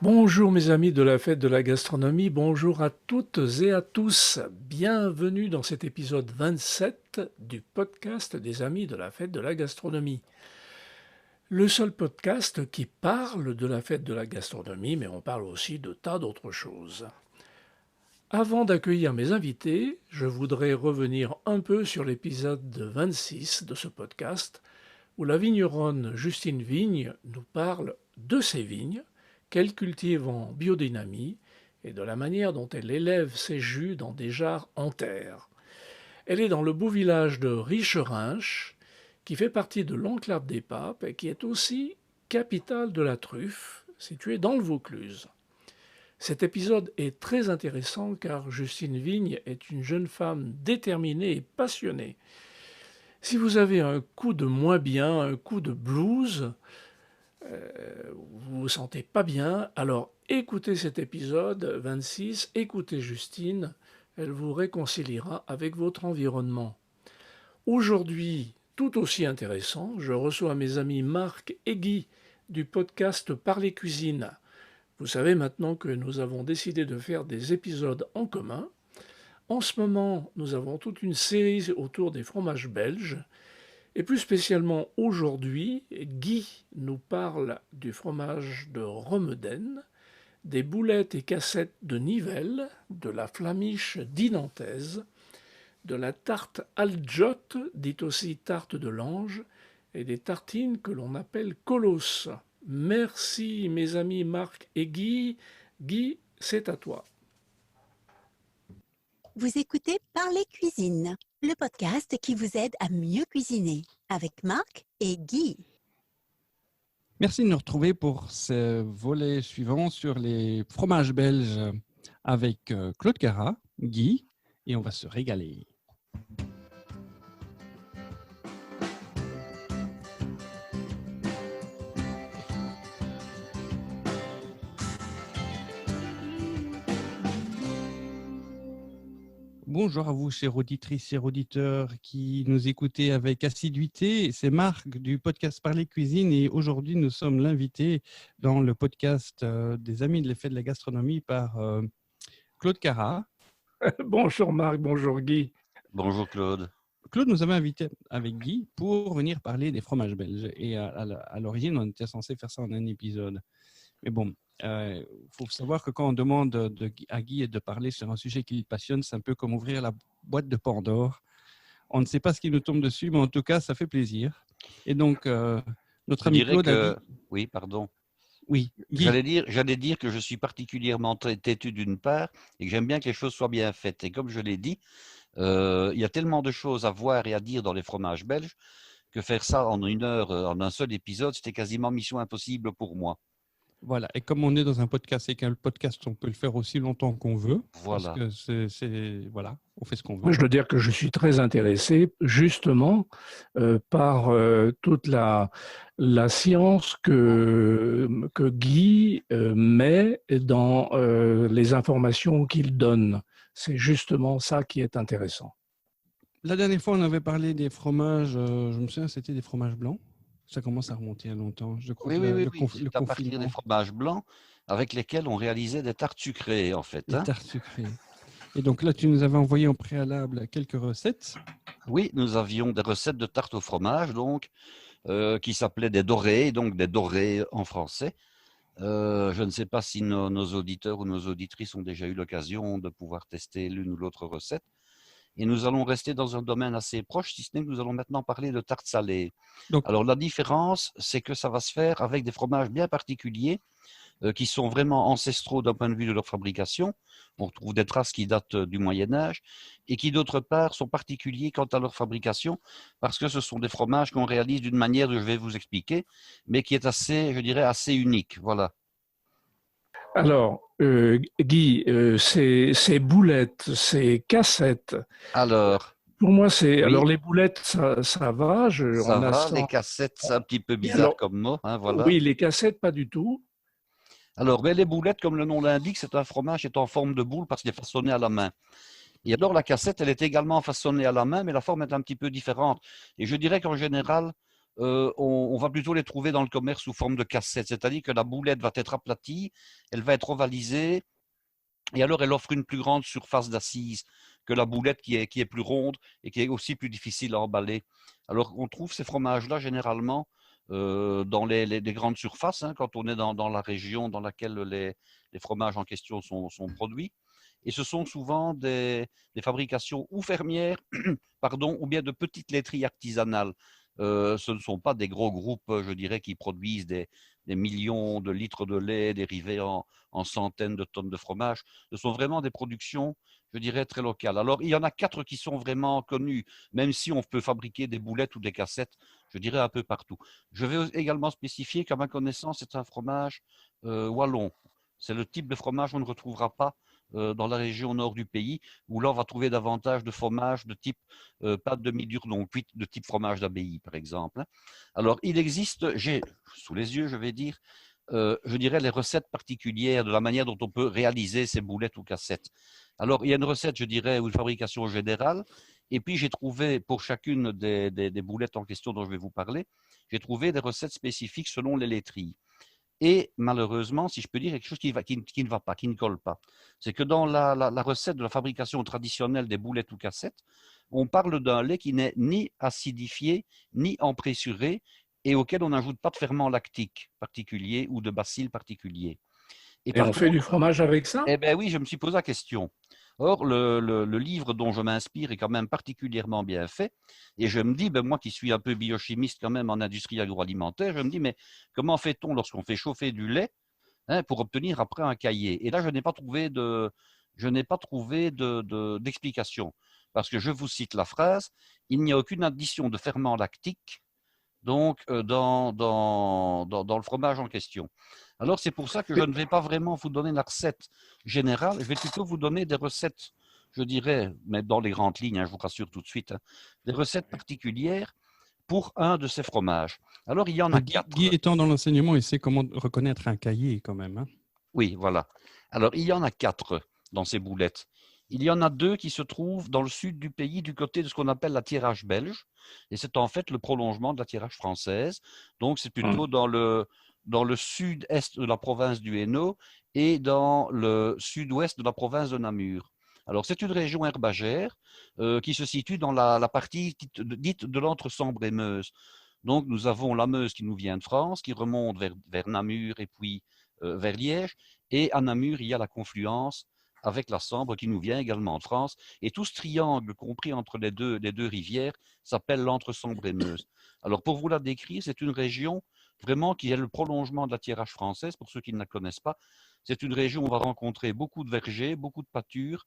Bonjour mes amis de la fête de la gastronomie, bonjour à toutes et à tous. Bienvenue dans cet épisode 27 du podcast des amis de la fête de la gastronomie. Le seul podcast qui parle de la fête de la gastronomie, mais on parle aussi de tas d'autres choses. Avant d'accueillir mes invités, je voudrais revenir un peu sur l'épisode 26 de ce podcast où la vigneronne Justine Vigne nous parle de ses vignes qu'elle cultive en biodynamie et de la manière dont elle élève ses jus dans des jarres en terre. Elle est dans le beau village de Richerinche, qui fait partie de l'enclave des Papes et qui est aussi capitale de la truffe, située dans le Vaucluse. Cet épisode est très intéressant car Justine Vigne est une jeune femme déterminée et passionnée. Si vous avez un coup de moins bien, un coup de blues, vous vous sentez pas bien, alors écoutez cet épisode 26, écoutez Justine, elle vous réconciliera avec votre environnement. Aujourd'hui, tout aussi intéressant, je reçois mes amis Marc et Guy du podcast Parler Cuisine. Vous savez maintenant que nous avons décidé de faire des épisodes en commun. En ce moment, nous avons toute une série autour des fromages belges. Et plus spécialement aujourd'hui, Guy nous parle du fromage de Romeden, des boulettes et cassettes de Nivelles, de la flamiche dinantaise, de la tarte aljotte, dite aussi tarte de l'ange, et des tartines que l'on appelle colos. Merci mes amis Marc et Guy. Guy, c'est à toi. Vous écoutez Parler Cuisine, le podcast qui vous aide à mieux cuisiner, avec Marc et Guy. Merci de nous retrouver pour ce volet suivant sur les fromages belges avec Claude Cara, Guy, et on va se régaler. Bonjour à vous, chères auditrices, chers auditeurs qui nous écoutez avec assiduité. C'est Marc du podcast Parler Cuisine et aujourd'hui, nous sommes l'invité dans le podcast des Amis de l'effet de la gastronomie par Claude Cara. Bonjour Marc, bonjour Guy. Bonjour Claude. Claude nous avait invité avec Guy pour venir parler des fromages belges. Et à l'origine, on était censé faire ça en un épisode. Mais bon, faut savoir que quand on demande à Guy de parler sur un sujet qui le passionne, c'est un peu comme ouvrir la boîte de Pandore. On ne sait pas ce qui nous tombe dessus, mais en tout cas, ça fait plaisir. Et donc, notre ami Claude a dit... Oui, pardon. Oui, Guy. J'allais dire que je suis particulièrement têtu d'une part et que j'aime bien que les choses soient bien faites. Et comme je l'ai dit, il y a tellement de choses à voir et à dire dans les fromages belges que faire ça en une heure, en un seul épisode, c'était quasiment mission impossible pour moi. Voilà, et comme on est dans un podcast et qu'un podcast, on peut le faire aussi longtemps qu'on veut. Voilà. Parce que voilà, on fait ce qu'on veut. Je dois dire que je suis très intéressé justement par toute la science que Guy met dans les informations qu'il donne. C'est justement ça qui est intéressant. La dernière fois, on avait parlé des fromages, je me souviens, c'était des fromages blancs. Ça commence à remonter à longtemps. Je crois oui. C'est à partir des fromages blancs avec lesquels on réalisait des tartes sucrées, en fait. Des tartes sucrées. Et donc là, tu nous avais envoyé en préalable quelques recettes. Oui, nous avions des recettes de tartes au fromage, donc, qui s'appelaient des dorées, donc des dorées en français. Je ne sais pas si nos auditeurs ou nos auditrices ont déjà eu l'occasion de pouvoir tester l'une ou l'autre recette. Et nous allons rester dans un domaine assez proche, si ce n'est que nous allons maintenant parler de tartes salées. Donc, alors, la différence, c'est que ça va se faire avec des fromages bien particuliers qui sont vraiment ancestraux d'un point de vue de leur fabrication. On retrouve des traces qui datent du Moyen-Âge et qui, d'autre part, sont particuliers quant à leur fabrication parce que ce sont des fromages qu'on réalise d'une manière que je vais vous expliquer, mais qui est assez, je dirais, assez unique. Voilà. Alors, Guy, ces boulettes, ces cassettes. Alors, pour moi, c'est. oui. Alors, les boulettes, ça va. Ça va, les cassettes, c'est un petit peu bizarre alors, comme mot. Hein, voilà. Oui, les cassettes, pas du tout. Alors, ben, les boulettes, comme le nom l'indique, c'est un fromage qui est en forme de boule parce qu'il est façonné à la main. Et alors, la cassette, elle est également façonnée à la main, mais la forme est un petit peu différente. Et je dirais qu'en général, on va plutôt les trouver dans le commerce sous forme de cassette, c'est-à-dire que la boulette va être aplatie, elle va être ovalisée, et alors elle offre une plus grande surface d'assise que la boulette qui est plus ronde et qui est aussi plus difficile à emballer. Alors on trouve ces fromages-là généralement dans les grandes surfaces, hein, quand on est dans la région dans laquelle les fromages en question sont produits. Et ce sont souvent des fabrications ou fermières, pardon, ou bien de petites laiteries artisanales. Ce ne sont pas des gros groupes, je dirais, qui produisent des millions de litres de lait dérivés en centaines de tonnes de fromage. Ce sont vraiment des productions, je dirais, très locales. Alors, il y en a 4 qui sont vraiment connus, même si on peut fabriquer des boulettes ou des cassettes, je dirais, un peu partout. Je vais également spécifier qu'à ma connaissance, c'est un fromage wallon. C'est le type de fromage qu'on ne retrouvera pas dans la région nord du pays, où là, on va trouver davantage de fromage de type pâte demi-dure non cuite, de type fromage d'abbaye, par exemple. Alors, il existe, j'ai sous les yeux, je vais dire, je dirais les recettes particulières de la manière dont on peut réaliser ces boulettes ou cassettes. Alors, il y a une recette, je dirais, ou une fabrication générale, et puis j'ai trouvé pour chacune des boulettes en question dont je vais vous parler, j'ai trouvé des recettes spécifiques selon les laiteries. Et malheureusement, si je peux dire quelque chose qui ne va pas, qui ne colle pas, c'est que dans la recette de la fabrication traditionnelle des boulettes ou cassettes, on parle d'un lait qui n'est ni acidifié, ni empressuré, et auquel on n'ajoute pas de ferment lactique particulier ou de bacilles particuliers. Et Et par on fait du contre, fromage avec ça? eh bien oui, je me suis posé la question. Or, le livre dont je m'inspire est quand même particulièrement bien fait. Et je me dis, ben moi qui suis un peu biochimiste quand même en industrie agroalimentaire, je me dis, mais comment fait-on lorsqu'on fait chauffer du lait, hein, pour obtenir après un caillé? Et là, je n'ai pas trouvé d'explication. Parce que je vous cite la phrase, il n'y a aucune addition de ferment lactique donc dans le fromage en question. Alors, c'est pour ça que je ne vais pas vraiment vous donner la recette générale, je vais plutôt vous donner des recettes, je dirais, mais dans les grandes lignes, hein, je vous rassure tout de suite, hein, des recettes particulières pour un de ces fromages. Alors, il y en a Guy 4. étant dans l'enseignement, il sait comment reconnaître un cahier quand même, hein. Oui, voilà. Alors, il y en a 4 dans ces boulettes. Il y en a 2 qui se trouvent dans le sud du pays, du côté de ce qu'on appelle la Thiérache belge. Et c'est en fait le prolongement de la Thiérache française. Donc, c'est plutôt dans le sud-est de la province du Hainaut et dans le sud-ouest de la province de Namur. Alors, c'est une région herbagère qui se situe dans la partie dite de l'entre-Sambre et Meuse. Donc, nous avons la Meuse qui nous vient de France, qui remonte vers Namur et puis vers Liège. Et à Namur, il y a la confluence avec la Sambre qui nous vient également de France. Et tout ce triangle compris entre les deux rivières s'appelle l'entre-Sambre-et-Meuse. Alors, pour vous la décrire, c'est une région vraiment qui est le prolongement de la Thiérache française, pour ceux qui ne la connaissent pas. C'est une région où on va rencontrer beaucoup de vergers, beaucoup de pâtures.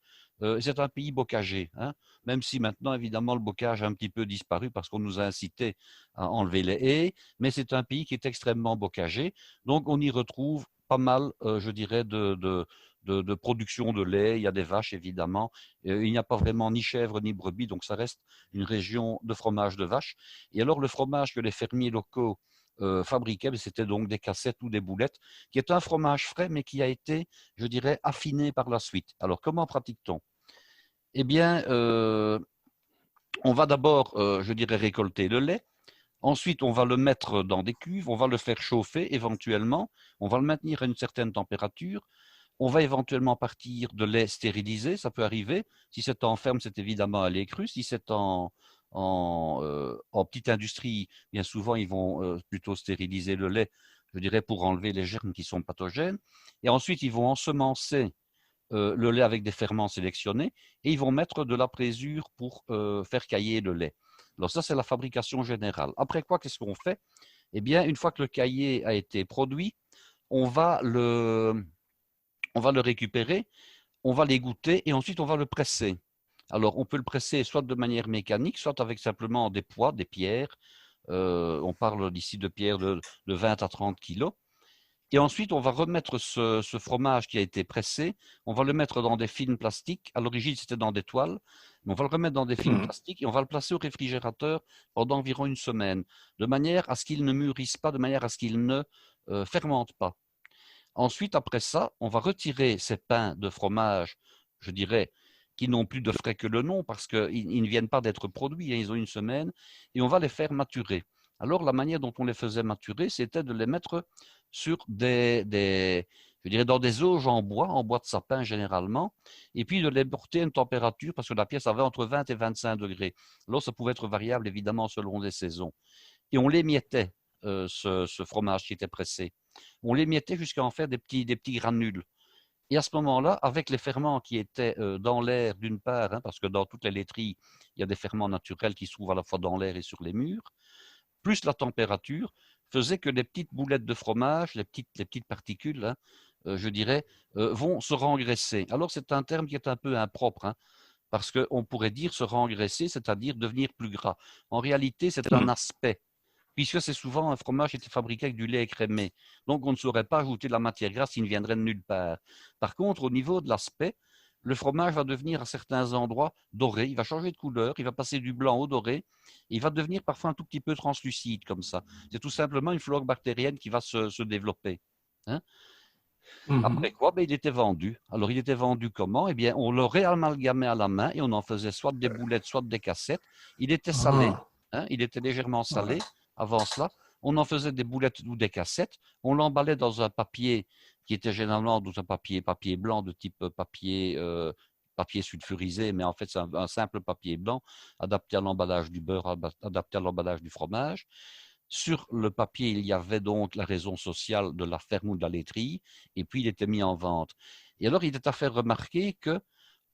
C'est un pays bocager, hein, même si maintenant, évidemment, le bocage a un petit peu disparu parce qu'on nous a incité à enlever les haies, mais c'est un pays qui est extrêmement bocager. Donc, on y retrouve pas mal, je dirais, de production de lait. Il y a des vaches, évidemment. Il n'y a pas vraiment ni chèvre ni brebis, donc ça reste une région de fromage de vache. Et alors, le fromage que les fermiers locaux fabriquaient, c'était donc des cassettes ou des boulettes, qui est un fromage frais, mais qui a été, je dirais, affiné par la suite. Alors, comment pratique-t-on? Eh bien, on va d'abord, je dirais, récolter le lait. Ensuite, on va le mettre dans des cuves, on va le faire chauffer éventuellement, on va le maintenir à une certaine température. On va éventuellement partir de lait stérilisé, ça peut arriver. Si c'est en ferme, c'est évidemment à lait cru. Si c'est en petite industrie, bien souvent, ils vont plutôt stériliser le lait, je dirais, pour enlever les germes qui sont pathogènes. Et ensuite, ils vont ensemencer le lait avec des ferments sélectionnés et ils vont mettre de la présure pour faire cailler le lait. Alors ça, c'est la fabrication générale. Après quoi, qu'est-ce qu'on fait? Eh bien, une fois que le caillé a été produit, on va le récupérer, on va l'égoutter et ensuite on va le presser. Alors, on peut le presser soit de manière mécanique, soit avec simplement des poids, des pierres. On parle ici de pierres de 20 à 30 kilos. Et ensuite, on va remettre ce fromage qui a été pressé, on va le mettre dans des films plastiques. À l'origine, c'était dans des toiles, mais on va le remettre dans des films plastiques et on va le placer au réfrigérateur pendant environ une semaine, de manière à ce qu'il ne mûrisse pas, de manière à ce qu'il ne fermente pas. Ensuite, après ça, on va retirer ces pains de fromage, je dirais, qui n'ont plus de frais que le nom parce qu'ils ne viennent pas d'être produits, hein, ils ont une semaine, et on va les faire maturer. Alors, la manière dont on les faisait maturer, c'était de les mettre sur je dirais dans des auges en bois de sapin généralement, et puis de les porter à une température, parce que la pièce avait entre 20 et 25 degrés. Alors, ça pouvait être variable, évidemment, selon les saisons. Et on l'émiettait, ce fromage qui était pressé. On l'émiettait jusqu'à en faire des petits granules. Et à ce moment-là, avec les ferments qui étaient dans l'air, d'une part, parce que dans toutes les laiteries, il y a des ferments naturels qui se trouvent à la fois dans l'air et sur les murs, plus la température, faisait que les petites boulettes de fromage, les petites particules, je dirais, vont se rengraisser. Alors, c'est un terme qui est un peu impropre, parce qu'on pourrait dire se rengraisser, c'est-à-dire devenir plus gras. En réalité, c'est un aspect, puisque c'est souvent un fromage qui était fabriqué avec du lait écrémé. Donc, on ne saurait pas ajouter de la matière grasse qui ne viendrait de nulle part. Par contre, au niveau de l'aspect, le fromage va devenir à certains endroits doré, il va changer de couleur, il va passer du blanc au doré, et il va devenir parfois un tout petit peu translucide comme ça. C'est tout simplement une flore bactérienne qui va se développer. Après quoi, il était vendu. Alors, il était vendu comment? Eh bien, on le réamalgamait à la main et on en faisait soit des boulettes, soit des cassettes. Il était salé, il était légèrement salé avant cela. On en faisait des boulettes ou des cassettes. On l'emballait dans un papier qui était généralement dans un papier blanc de type papier sulfurisé, mais en fait, c'est un simple papier blanc adapté à l'emballage du beurre, adapté à l'emballage du fromage. Sur le papier, il y avait donc la raison sociale de la ferme ou de la laiterie, et puis il était mis en vente. Et alors, il est à faire remarquer que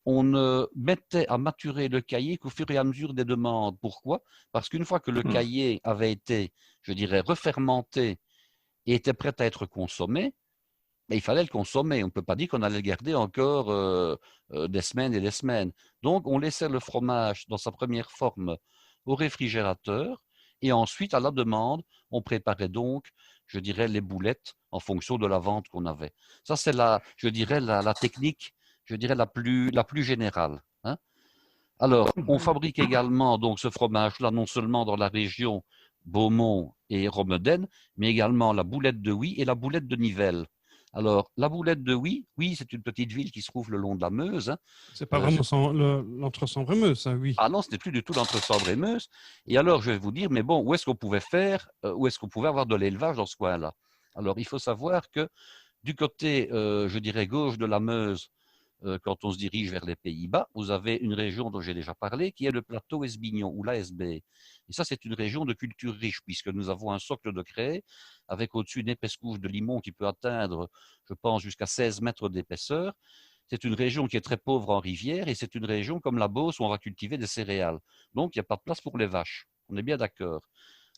on ne mettait à maturer le cahier qu'au fur et à mesure des demandes. Pourquoi? Parce qu'une fois que le cahier avait été, je dirais, refermenté et était prêt à être consommé, il fallait le consommer. On ne peut pas dire qu'on allait le garder encore des semaines et des semaines. Donc, on laissait le fromage dans sa première forme au réfrigérateur et ensuite, à la demande, on préparait donc, je dirais, les boulettes en fonction de la vente qu'on avait. Ça, c'est je dirais, la technique, je dirais, la plus générale. Alors, on fabrique également donc ce fromage-là, non seulement dans la région Beaumont et Romeden, mais également la boulette de Huy et la boulette de Nivelles. Alors, la boulette de Huy, c'est une petite ville qui se trouve le long de la Meuse. C'est pas vraiment l'entre-Sambre-et-Meuse, ça, oui. Ah non, ce n'est plus du tout l'entre-Sambre et Meuse. Et alors, je vais vous dire, mais bon, où est-ce qu'on pouvait avoir de l'élevage dans ce coin-là? Alors, il faut savoir que du côté, je dirais, gauche de la Meuse, quand on se dirige vers les Pays-Bas, vous avez une région dont j'ai déjà parlé, qui est le plateau Esbignon ou l'ASB. Et ça, c'est une région de culture riche, puisque nous avons un socle de craie, avec au-dessus une épaisse couche de limon qui peut atteindre, je pense, jusqu'à 16 mètres d'épaisseur. C'est une région qui est très pauvre en rivière, et c'est une région comme la Beauce où on va cultiver des céréales. Donc, il n'y a pas de place pour les vaches. On est bien d'accord.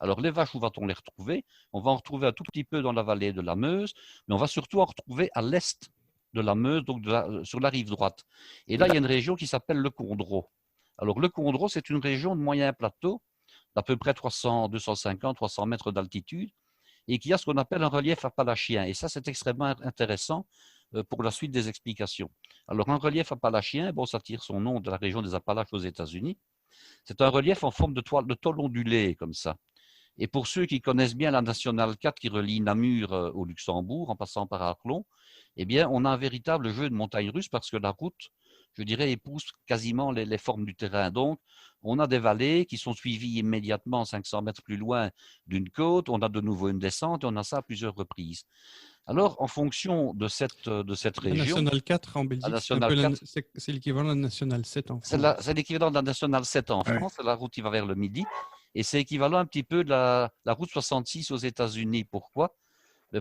Alors, les vaches, où va-t-on les retrouver? On va en retrouver un tout petit peu dans la vallée de la Meuse, mais on va surtout en retrouver à l'est de la Meuse, donc sur la rive droite. Et là, il y a une région qui s'appelle le Condro. Alors, le Condro, c'est une région de moyen plateau, d'à peu près 300, 250, 300 mètres d'altitude, et qui a ce qu'on appelle un relief appalachien. Et ça, c'est extrêmement intéressant pour la suite des explications. Alors, un relief appalachien, ça tire son nom de la région des Appalaches aux États-Unis. C'est un relief en forme de tôle ondulée, comme ça. Et pour ceux qui connaissent bien la Nationale 4 qui relie Namur au Luxembourg, en passant par Arlon, eh bien, on a un véritable jeu de montagne russe parce que la route, je dirais, épouse quasiment les formes du terrain. Donc, on a des vallées qui sont suivies immédiatement 500 mètres plus loin d'une côte, on a de nouveau une descente et on a ça à plusieurs reprises. Alors, en fonction de cette région… La Nationale 4 en Belgique, c'est l'équivalent de la Nationale 7 en France. C'est l'équivalent de la Nationale 7 en France, c'est la route qui va vers le midi. Et c'est équivalent un petit peu de la route 66 aux États-Unis. Pourquoi?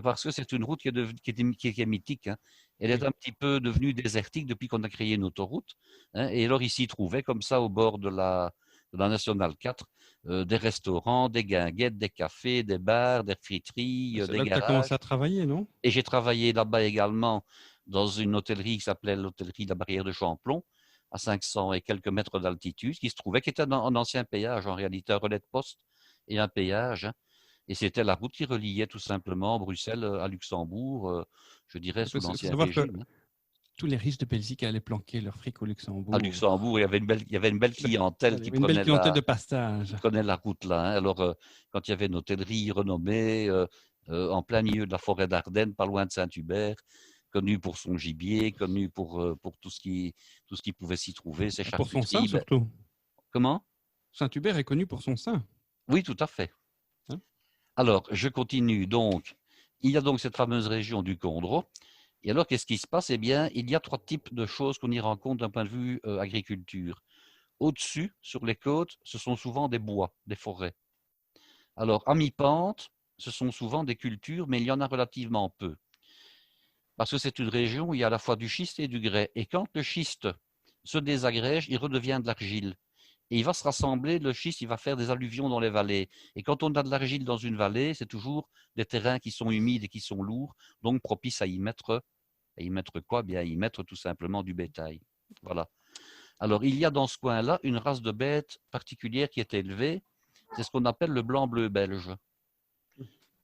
Parce que c'est une route qui est mythique. Elle est un petit peu devenue désertique depuis qu'on a créé une autoroute. Et alors, il s'y trouvait comme ça au bord de la Nationale 4 des restaurants, des guinguettes, des cafés, des bars, des friteries, des garages. Tu as commencé à travailler, non? Et j'ai travaillé là-bas également dans une hôtellerie qui s'appelait l'hôtellerie de la Barrière de Champlon, à 500 et quelques mètres d'altitude, qui était un ancien péage, en réalité un relais de poste et un péage. Et c'était la route qui reliait tout simplement Bruxelles à Luxembourg, je dirais, sous l'ancien régime. Tous les riches de Belgique allaient planquer leur fric au Luxembourg. À Luxembourg, il y avait une belle clientèle qui prenait de pastage. Prenait la route là. Alors, quand il y avait une hôtellerie renommée, en plein milieu de la forêt d'Ardennes, pas loin de Saint-Hubert, connu pour son gibier, connu pour tout ce qui pouvait s'y trouver, ses charcuteries. Pour son sein, surtout. Comment? Saint-Hubert est connu pour son sein. Oui, tout à fait. Alors, je continue. Donc, il y a donc cette fameuse région du Condro. Et alors, qu'est-ce qui se passe? Eh bien, il y a 3 types de choses qu'on y rencontre d'un point de vue agriculture. Au-dessus, sur les côtes, ce sont souvent des bois, des forêts. Alors, à mi-pente, ce sont souvent des cultures, mais il y en a relativement peu. Parce que c'est une région où il y a à la fois du schiste et du grès. Et quand le schiste se désagrège, il redevient de l'argile. Et il va se rassembler, le schiste, il va faire des alluvions dans les vallées. Et quand on a de l'argile dans une vallée, c'est toujours des terrains qui sont humides et qui sont lourds, donc propices à y mettre quoi? Bien, à y mettre tout simplement du bétail. Voilà. Alors, il y a dans ce coin-là une race de bêtes particulière qui est élevée. C'est ce qu'on appelle le blanc-bleu belge.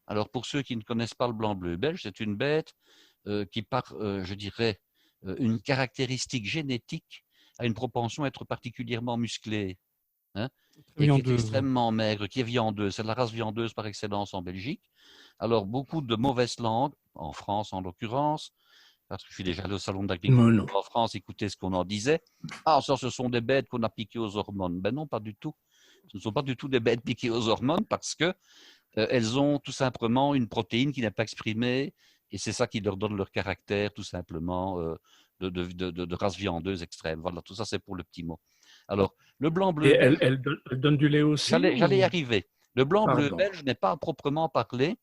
Alors, pour ceux qui ne connaissent pas le blanc-bleu belge, c'est une bête qui, par, je dirais, une caractéristique génétique, a une propension à être particulièrement musclée, hein, et qui est extrêmement maigre, qui est viandeuse. C'est la race viandeuse par excellence en Belgique. Alors, beaucoup de mauvaises langues, en France en l'occurrence, parce que je suis déjà allé au salon d'agriculture en France, écoutez ce qu'on en disait. Ah, ça, ce sont des bêtes qu'on a piquées aux hormones. Ben non, pas du tout. Ce ne sont pas du tout des bêtes piquées aux hormones parce que elles ont tout simplement une protéine qui n'est pas exprimée et c'est ça qui leur donne leur caractère tout simplement de race viandeuse extrême. Voilà, tout ça c'est pour le petit mot. Alors, le blanc-bleu Et belge, elle donne du lait aussi j'allais y ou... arriver. Le blanc-bleu Pardon. belge n'est pas à proprement parler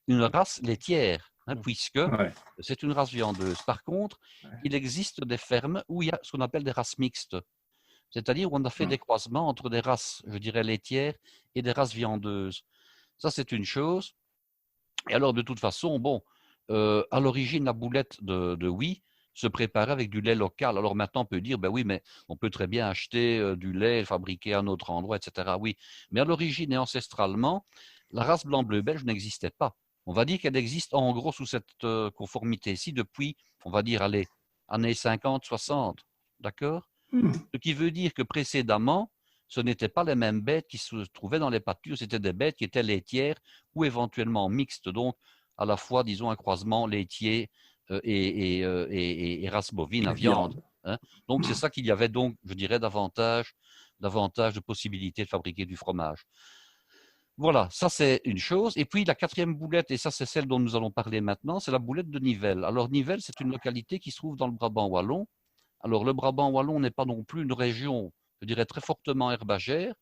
une race laitière, puisque Ouais. c'est une race viandeuse. Par contre, il existe des fermes où il y a ce qu'on appelle des races mixtes, c'est-à-dire où on a fait des croisements entre des races, je dirais, laitières et des races viandeuses. Ça, c'est une chose. Et alors, de toute façon, bon, à l'origine, la boulette de oui se préparait avec du lait local. Alors maintenant, on peut dire, ben oui, mais on peut très bien acheter du lait fabriqué à un autre endroit, etc. Oui, mais à l'origine et ancestralement, la race blanc-bleu belge n'existait pas. On va dire qu'elle existe en gros sous cette conformité-ci depuis, on va dire, allez, années 50, 60, d'accord? Ce qui veut dire que précédemment, ce n'étaient pas les mêmes bêtes qui se trouvaient dans les pâtures, c'était des bêtes qui étaient laitières ou éventuellement mixtes, donc à la fois, disons, un croisement laitier et race bovine à viande. Hein. Donc c'est ça qu'il y avait donc, je dirais, davantage de possibilités de fabriquer du fromage. Voilà, ça c'est une chose. Et puis la 4e boulette, et ça c'est celle dont nous allons parler maintenant, c'est la boulette de Nivelles. Alors Nivelles, c'est une localité qui se trouve dans le Brabant wallon. Alors le Brabant wallon n'est pas non plus une région, je dirais, très fortement herbagère.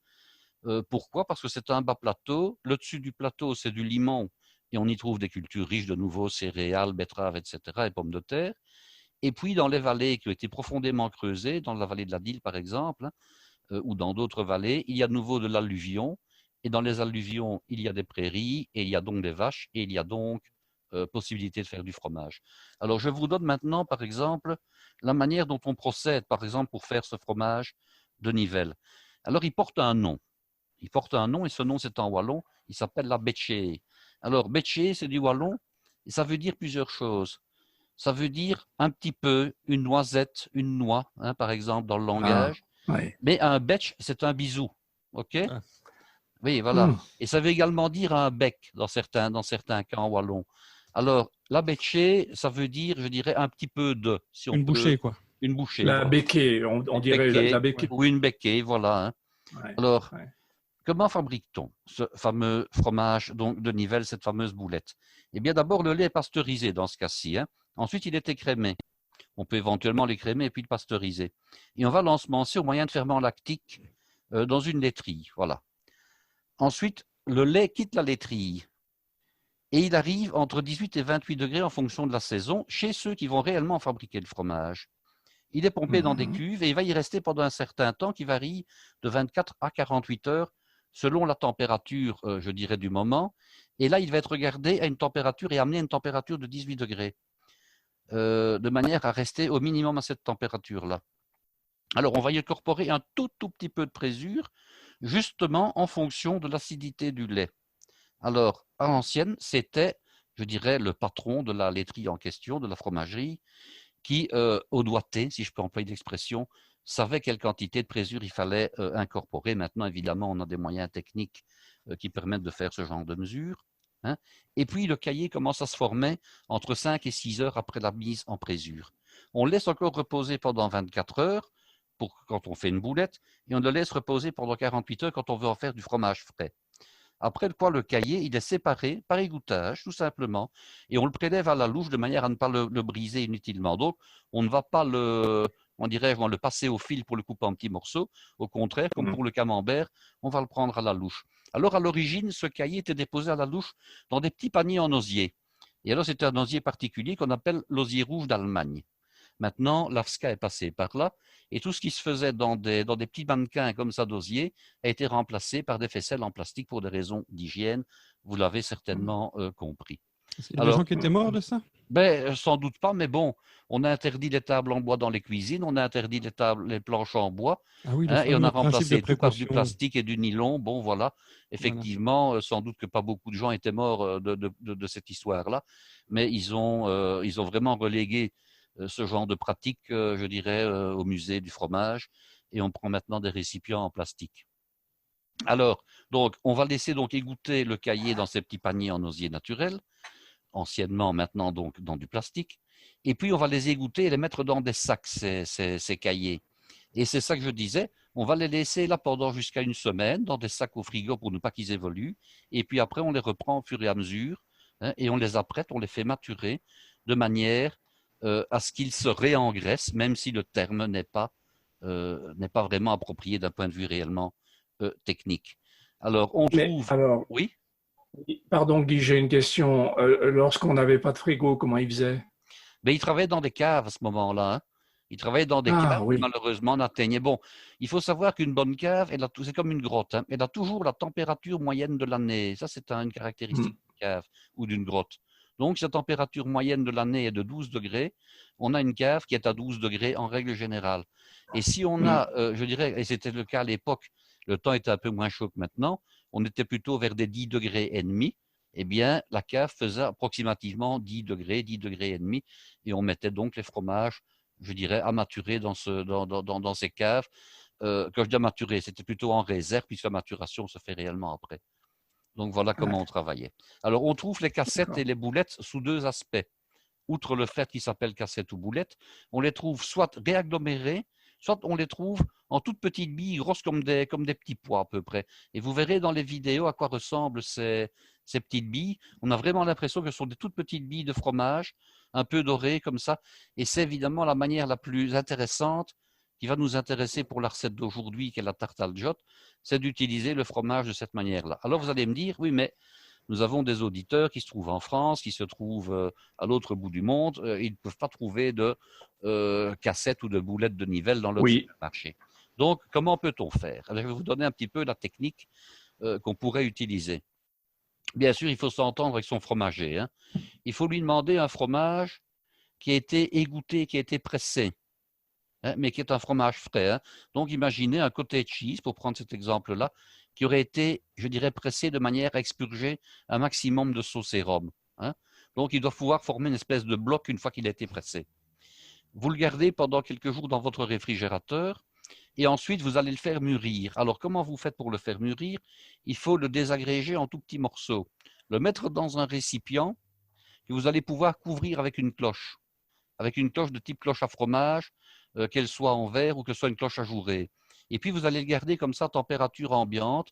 Pourquoi? Parce que c'est un bas plateau. Le dessus du plateau, c'est du limon et on y trouve des cultures riches de nouveau, céréales, betteraves, etc., et pommes de terre. Et puis dans les vallées qui ont été profondément creusées, dans la vallée de la Dyle par exemple, ou dans d'autres vallées, il y a de nouveau de l'alluvion. Et dans les alluvions, il y a des prairies, et il y a donc des vaches, et il y a donc possibilité de faire du fromage. Alors, je vous donne maintenant, par exemple, la manière dont on procède, par exemple, pour faire ce fromage de Nivelles. Alors, il porte un nom. Il porte un nom, et ce nom, c'est en wallon. Il s'appelle la Betché. Alors, Betché, c'est du wallon, et ça veut dire plusieurs choses. Ça veut dire un petit peu, une noisette, une noix, hein, par exemple, dans le langage. Ouais. Mais un betch, c'est un bisou. OK? Ah. Oui, voilà. Et ça veut également dire un bec dans certains camps wallons. Alors, la betché, ça veut dire, je dirais, un petit peu de. Si on Une peut, bouchée, quoi. une bouchée. La Voilà. béquée, on Une dirait béquée, la béquée. ou une béquée, voilà. Hein. Ouais, Alors, ouais. comment fabrique-t-on ce fameux fromage donc, de Nivelles, cette fameuse boulette? Eh bien, d'abord, le lait est pasteurisé dans ce cas-ci. Hein. Ensuite, il est écrémé. On peut éventuellement l'écrémer et puis le pasteuriser. Et on va l'ensemencer au moyen de ferments lactiques dans une laiterie. Voilà. Ensuite, le lait quitte la laiterie et il arrive entre 18 et 28 degrés en fonction de la saison chez ceux qui vont réellement fabriquer le fromage. Il est pompé dans des cuves et il va y rester pendant un certain temps qui varie de 24 à 48 heures selon la température, je dirais, du moment. Et là, il va être regardé à une température et amené à une température de 18 degrés, de manière à rester au minimum à cette température-là. Alors, on va y incorporer un tout petit peu de présure, justement en fonction de l'acidité du lait. Alors, à l'ancienne, c'était, je dirais, le patron de la laiterie en question, de la fromagerie, qui, au doigté, si je peux employer l'expression, savait quelle quantité de présure il fallait incorporer. Maintenant, évidemment, on a des moyens techniques qui permettent de faire ce genre de mesure. Hein. Et puis, le cahier commence à se former entre 5 et 6 heures après la mise en présure. On le laisse encore reposer pendant 24 heures quand on fait une boulette, et on le laisse reposer pendant 48 heures quand on veut en faire du fromage frais. Après quoi, le caillé, il est séparé par égouttage, tout simplement, et on le prélève à la louche de manière à ne pas le briser inutilement. Donc, on ne va pas le passer au fil pour le couper en petits morceaux. Au contraire, comme pour le camembert, on va le prendre à la louche. Alors, à l'origine, ce caillé était déposé à la louche dans des petits paniers en osier. Et alors, c'est un osier particulier qu'on appelle l'osier rouge d'Allemagne. Maintenant, l'AFSCA est passé par là et tout ce qui se faisait dans des petits mannequins comme ça d'osier a été remplacé par des faisselles en plastique pour des raisons d'hygiène. Vous l'avez certainement compris. Est-ce qu'il y a des gens qui étaient morts de ça? Sans doute pas, mais bon, on a interdit les tables en bois dans les cuisines, on a interdit les planches en bois, Ah oui, et on a remplacé tout par du précaution. plastique et du nylon. Bon, voilà, effectivement, sans doute que pas beaucoup de gens étaient morts de cette histoire-là, mais ils ont vraiment relégué ce genre de pratique, je dirais, au musée du fromage, et on prend maintenant des récipients en plastique. Alors, donc, on va laisser donc égoutter le caillé dans ces petits paniers en osier naturel, anciennement, maintenant donc dans du plastique, et puis on va les égoutter et les mettre dans des sacs, ces cahiers. Et c'est ça que je disais, on va les laisser là pendant jusqu'à une semaine, dans des sacs au frigo pour ne pas qu'ils évoluent, et puis après on les reprend au fur et à mesure, et on les apprête, on les fait maturer de manière à ce qu'ils se réengraissent, même si le terme n'est pas vraiment approprié d'un point de vue réellement technique. Alors, on trouve... Oui. Pardon Guy, j'ai une question. Lorsqu'on n'avait pas de frigo, comment ils faisaient? Ils travaillaient dans des caves à ce moment-là. Hein. Ils travaillaient dans des caves qui malheureusement n'atteignaient. Bon, il faut savoir qu'une bonne cave, c'est comme une grotte. Hein. Elle a toujours la température moyenne de l'année. Ça, c'est une caractéristique d'une cave ou d'une grotte. Donc, si la température moyenne de l'année est de 12 degrés, on a une cave qui est à 12 degrés en règle générale. Et si on a, je dirais, et c'était le cas à l'époque, le temps était un peu moins chaud que maintenant, on était plutôt vers des 10 degrés et demi, eh bien, la cave faisait approximativement 10 degrés et demi, et on mettait donc les fromages, je dirais, à maturer dans ces caves. Quand je dis à maturer, c'était plutôt en réserve, puisque la maturation se fait réellement après. Donc, voilà comment on travaillait. Alors, on trouve les cassettes et les boulettes sous deux aspects. Outre le fait qu'ils s'appellent cassettes ou boulettes, on les trouve soit réagglomérées, soit on les trouve en toutes petites billes, grosses comme des petits pois à peu près. Et vous verrez dans les vidéos à quoi ressemblent ces petites billes. On a vraiment l'impression que ce sont des toutes petites billes de fromage, un peu dorées comme ça. Et c'est évidemment la manière la plus intéressante qui va nous intéresser pour la recette d'aujourd'hui, qui est la tarte al jot, c'est d'utiliser le fromage de cette manière-là. Alors vous allez me dire, oui, mais nous avons des auditeurs qui se trouvent en France, qui se trouvent à l'autre bout du monde. Ils ne peuvent pas trouver de cassettes ou de boulettes de nivelle dans leur supermarché. Donc, comment peut-on faire? Alors, je vais vous donner un petit peu la technique qu'on pourrait utiliser. Bien sûr, il faut s'entendre avec son fromager. Hein. Il faut lui demander un fromage qui a été égoutté, qui a été pressé, hein, mais qui est un fromage frais. Hein. Donc, imaginez un cottage cheese, pour prendre cet exemple-là, qui aurait été, je dirais, pressé de manière à expurger un maximum de sauce et rhum. Hein. Donc, il doit pouvoir former une espèce de bloc une fois qu'il a été pressé. Vous le gardez pendant quelques jours dans votre réfrigérateur et ensuite, vous allez le faire mûrir. Alors, comment vous faites pour le faire mûrir? Il faut le désagréger en tout petits morceaux, le mettre dans un récipient que vous allez pouvoir couvrir avec une cloche de type cloche à fromage, qu'elle soit en verre ou que ce soit une cloche ajourée. Et puis, vous allez le garder comme ça, température ambiante.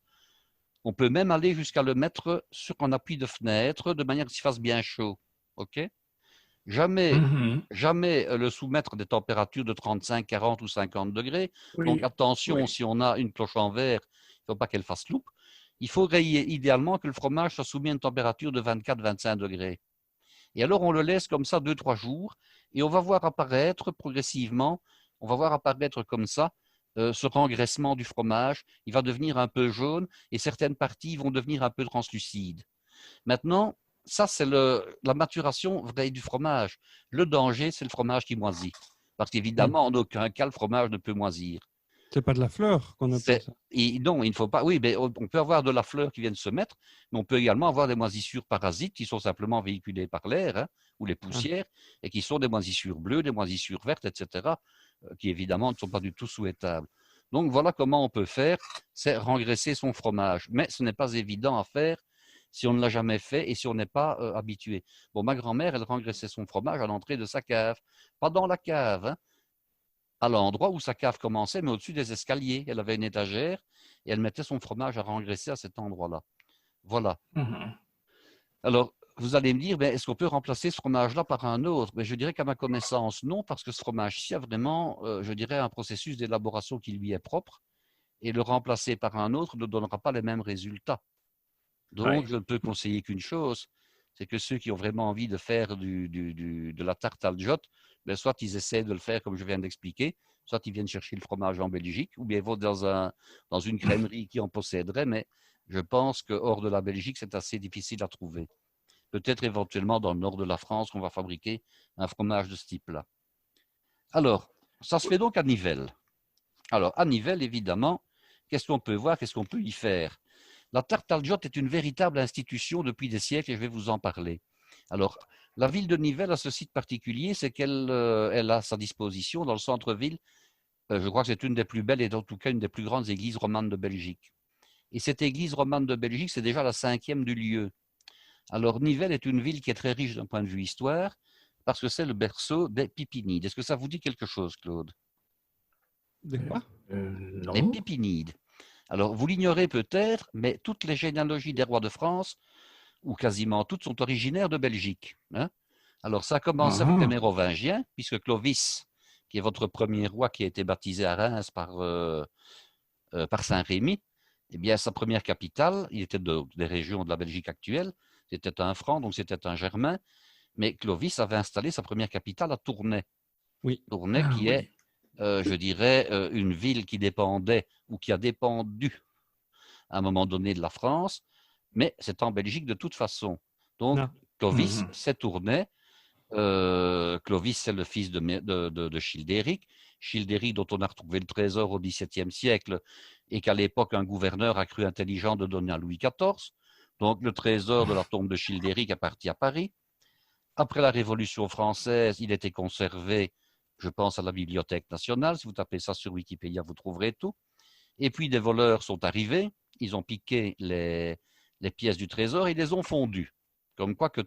On peut même aller jusqu'à le mettre sur un appui de fenêtre, de manière qu'il fasse bien chaud. OK? Jamais le soumettre à des températures de 35, 40 ou 50 degrés. Donc, attention, si on a une cloche en verre, il ne faut pas qu'elle fasse loupe. Il faudrait idéalement que le fromage soit soumis à une température de 24-25 degrés. Et alors, on le laisse comme ça 2-3 jours et on va voir apparaître progressivement, on va voir apparaître comme ça ce rengraissement du fromage. Il va devenir un peu jaune et certaines parties vont devenir un peu translucides. Maintenant, ça, c'est la maturation vraie du fromage. Le danger, c'est le fromage qui moisit. Parce qu'évidemment, en aucun cas, le fromage ne peut moisir. C'est pas de la fleur qu'on appelle ça. Non, il ne faut pas. Oui, mais on peut avoir de la fleur qui vient de se mettre, mais on peut également avoir des moisissures parasites qui sont simplement véhiculées par l'air hein, ou les poussières et qui sont des moisissures bleues, des moisissures vertes, etc., qui évidemment ne sont pas du tout souhaitables. Donc voilà comment on peut faire, c'est rengraisser son fromage. Mais ce n'est pas évident à faire si on ne l'a jamais fait et si on n'est pas habitué. Bon, ma grand-mère, elle rengraissait son fromage à l'entrée de sa cave, pas dans la cave. Hein, à l'endroit où sa cave commençait, mais au-dessus des escaliers. Elle avait une étagère et elle mettait son fromage à rengraisser à cet endroit-là. Voilà. Mhm. Alors, vous allez me dire, ben, est-ce qu'on peut remplacer ce fromage-là par un autre? Ben, je dirais qu'à ma connaissance, non, parce que ce fromage-ci a vraiment, je dirais, un processus d'élaboration qui lui est propre, et le remplacer par un autre ne donnera pas les mêmes résultats. Donc, Ouais. je ne peux conseiller qu'une chose, c'est que ceux qui ont vraiment envie de faire de la tarte al jot, ben, soit ils essaient de le faire comme je viens d'expliquer, soit ils viennent chercher le fromage en Belgique, ou bien ils vont dans une crèmerie qui en posséderait, mais je pense que hors de la Belgique, c'est assez difficile à trouver. Peut-être éventuellement dans le nord de la France, on va fabriquer un fromage de ce type-là. Alors, ça se fait donc à Nivelles. Alors, à Nivelles, évidemment, qu'est-ce qu'on peut voir, qu'est-ce qu'on peut y faire? La tarte al jot est une véritable institution depuis des siècles et je vais vous en parler. Alors, la ville de Nivelles a ce site particulier, c'est qu'elle elle a à sa disposition dans le centre-ville, je crois que c'est une des plus belles et en tout cas une des plus grandes églises romanes de Belgique. Et cette église romane de Belgique, c'est déjà la 5e du lieu. Alors, Nivelles est une ville qui est très riche d'un point de vue histoire parce que c'est le berceau des Pipinides. Est-ce que ça vous dit quelque chose, Claude? De quoi? Les Non. Pipinides. Alors, vous l'ignorez peut-être, mais toutes les généalogies des rois de France, ou quasiment toutes, sont originaires de Belgique. Hein. Alors, ça a commencé avec les Ah. Mérovingiens, puisque Clovis, qui est votre premier roi qui a été baptisé à Reims par Saint-Rémy, eh bien, sa première capitale, il était des régions de la Belgique actuelle, c'était un franc, donc c'était un germain, mais Clovis avait installé sa première capitale à Tournai. Oui. Tournai Ah qui est, oui. je dirais, une ville qui dépendait ou qui a dépendu à un moment donné de la France, mais c'est en Belgique de toute façon. Donc, Non. Clovis, Mhm. c'est Tournai. Clovis, c'est le fils de Childéric. Childéric, dont on a retrouvé le trésor au XVIIe siècle et qu'à l'époque, un gouverneur a cru intelligent de donner à Louis XIV. Donc, le trésor de la tombe de Childéric est parti à Paris. Après la Révolution française, il était conservé, je pense, à la Bibliothèque nationale. Si vous tapez ça sur Wikipédia, vous trouverez tout. Et puis des voleurs sont arrivés, ils ont piqué les pièces du trésor et ils les ont fondues. Comme quoi que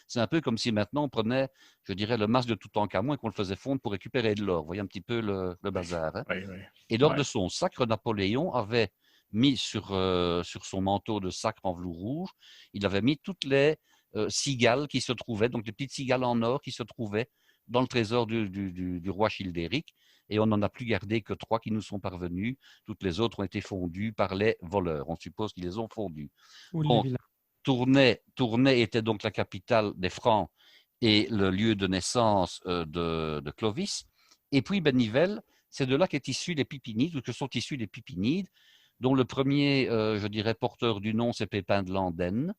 c'est un peu comme si maintenant on prenait, je dirais, le masque de Toutankhamon et qu'on le faisait fondre pour récupérer de l'or. Vous voyez un petit peu le bazar. Hein. Oui, oui. Et lors de Ouais. son sacre, Napoléon avait mis sur son manteau de sacre en velours rouge, il avait mis toutes les cigales qui se trouvaient, donc les petites cigales en or qui se trouvaient dans le trésor du roi Childéric. Et on n'en a plus gardé que 3 qui nous sont parvenus. Toutes les autres ont été fondues par les voleurs. On suppose qu'ils les ont fondues. Ou les Donc, villas. Tournai était donc la capitale des Francs et le lieu de naissance de Clovis. Et puis Nivelles, c'est de là qu'est issu les Pipinides, ou que sont issus les Pipinides, dont le premier, je dirais, porteur du nom, c'est Pépin de Landenne.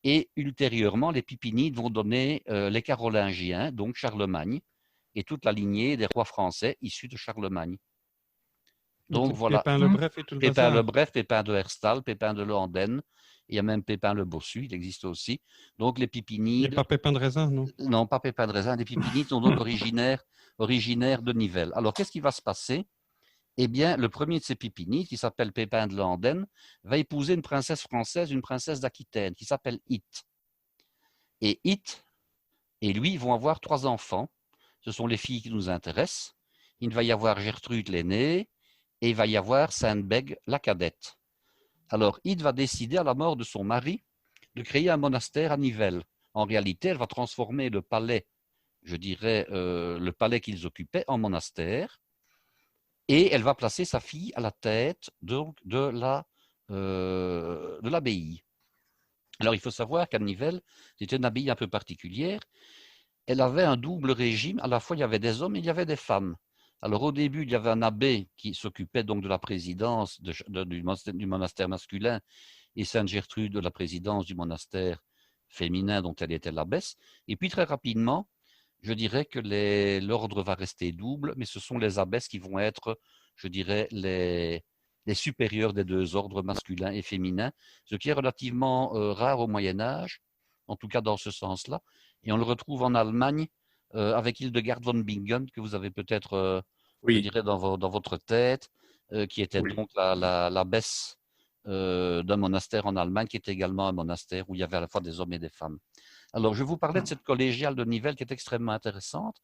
Et ultérieurement, les Pipinides vont donner les Carolingiens, donc Charlemagne, et toute la lignée des rois français issus de Charlemagne. Donc, Donc les voilà, Pépin le Mhm. Bref et tout le Pépin le bazar. Bref, Pépin de Herstal, Pépin de Landenne, il y a même Pépin le Bossu, il existe aussi. Donc les Il n'y a Pipinides, pas Pépin de raisin, non? non pas Pépin de Raisin, les Pipinides sont donc originaires de Nivelles. Alors qu'est-ce qui va se passer? Eh bien, le premier de ces Pipinides, qui s'appelle Pépin de Landenne, va épouser une princesse française, une princesse d'Aquitaine, qui s'appelle Hit. Et Hit et lui vont avoir 3 enfants. Ce sont les filles qui nous intéressent. Il va y avoir Gertrude l'aînée et il va y avoir Sainte-Bègue la cadette. Alors, Hit va décider, à la mort de son mari, de créer un monastère à Nivelles. En réalité, elle va transformer le palais, je dirais, le palais qu'ils occupaient en monastère, et elle va placer sa fille à la tête donc, de l'abbaye. Alors, il faut savoir qu'à Nivelles, c'était une abbaye un peu particulière. Elle avait un double régime. À la fois, il y avait des hommes et il y avait des femmes. Alors, au début, il y avait un abbé qui s'occupait donc de la présidence du monastère masculin et Sainte Gertrude de la présidence du monastère féminin dont elle était l'abbesse. Et puis, très rapidement, je dirais que l'ordre va rester double, mais ce sont les abbesses qui vont être, je dirais, les supérieurs des 2 ordres masculin et féminin, ce qui est relativement rare au Moyen Âge, en tout cas dans ce sens-là. Et on le retrouve en Allemagne avec Hildegard von Bingen, que vous avez peut-être, je Oui, dirais, dans votre tête, qui était oui. donc l'abbesse d'un monastère en Allemagne, qui était également un monastère où il y avait à la fois des hommes et des femmes. Alors, je vous parlais de cette collégiale de Nivelles qui est extrêmement intéressante.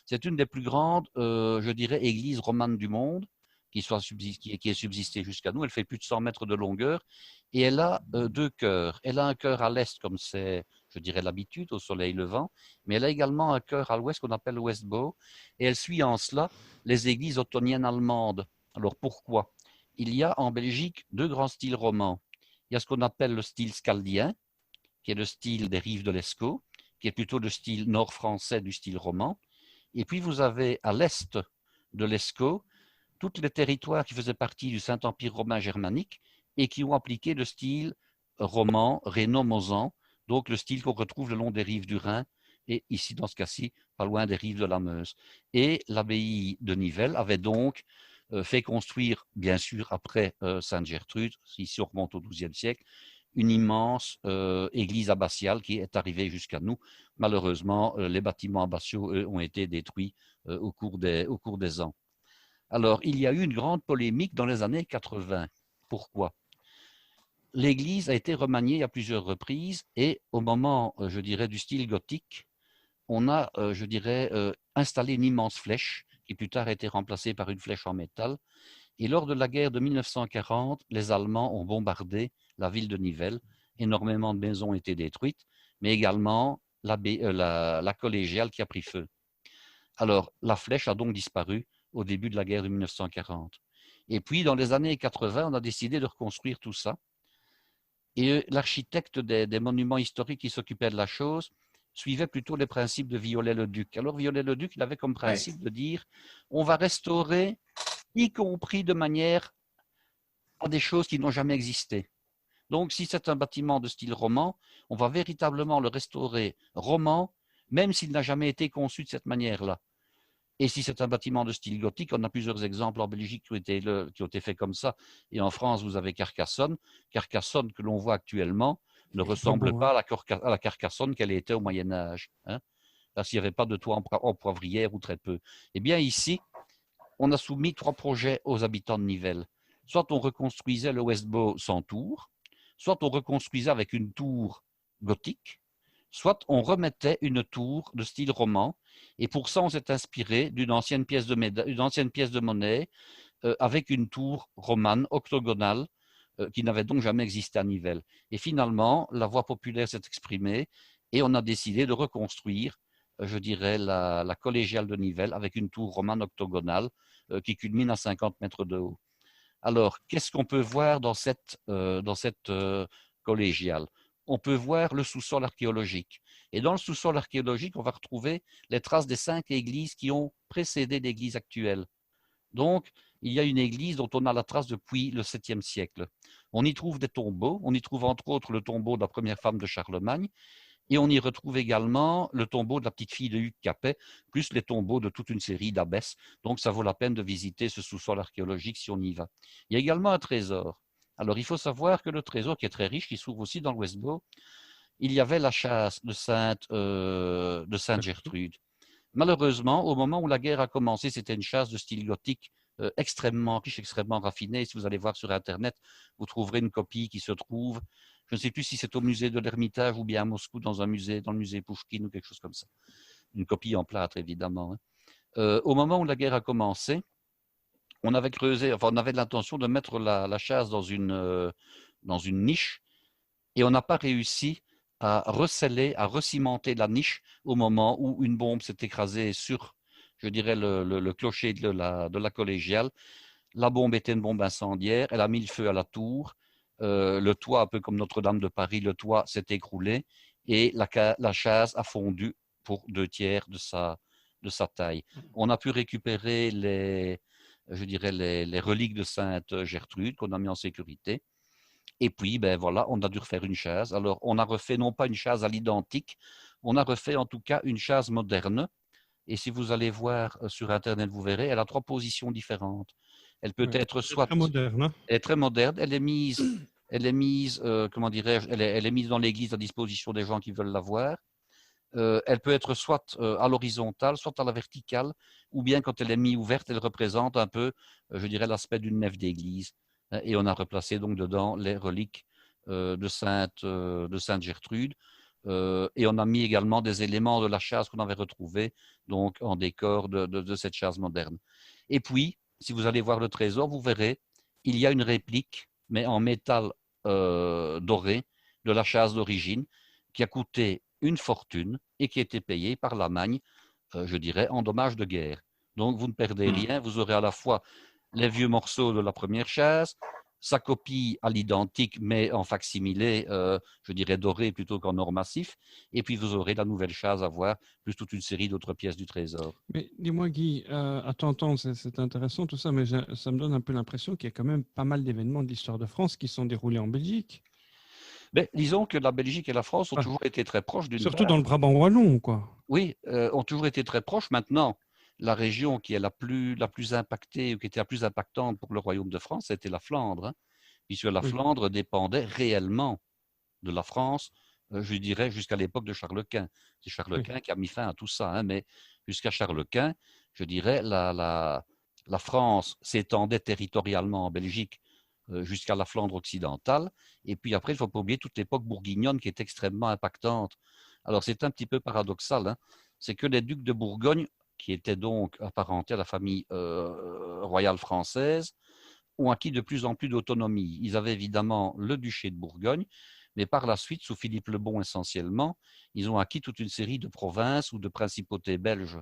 C'est une des plus grandes, je dirais, églises romanes du monde. qui est subsistée jusqu'à nous. Elle fait plus de 100 mètres de longueur et elle a deux chœurs. Elle a un chœur à l'est, comme c'est, je dirais, l'habitude, au soleil levant, mais elle a également un chœur à l'ouest qu'on appelle le West Bow, et elle suit en cela les églises ottoniennes allemandes. Alors pourquoi? Il y a en Belgique deux grands styles romans. Il y a ce qu'on appelle le style scaldien, qui est le style des rives de l'Escaut, qui est plutôt le style nord-français du style roman. Et puis vous avez à l'est de l'Escaut tous les territoires qui faisaient partie du Saint-Empire romain germanique et qui ont appliqué le style roman rhéno-mosan, donc le style qu'on retrouve le long des rives du Rhin et ici, dans ce cas-ci, pas loin des rives de la Meuse. Et l'abbaye de Nivelles avait donc fait construire, bien sûr, après Sainte-Gertrude, ici on remonte au XIIe siècle, une immense église abbatiale qui est arrivée jusqu'à nous. Malheureusement, les bâtiments abbatiaux, eux, ont été détruits au cours des ans. Alors, il y a eu une grande polémique dans les années 80. Pourquoi? L'église a été remaniée à plusieurs reprises et au moment, je dirais, du style gothique, on a, je dirais, installé une immense flèche qui plus tard a été remplacée par une flèche en métal. Et lors de la guerre de 1940, les Allemands ont bombardé la ville de Nivelles. Énormément de maisons ont été détruites, mais également la collégiale qui a pris feu. Alors, la flèche a donc disparu au début de la guerre de 1940. Et puis, dans les années 80, on a décidé de reconstruire tout ça. Et l'architecte des monuments historiques qui s'occupait de la chose suivait plutôt les principes de Viollet-le-Duc. Alors, Viollet-le-Duc, il avait comme principe de dire on va restaurer, y compris de manière à des choses qui n'ont jamais existé. Donc, si c'est un bâtiment de style roman, on va véritablement le restaurer roman, même s'il n'a jamais été conçu de cette manière-là. Et si c'est un bâtiment de style gothique, on a plusieurs exemples en Belgique qui ont été faits comme ça. Et en France, vous avez Carcassonne. Carcassonne, que l'on voit actuellement, ne ressemble pas à la Carcassonne qu'elle était au Moyen-Âge. Hein, parce qu'il n'y avait pas de toit en poivrière ou très peu. Eh bien, ici, on a soumis 3 projets aux habitants de Nivelles. Soit on reconstruisait le West Bow sans tour, soit on reconstruisait avec une tour gothique, soit on remettait une tour de style roman. Et pour ça, on s'est inspiré d'une ancienne pièce de monnaie avec une tour romane octogonale qui n'avait donc jamais existé à Nivelles. Et finalement, la voix populaire s'est exprimée et on a décidé de reconstruire, je dirais, la collégiale de Nivelles avec une tour romane octogonale qui culmine à 50 mètres de haut. Alors, qu'est-ce qu'on peut voir dans cette collégiale? On peut voir le sous-sol archéologique. Et dans le sous-sol archéologique, on va retrouver les traces des 5 églises qui ont précédé l'église actuelle. Donc, il y a une église dont on a la trace depuis le 7e siècle. On y trouve des tombeaux. On y trouve entre autres le tombeau de la première femme de Charlemagne. Et on y retrouve également le tombeau de la petite fille de Hugues Capet, plus les tombeaux de toute une série d'abbesses. Donc, ça vaut la peine de visiter ce sous-sol archéologique si on y va. Il y a également un trésor. Alors, il faut savoir que le trésor, qui est très riche, qui se trouve aussi dans le West Bow, il y avait la chasse de Sainte-Gertrude. Malheureusement, au moment où la guerre a commencé, c'était une chasse de style gothique extrêmement riche, extrêmement raffinée. Si vous allez voir sur Internet, vous trouverez une copie qui se trouve. Je ne sais plus si c'est au musée de l'Ermitage ou bien à Moscou, dans le musée Pouchkine ou quelque chose comme ça. Une copie en plâtre, évidemment. Au moment où la guerre a commencé, on avait l'intention de mettre la chasse dans une niche et on n'a pas réussi à recéler, à recimenter la niche au moment où une bombe s'est écrasée sur, je dirais, le clocher de la collégiale. La bombe était une bombe incendiaire, elle a mis le feu à la tour, le toit, un peu comme Notre-Dame de Paris, le toit s'est écroulé et la chasse a fondu pour 2/3 de sa taille. On a pu récupérer les reliques de Sainte Gertrude qu'on a mis en sécurité. Et puis, ben voilà, on a dû refaire une chaise. Alors, on a refait non pas une chaise à l'identique, on a refait en tout cas une chaise moderne. Et si vous allez voir sur Internet, vous verrez, elle a 3 positions différentes. Elle peut être soit... Très moderne. Hein. Elle est très moderne. Elle est mise comment dirais-je, elle est mise dans l'église à disposition des gens qui veulent la voir. Elle peut être soit à l'horizontale, soit à la verticale, ou bien quand elle est mise ouverte, elle représente un peu, je dirais, l'aspect d'une nef d'église. Et on a replacé donc dedans les reliques de Sainte Gertrude. Et on a mis également des éléments de la chasse qu'on avait retrouvés donc en décor de cette chasse moderne. Et puis, si vous allez voir le trésor, vous verrez, il y a une réplique, mais en métal doré, de la chasse d'origine, qui a coûté une fortune et qui a été payée par l'Allemagne, je dirais, en dommages de guerre. Donc, vous ne perdez rien. Vous aurez à la fois les vieux morceaux de la première chasse, sa copie à l'identique, mais en facsimilé, je dirais doré plutôt qu'en or massif. Et puis, vous aurez la nouvelle chasse à voir, plus toute une série d'autres pièces du trésor. Mais dis-moi, Guy, à t'entendre, c'est intéressant tout ça, mais ça me donne un peu l'impression qu'il y a quand même pas mal d'événements de l'histoire de France qui sont déroulés en Belgique. Mais disons que la Belgique et la France ont toujours été très proches d'une Surtout part. dans le Brabant wallon, quoi. Oui, ont toujours été très proches. Maintenant, la région qui est la plus impactée, ou qui était la plus impactante pour le Royaume de France, c'était la Flandre, hein, puisque la Flandre dépendait réellement de la France, je dirais, jusqu'à l'époque de Charles Quint. C'est Charles Quint qui a mis fin à tout ça, hein, mais jusqu'à Charles Quint, je dirais, la France s'étendait territorialement en Belgique jusqu'à la Flandre occidentale. Et puis après, il ne faut pas oublier toute l'époque bourguignonne qui est extrêmement impactante. Alors c'est un petit peu paradoxal, hein, c'est que les ducs de Bourgogne, qui étaient donc apparentés à la famille royale française, ont acquis de plus en plus d'autonomie. Ils avaient évidemment le duché de Bourgogne, mais par la suite, sous Philippe le Bon essentiellement, ils ont acquis toute une série de provinces ou de principautés belges.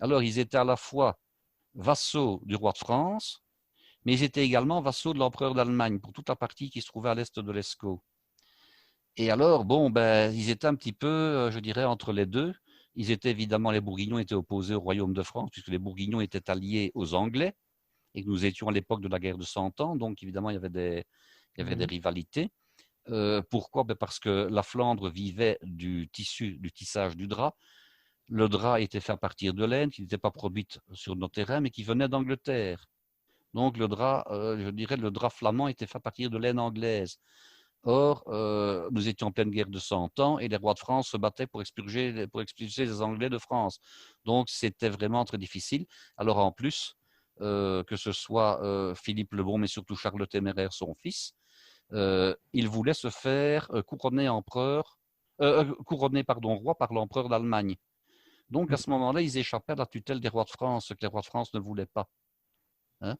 Alors ils étaient à la fois vassaux du roi de France, mais ils étaient également vassaux de l'empereur d'Allemagne pour toute la partie qui se trouvait à l'est de l'Escaut. Et alors, bon, ben, ils étaient un petit peu, je dirais, entre les deux. Ils étaient évidemment, les Bourguignons étaient opposés au royaume de France, puisque les Bourguignons étaient alliés aux Anglais, et que nous étions à l'époque de la guerre de 100 ans, donc évidemment, il y avait des rivalités. Pourquoi? Ben parce que la Flandre vivait du tissage du drap. Le drap était fait à partir de laine, qui n'était pas produite sur nos terrains, mais qui venait d'Angleterre. Donc le drap, je dirais, le drap flamand était fait à partir de laine anglaise. Or, nous étions en pleine guerre de 100 ans et les rois de France se battaient pour expulser les Anglais de France. Donc, c'était vraiment très difficile. Alors, en plus, que ce soit Philippe le Bon, mais surtout Charles le Téméraire, son fils, il voulait se faire couronner roi par l'empereur d'Allemagne. Donc, à ce moment-là, ils échappaient à la tutelle des rois de France, ce que les rois de France ne voulaient pas. Hein?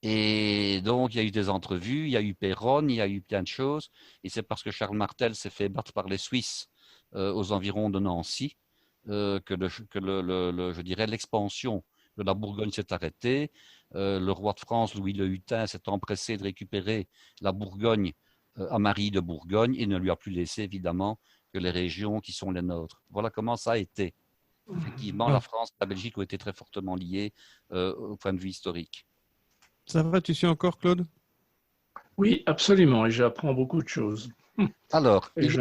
Et donc, il y a eu des entrevues, il y a eu Péronne, il y a eu plein de choses. Et c'est parce que Charles Martel s'est fait battre par les Suisses aux environs de Nancy que je dirais, l'expansion de la Bourgogne s'est arrêtée. Le roi de France, Louis le Hutin, s'est empressé de récupérer la Bourgogne à Marie de Bourgogne et ne lui a plus laissé, évidemment, que les régions qui sont les nôtres. Voilà comment ça a été. Effectivement, la France et la Belgique ont été très fortement liées au point de vue historique. Ça va, tu suis encore, Claude? Oui, absolument, et j'apprends beaucoup de choses. Alors, je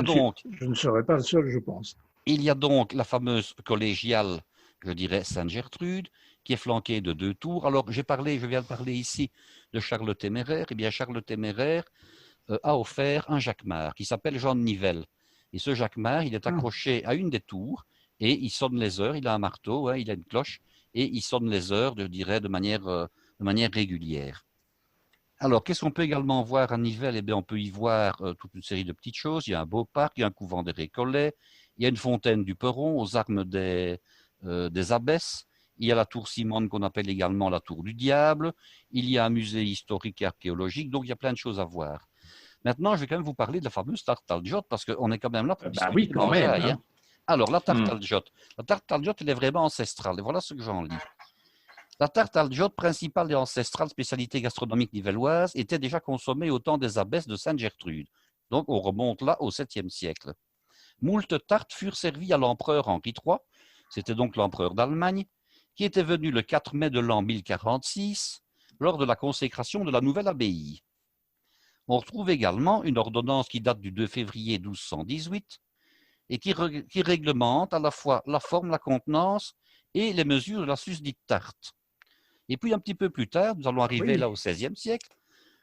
ne serai pas le seul, je pense. Il y a donc la fameuse collégiale, je dirais, Sainte-Gertrude, qui est flanquée de 2 tours. Alors, je viens de parler ici de Charles le Téméraire. Eh bien, Charles le Téméraire a offert un jacquemart qui s'appelle Jean de Nivelle. Et ce jacquemart, il est accroché à une des tours et il sonne les heures. Il a un marteau, hein, il a une cloche et il sonne les heures, je dirais, de manière régulière. Alors, qu'est-ce qu'on peut également voir à Nivelles? Eh bien, on peut y voir toute une série de petites choses. Il y a un beau parc, il y a un couvent des Récollets, il y a une fontaine du Perron aux armes des abbesses. Il y a la tour Simone qu'on appelle également la tour du Diable. Il y a un musée historique et archéologique. Donc, il y a plein de choses à voir. Maintenant, je vais quand même vous parler de la fameuse tarte Aljotte parce qu'on est quand même là pour discuter oui, quand même. hein. Alors, la tarte Aljotte. La tarte Aljotte, elle est vraiment ancestrale. Et voilà ce que j'en lis. La tarte Aljotte, principale et ancestrale spécialité gastronomique nivelloise, était déjà consommée au temps des abbesses de Sainte-Gertrude. Donc, on remonte là au 7e siècle. Moult tartes furent servies à l'empereur Henri III, c'était donc l'empereur d'Allemagne, qui était venu le 4 mai de l'an 1046, lors de la consécration de la nouvelle abbaye. On retrouve également une ordonnance qui date du 2 février 1218 et qui réglemente à la fois la forme, la contenance et les mesures de la susdite tarte. Et puis un petit peu plus tard, nous allons arriver là au XVIe siècle,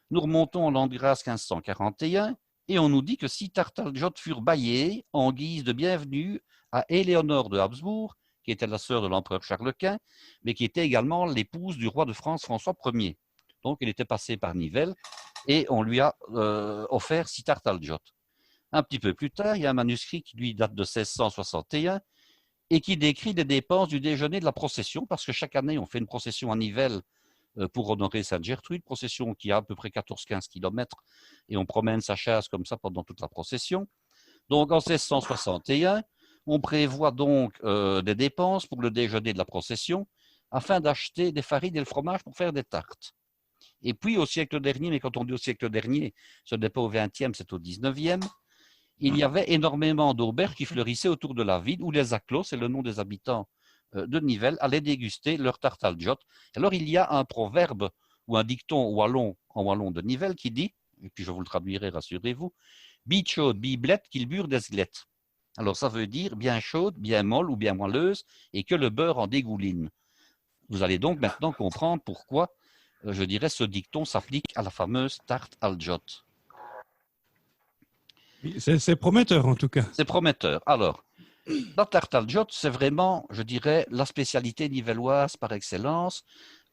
nous remontons en l'an de grâce 1541 et on nous dit que 6 tartes Aljotte furent baillées en guise de bienvenue à Éléonore de Habsbourg, qui était la sœur de l'empereur Charles Quint, mais qui était également l'épouse du roi de France François Ier. Donc elle était passée par Nivelles et on lui a offert 6 tartes Aljotte. Un petit peu plus tard, il y a un manuscrit qui lui date de 1661 et qui décrit les dépenses du déjeuner de la procession, parce que chaque année, on fait une procession à Nivelles pour honorer Sainte-Gertrude, procession qui a à peu près 14-15 kilomètres, et on promène sa chasse comme ça pendant toute la procession. Donc en 1661, on prévoit donc des dépenses pour le déjeuner de la procession afin d'acheter des farines et le fromage pour faire des tartes. Et puis au siècle dernier, mais quand on dit au siècle dernier, ce n'est pas au XXe, c'est au XIXe, il y avait énormément d'auberges qui fleurissaient autour de la ville où les Aclos, c'est le nom des habitants de Nivelles, allaient déguster leur tarte aljot. Alors il y a un proverbe ou un dicton wallon, en wallon de Nivelles qui dit, et puis je vous le traduirai, rassurez-vous, bi chaude, bi blette, qu'il bure des glettes. Alors ça veut dire bien chaude, bien molle ou bien moelleuse, et que le beurre en dégouline. Vous allez donc maintenant comprendre pourquoi, je dirais, ce dicton s'applique à la fameuse tarte aljot. C'est prometteur en tout cas. C'est prometteur. Alors, la tarte aljot, c'est vraiment, je dirais, la spécialité nivelloise par excellence,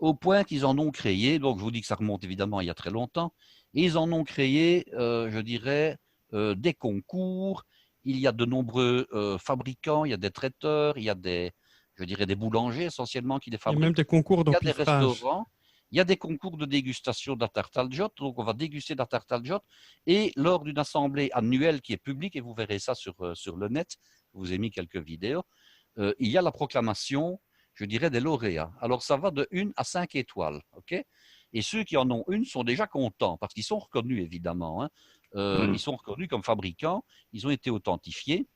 au point qu'ils en ont créé, donc je vous dis que ça remonte évidemment il y a très longtemps, et ils en ont créé, je dirais, des concours. Il y a de nombreux fabricants, il y a des traiteurs, il y a des, je dirais, des boulangers essentiellement qui les Il y a fabriquent. même des concours Il y a des d'empiffrage. restaurants, il y a des concours de dégustation de la tarte aljot, donc on va déguster de la tarte aljot, et lors d'une assemblée annuelle qui est publique, et vous verrez ça sur le net, je vous ai mis quelques vidéos, il y a la proclamation, je dirais, des lauréats. Alors ça va de 1 à 5 étoiles, ok? Et ceux qui en ont une sont déjà contents, parce qu'ils sont reconnus évidemment, hein. Ils sont reconnus comme fabricants, ils ont été authentifiés,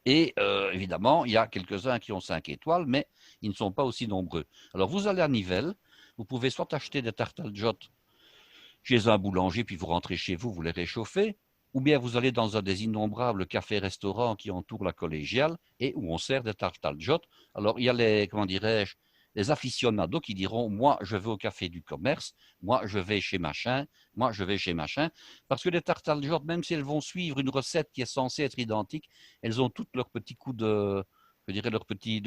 et évidemment, il y a quelques-uns qui ont 5 étoiles, mais ils ne sont pas aussi nombreux. Alors, vous allez à Nivelles, vous pouvez soit acheter des tartes aljot chez un boulanger, puis vous rentrez chez vous, vous les réchauffez, ou bien vous allez dans un des innombrables cafés-restaurants qui entourent la collégiale et où on sert des tartes aljot. Alors, il y a les, comment dirais-je, les aficionados qui diront, moi, je vais au café du commerce, moi, je vais chez machin, moi, je vais chez machin, parce que les tartes aljot, même si elles vont suivre une recette qui est censée être identique, elles ont toutes leurs petits coups de, je dirais, leur petite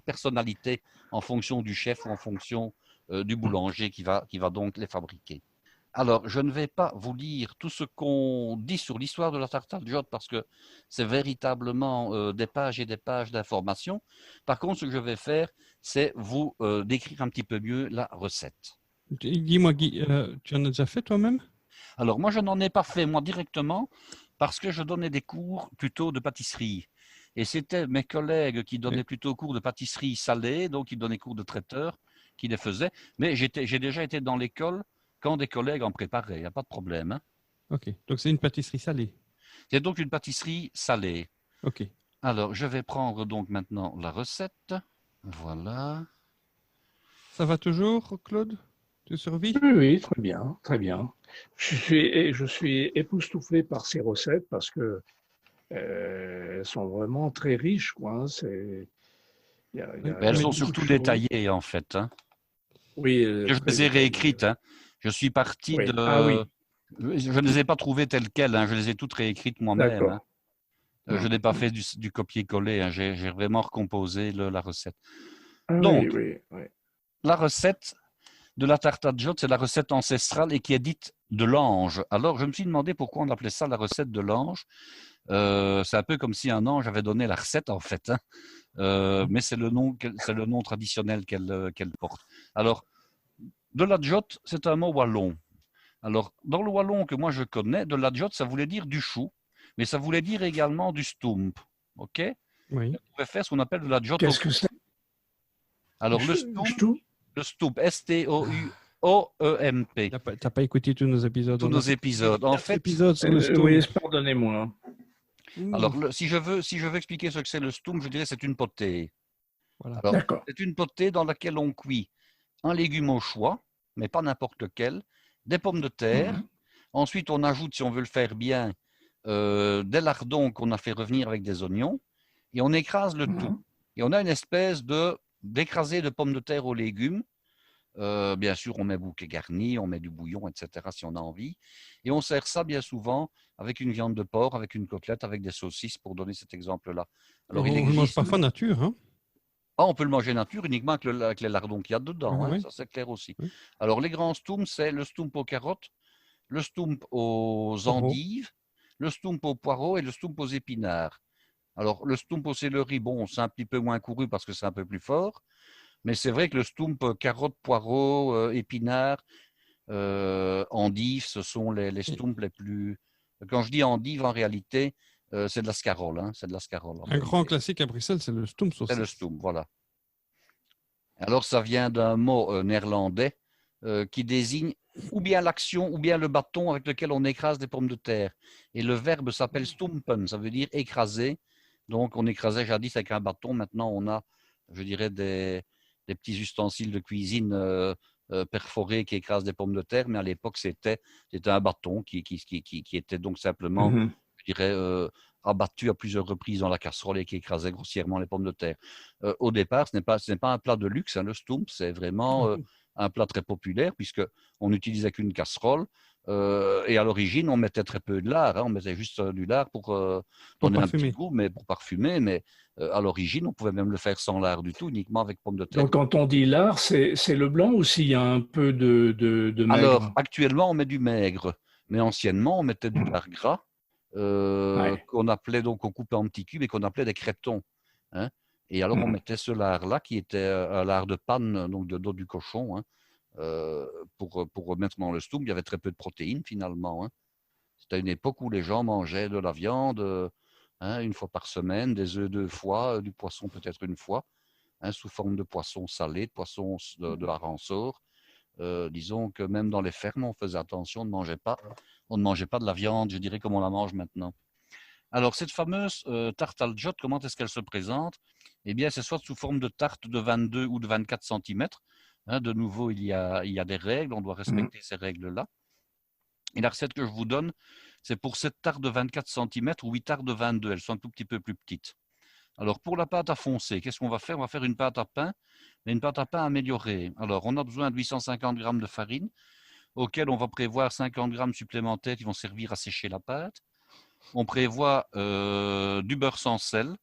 personnalité en fonction du chef ou en fonction du boulanger qui va donc les fabriquer. Alors, je ne vais pas vous lire tout ce qu'on dit sur l'histoire de la tarte aljot parce que c'est véritablement des pages et des pages d'informations. Par contre, ce que je vais faire, c'est vous décrire un petit peu mieux la recette. Dis-moi, Guy, tu en as déjà fait toi-même? Alors, moi, je n'en ai pas fait, moi, directement, parce que je donnais des cours plutôt de pâtisserie. Et c'était mes collègues qui donnaient plutôt cours de pâtisserie salée, donc ils donnaient cours de traiteur, qui les faisaient. Mais j'ai déjà été dans l'école quand des collègues en préparaient, il n'y a pas de problème, hein. Ok, donc c'est une pâtisserie salée. C'est donc une pâtisserie salée. Ok. Alors, je vais prendre donc maintenant la recette. Voilà. Ça va toujours, Claude? Tu survis? Oui, oui, très bien, très bien. Je suis époustouflé par ces recettes parce que elles sont vraiment très riches, quoi, hein. Mais elles sont beaucoup de surtout choses. détaillées, en fait, hein. Oui, Je très les ai détaillées. réécrites, hein. Je suis parti Oui. de... Ah oui, Je ne les ai pas trouvées telles quelles, hein. Je les ai toutes réécrites moi-même, hein. d'accord. Je n'ai pas fait du copier-coller, hein. J'ai vraiment recomposé la recette. Ah Donc, oui, oui, oui. la recette de la tarte aljot, c'est la recette ancestrale et qui est dite de l'ange. Alors, je me suis demandé pourquoi on appelait ça la recette de l'ange. C'est un peu comme si un ange avait donné la recette, en fait, hein. Mais c'est le nom traditionnel qu'elle porte. Alors, de l'aljot, c'est un mot wallon. Alors, dans le wallon que moi je connais, de l'aljot, ça voulait dire du chou, mais ça voulait dire également du stump. OK? Oui. On pourrait faire ce qu'on appelle de l'aljot. Qu'est-ce que c'est? Alors, le stump, S-T-O-U-O-E-M-P. T'as pas écouté tous nos épisodes? Tous nos épisodes. En fait, épisodes sur le Stump. Oui, pardonnez-moi. alors, si je veux expliquer ce que c'est le stump, je dirais c'est une potée. Voilà. Alors, D'accord. c'est une potée dans laquelle on cuit un légume au choix, mais pas n'importe lequel, des pommes de terre. Mhm. Ensuite, on ajoute, si on veut le faire bien, des lardons qu'on a fait revenir avec des oignons, et on écrase le tout. Et on a une espèce d'écrasé de pommes de terre aux légumes. Bien sûr, on met bouquet garni, on met du bouillon, etc., si on a envie. Et on sert ça bien souvent avec une viande de porc, avec une côtelette, avec des saucisses, pour donner cet exemple-là. Alors, on il ne mange existe... parfois nature, hein? Ah, on peut le manger nature uniquement avec les lardons qu'il y a dedans, Oui, hein, oui. ça c'est clair aussi. Oui. Alors, les grands stumps, c'est le stump aux carottes, le stump aux endives, le stump aux poireaux et le stump aux épinards. Alors, le stump au céleri, bon, c'est un petit peu moins couru parce que c'est un peu plus fort. Mais c'est vrai que le stump, carottes, poireaux, épinards, endives, ce sont les stumps les plus. Quand je dis endive, en réalité, c'est de la scarole. Hein, c'est de la scarole en Un grand réalité. classique à Bruxelles, c'est le C'est le stoomsaucis. stump, voilà. Alors, ça vient d'un mot néerlandais qui désigne ou bien l'action ou bien le bâton avec lequel on écrase des pommes de terre. Et le verbe s'appelle stumpen, ça veut dire écraser. Donc, on écrasait jadis avec un bâton. Maintenant, on a, je dirais, des petits ustensiles de cuisine perforés qui écrasent des pommes de terre. Mais à l'époque, c'était un bâton qui était donc simplement, je dirais, abattu à plusieurs reprises dans la casserole et qui écrasait grossièrement les pommes de terre. Au départ, ce n'est pas un plat de luxe, hein, le stump, c'est vraiment un plat très populaire puisqu'on n'utilisait qu'une casserole. Et à l'origine, on mettait très peu de lard. Hein, on mettait juste du lard pour Pour donner un petit parfumer. goût, mais pour parfumer. Mais à l'origine, on pouvait même le faire sans lard du tout, uniquement avec pommes de terre. Donc, quand on dit lard, c'est le blanc ou s'il y a un peu de Alors, maigre? actuellement, on met du maigre, mais anciennement, on mettait du lard gras Ouais. qu'on appelait, donc, on coupait en petits cubes et qu'on appelait des crêtons. Hein. Et alors, on mettait ce lard-là, qui était un lard de panne, donc de dos du cochon, hein, pour remettre dans le stump. Il y avait très peu de protéines, finalement. Hein. C'était une époque où les gens mangeaient de la viande hein, une fois par semaine, des œufs 2 fois, du poisson peut-être une fois, hein, sous forme de poisson salé, de poisson de harançon. Disons que même dans les fermes, on faisait attention, on ne mangeait pas de la viande, je dirais, comme on la mange maintenant. Alors, cette fameuse tarte al jot, comment est-ce qu'elle se présente? Eh bien, c'est soit sous forme de tarte de 22 ou de 24 cm. Hein, de nouveau, il y a des règles, on doit respecter ces règles-là. Et la recette que je vous donne, c'est pour 7 tartes de 24 cm ou 8 tartes de 22. Elles sont un tout petit peu plus petites. Alors, pour la pâte à foncer, qu'est-ce qu'on va faire? On va faire une pâte à pain, mais une pâte à pain améliorée. Alors, on a besoin de 850 g de farine, auquel on va prévoir 50 g supplémentaires qui vont servir à sécher la pâte. On prévoit du beurre sans sel.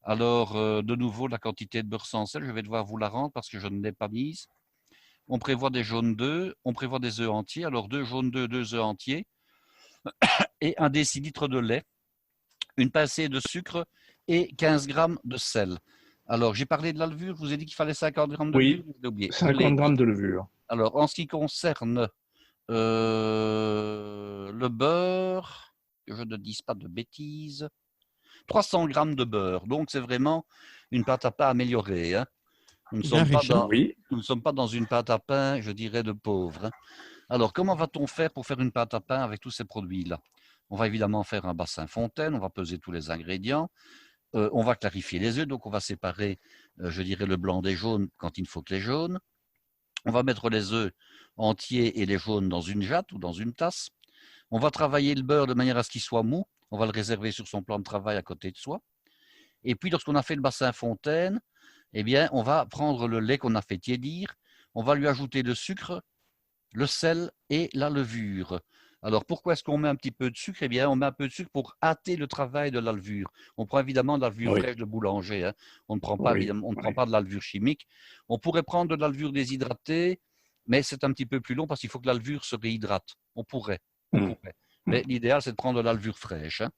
Alors, de nouveau, la quantité de beurre sans sel, je vais devoir vous la rendre parce que je ne l'ai pas mise. On prévoit des jaunes d'œufs, on prévoit des œufs entiers. Alors, 2 jaunes d'œufs, 2 œufs entiers et 1 décilitre de lait, une pincée de sucre et 15 g de sel. Alors, j'ai parlé de la levure, je vous ai dit qu'il fallait 50 g de levure, Oui, je l'ai oublié. Je l'ai 50 dit. grammes de levure. Alors, en ce qui concerne le beurre, que je ne dise pas de bêtises, 300 g de beurre. Donc, c'est vraiment une pâte à pain améliorée. Hein. Nous ne Bien sommes pas riche. Hein. Oui. nous ne sommes pas dans une pâte à pain, je dirais, de pauvre. Hein. Alors, comment va-t-on faire pour faire une pâte à pain avec tous ces produits-là? On va évidemment faire un bassin fontaine, on va peser tous les ingrédients, on va clarifier les œufs, donc on va séparer, je dirais, le blanc des jaunes quand il faut que les jaunes. On va mettre les œufs entiers et les jaunes dans une jatte ou dans une tasse. On va travailler le beurre de manière à ce qu'il soit mou. On va le réserver sur son plan de travail à côté de soi. Et puis, lorsqu'on a fait le bassin fontaine, eh bien, on va prendre le lait qu'on a fait tiédir, on va lui ajouter le sucre, le sel et la levure. Alors, pourquoi est-ce qu'on met un petit peu de sucre? Eh bien, on met un peu de sucre pour hâter le travail de la levure. On prend évidemment de la levure Oui. fraîche de boulanger. Hein. On ne prend pas, Oui. évidemment, on ne prend Oui. pas de la levure chimique. On pourrait prendre de la levure déshydratée, mais c'est un petit peu plus long parce qu'il faut que la levure se réhydrate. On pourrait. Mais l'idéal, c'est de prendre de la levure fraîche. Hein.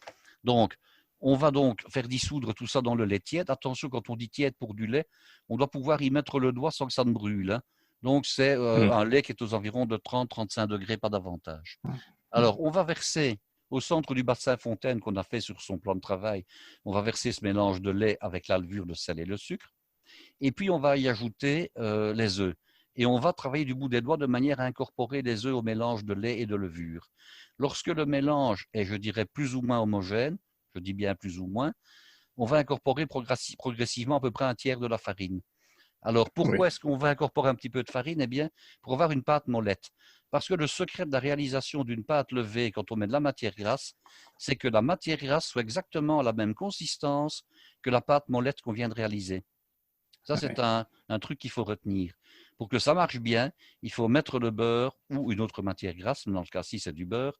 Donc, on va donc faire dissoudre tout ça dans le lait tiède. Attention, quand on dit tiède pour du lait, on doit pouvoir y mettre le doigt sans que ça ne brûle. Hein. Donc, c'est un lait qui est aux environs de 30-35 degrés, pas davantage. Alors, on va verser au centre du bassin fontaine qu'on a fait sur son plan de travail, on va verser ce mélange de lait avec la levure, le sel et le sucre. Et puis, on va y ajouter les œufs. Et on va travailler du bout des doigts de manière à incorporer les œufs au mélange de lait et de levure. Lorsque le mélange est, je dirais, plus ou moins homogène, je dis bien plus ou moins, on va incorporer progressivement à peu près un tiers de la farine. Alors, pourquoi est-ce qu'on va incorporer un petit peu de farine? Eh bien, pour avoir une pâte mollette. Parce que le secret de la réalisation d'une pâte levée quand on met de la matière grasse, c'est que la matière grasse soit exactement à la même consistance que la pâte mollette qu'on vient de réaliser. Ça, c'est un truc qu'il faut retenir. Pour que ça marche bien, il faut mettre le beurre ou une autre matière grasse, mais dans ce cas-ci, c'est du beurre,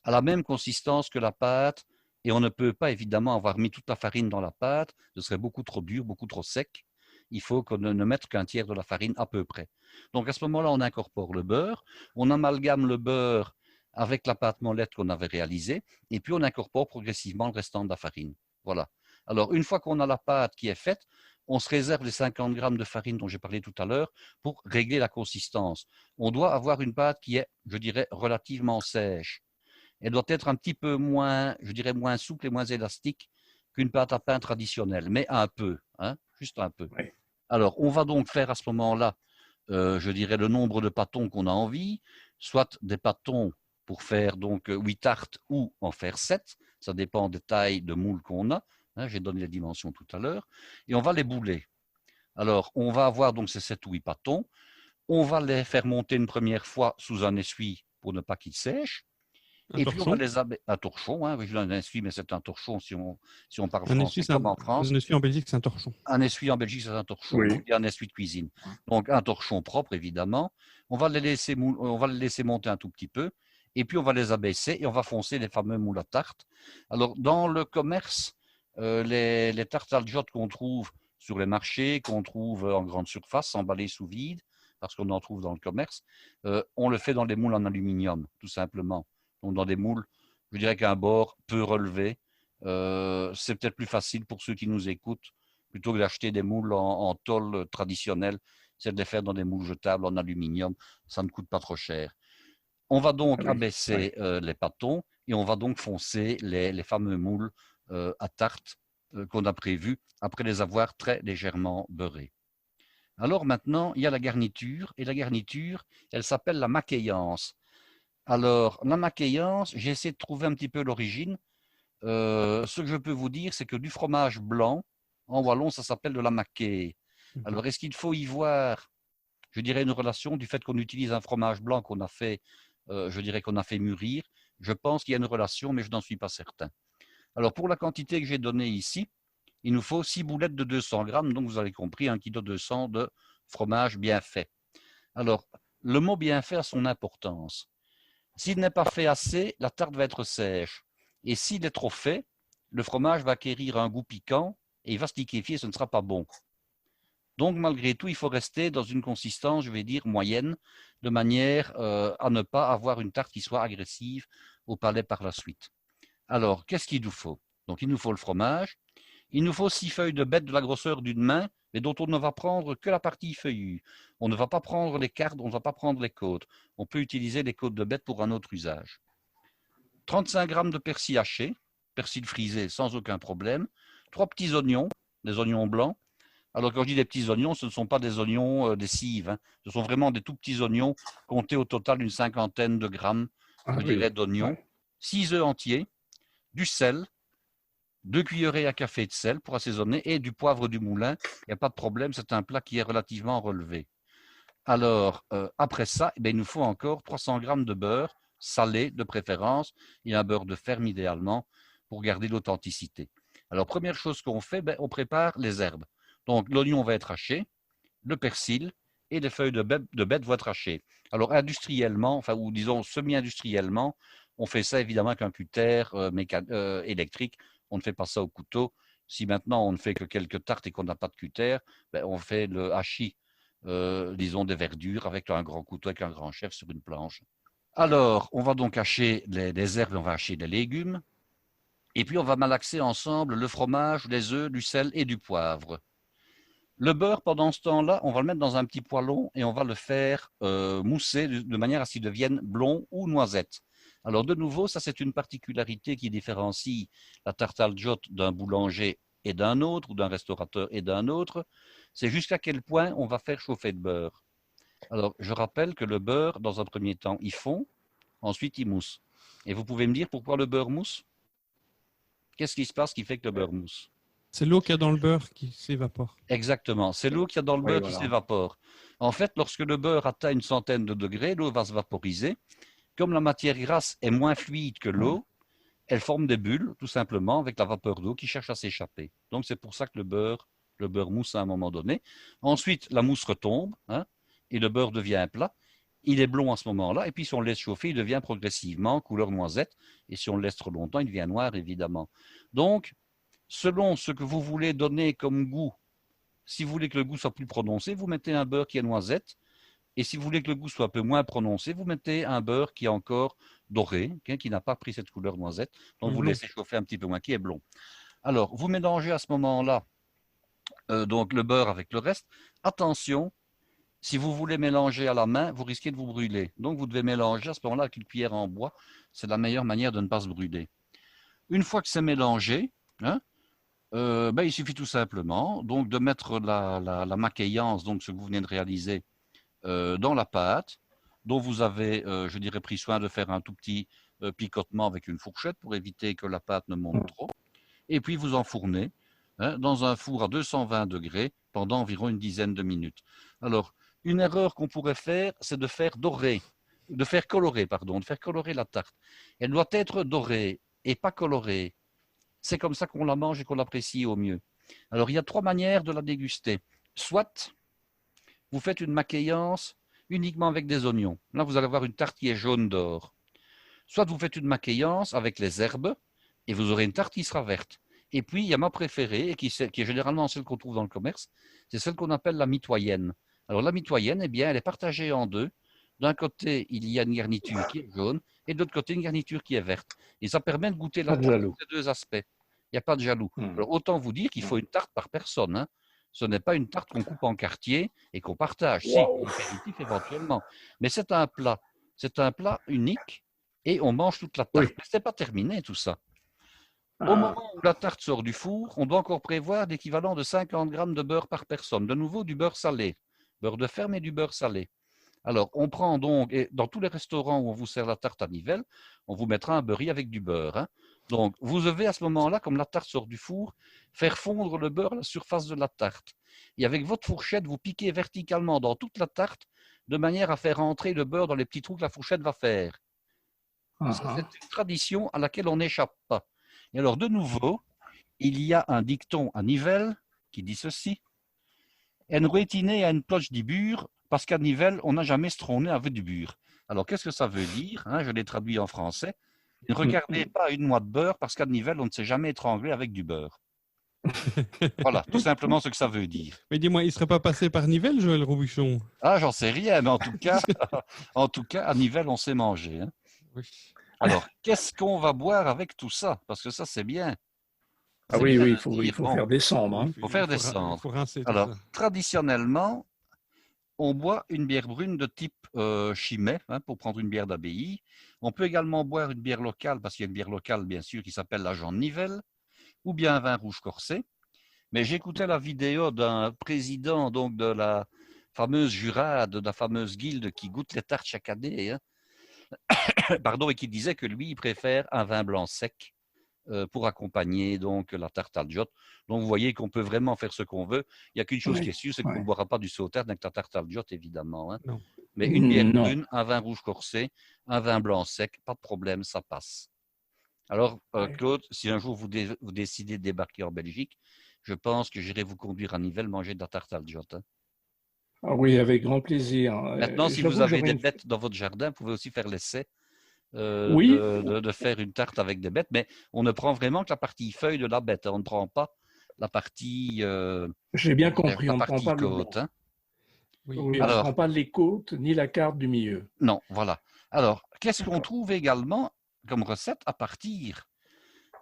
à la même consistance que la pâte. Et on ne peut pas évidemment avoir mis toute la farine dans la pâte, ce serait beaucoup trop dur, beaucoup trop sec. Il faut qu'on ne mette qu'un tiers de la farine à peu près. Donc à ce moment-là, on incorpore le beurre, on amalgame le beurre avec la pâte mollette qu'on avait réalisée, et puis on incorpore progressivement le restant de la farine. Voilà. Alors une fois qu'on a la pâte qui est faite, on se réserve les 50 grammes de farine dont j'ai parlé tout à l'heure pour régler la consistance. On doit avoir une pâte qui est, je dirais, relativement sèche. Elle doit être un petit peu moins, je dirais, moins souple et moins élastique qu'une pâte à pain traditionnelle, mais un peu, hein, juste un peu. Oui. Alors, on va donc faire à ce moment-là, je dirais, le nombre de pâtons qu'on a envie, soit des pâtons pour faire donc 8 tartes ou en faire 7. Ça dépend des tailles de moule qu'on a. Hein, j'ai donné les dimensions tout à l'heure. Et on va les bouler. Alors, on va avoir donc ces 7 ou 8 pâtons. On va les faire monter une première fois sous un essuie pour ne pas qu'ils sèchent. Un Et puis, on torchon. va les un torchon, hein, oui, je dis un essuie, mais c'est un torchon si on parle Un français essuie, comme en France. un essuie en Belgique, c'est un torchon. Un essuie en Belgique, c'est un torchon, Oui. et un essuie de cuisine. Donc, un torchon propre, évidemment. On va les laisser monter un tout petit peu, et puis on va les abaisser et on va foncer les fameux moules à tarte. Alors, dans le commerce, les tartes algiottes qu'on trouve sur les marchés, qu'on trouve en grande surface, emballées sous vide, parce qu'on en trouve dans le commerce, on le fait dans des moules en aluminium, tout simplement. Donc, dans des moules, je dirais qu'un bord peu relevé. C'est peut-être plus facile pour ceux qui nous écoutent, plutôt que d'acheter des moules en tôle traditionnelle, c'est de les faire dans des moules jetables en aluminium. Ça ne coûte pas trop cher. On va donc abaisser les pâtons et on va donc foncer les fameux moules à tarte qu'on a prévus après les avoir très légèrement beurrés. Alors maintenant, il y a la garniture, et la garniture, elle s'appelle la maqueyance. Alors, la maqueyance, j'ai essayé de trouver un petit peu l'origine. Ce que je peux vous dire, c'est que du fromage blanc, en wallon, ça s'appelle de la maquée. Alors, est-ce qu'il faut y voir, je dirais, une relation du fait qu'on utilise un fromage blanc qu'on a fait, je dirais qu'on a fait mûrir? Je pense qu'il y a une relation, mais je n'en suis pas certain. Alors, pour la quantité que j'ai donnée ici, il nous faut 6 boulettes de 200 grammes, donc vous avez compris, 1 kg 200 de fromage bien fait. Alors, le mot bien fait a son importance. S'il n'est pas fait assez, la tarte va être sèche. Et s'il est trop fait, le fromage va acquérir un goût piquant et il va se liquéfier, ce ne sera pas bon. Donc, malgré tout, il faut rester dans une consistance, je vais dire, moyenne, de manière à ne pas avoir une tarte qui soit agressive au palais par la suite. Alors, qu'est-ce qu'il nous faut? Donc, il nous faut le fromage. Il nous faut 6 feuilles de bête de la grosseur d'une main, mais dont on ne va prendre que la partie feuillue. On ne va pas prendre les cardes, on ne va pas prendre les côtes. On peut utiliser les côtes de bête pour un autre usage. 35 grammes de persil haché, persil frisé sans aucun problème. 3 petits oignons, des oignons blancs. Alors quand je dis des petits oignons, ce ne sont pas des oignons des cives. Hein. Ce sont vraiment des tout petits oignons, comptés au total d'une 50aine de grammes, je dirais, d'oignons. 6 œufs entiers, du sel, 2 cuillerées à café de sel pour assaisonner et du poivre du moulin. Il n'y a pas de problème, c'est un plat qui est relativement relevé. Alors, après ça, il nous faut encore 300 grammes de beurre, salé de préférence, et un beurre de ferme idéalement, pour garder l'authenticité. Alors, première chose qu'on fait, on prépare les herbes. Donc, l'oignon va être haché, le persil et les feuilles de bête vont être hachées. Alors, industriellement, ou disons semi-industriellement, on fait ça évidemment avec un cutter électrique. On ne fait pas ça au couteau. Si maintenant on ne fait que quelques tartes et qu'on n'a pas de cutter, on fait le hachis, disons des verdures avec un grand couteau, avec un grand chef sur une planche. Alors, on va donc hacher les herbes, on va hacher les légumes. Et puis, on va malaxer ensemble le fromage, les œufs, du sel et du poivre. Le beurre, pendant ce temps-là, on va le mettre dans un petit poêlon et on va le faire mousser de manière à ce qu'il devienne blond ou noisette. Alors, de nouveau, ça, c'est une particularité qui différencie la tarte algiotte d'un boulanger et d'un autre, ou d'un restaurateur et d'un autre. C'est jusqu'à quel point on va faire chauffer le beurre. Alors, je rappelle que le beurre, dans un premier temps, il fond, ensuite il mousse. Et vous pouvez me dire pourquoi le beurre mousse? Qu'est-ce qui se passe qui fait que le beurre mousse? C'est l'eau qu'il y a dans le beurre qui s'évapore. Exactement, c'est l'eau qu'il y a dans le beurre qui s'évapore. En fait, lorsque le beurre atteint une centaine de degrés, l'eau va se vaporiser. Comme la matière grasse est moins fluide que l'eau, elle forme des bulles, tout simplement, avec la vapeur d'eau qui cherche à s'échapper. Donc, c'est pour ça que le beurre mousse à un moment donné. Ensuite, la mousse retombe, et le beurre devient plat. Il est blond à ce moment-là, et puis si on le laisse chauffer, il devient progressivement couleur noisette, et si on le laisse trop longtemps, il devient noir, évidemment. Donc, selon ce que vous voulez donner comme goût, si vous voulez que le goût soit plus prononcé, vous mettez un beurre qui est noisette, et si vous voulez que le goût soit un peu moins prononcé, vous mettez un beurre qui est encore doré, qui n'a pas pris cette couleur noisette, donc vous laissez chauffer un petit peu moins, qui est blond. Alors, vous mélangez à ce moment-là donc le beurre avec le reste. Attention, si vous voulez mélanger à la main, vous risquez de vous brûler. Donc vous devez mélanger à ce moment-là avec une cuillère en bois. C'est la meilleure manière de ne pas se brûler. Une fois que c'est mélangé, hein, il suffit tout simplement donc, de mettre la maquillance, donc ce que vous venez de réaliser, dans la pâte, dont vous avez, je dirais, pris soin de faire un tout petit picotement avec une fourchette pour éviter que la pâte ne monte trop. Et puis vous enfournez dans un four à 220 degrés pendant environ une dizaine de minutes. Alors, une erreur qu'on pourrait faire, c'est de faire colorer la tarte. Elle doit être dorée et pas colorée. C'est comme ça qu'on la mange et qu'on l'apprécie au mieux. Alors, il y a 3 manières de la déguster. Soit vous faites une maquillance uniquement avec des oignons. Là, vous allez avoir une tarte qui est jaune d'or. Soit vous faites une maquillance avec les herbes et vous aurez une tarte qui sera verte. Et puis, il y a ma préférée, et qui est généralement celle qu'on trouve dans le commerce, c'est celle qu'on appelle la mitoyenne. Alors, la mitoyenne, eh bien, elle est partagée en deux. D'un côté, il y a une garniture qui est jaune, et de l'autre côté, une garniture qui est verte. Et ça permet de goûter la Pas de tarte jaloux. sous ces 2 aspects. Il n'y a pas de jaloux. Alors, autant vous dire qu'il faut une tarte par personne. Hein. Ce n'est pas une tarte qu'on coupe en quartiers et qu'on partage. Si, Wow. l'apéritif éventuellement. Mais c'est un plat. C'est un plat unique et on mange toute la tarte. Oui. Mais ce n'est pas terminé tout ça. Au Ah, moment où la tarte sort du four, on doit encore prévoir l'équivalent de 50 grammes de beurre par personne. De nouveau, du beurre salé. Beurre de ferme et du beurre salé. Alors, on prend donc, et dans tous les restaurants où on vous sert la tarte à nivelle, on vous mettra un beurre avec du beurre. Hein. Donc, vous devez à ce moment-là, comme la tarte sort du four, faire fondre le beurre à la surface de la tarte. Et avec votre fourchette, vous piquez verticalement dans toute la tarte, de manière à faire entrer le beurre dans les petits trous que la fourchette va faire. C'est une tradition à laquelle on n'échappe pas. Et alors, de nouveau, il y a un dicton à Nivelles qui dit ceci. En ruetine à une cloche du bure, parce qu'à Nivelles, on n'a jamais stronné avec du bure. Alors, qu'est-ce que ça veut dire hein? Je l'ai traduit en français. Ne regardez pas une noix de beurre, parce qu'à Nivelles, on ne s'est jamais étranglé avec du beurre. Voilà, tout simplement ce que ça veut dire. Mais dis-moi, il ne serait pas passé par Nivelles, Joël Robuchon? Ah, j'en sais rien, mais en tout cas, à Nivelles, on sait manger. Hein. Oui. Alors, qu'est-ce qu'on va boire avec tout ça? Parce que ça, c'est bien. Ah C'est oui, bien oui, de il dire, faut bon, faire descendre. Hein. il faut faire descendre. Il faut rincer tout Alors, ça. traditionnellement, on boit une bière brune de type Chimay, hein, pour prendre une bière d'abbaye. On peut également boire une bière locale, parce qu'il y a une bière locale, bien sûr, qui s'appelle la Jean de Nivelles, ou bien un vin rouge corsé. Mais j'écoutais la vidéo d'un président donc, de la fameuse Jurade, de la fameuse guilde qui goûte les tartes chaque année, hein, pardon, et qui disait que lui, il préfère un vin blanc sec pour accompagner donc la tarte à l'jotte. Donc vous voyez qu'on peut vraiment faire ce qu'on veut. Il n'y a qu'une chose qui est sûre, c'est qu'on ne boira pas du sauterne avec la tarte à l'jotte, évidemment. Hein. Non. Mais une bière Non. brune, un vin rouge corsé, un vin blanc sec, pas de problème, ça passe. Alors, Claude, si un jour vous décidez de débarquer en Belgique, je pense que j'irai vous conduire à Nivelles manger de la tarte à l'jotte. Hein. Ah oui, avec grand plaisir. Maintenant, si J'avoue vous que avez j'aurais des une- bêtes dans votre jardin, vous pouvez aussi faire l'essai Oui, de faire une tarte avec des bêtes, mais on ne prend vraiment que la partie feuille de la bête. Hein. On ne prend pas la partie, j'ai bien compris, la on ne prend partie pas le côte. blanc. Hein. Oui. Oui, on ne Alors, prend pas les côtes ni la carte du milieu. non, voilà. Alors, qu'est-ce qu'on trouve également comme recette à partir,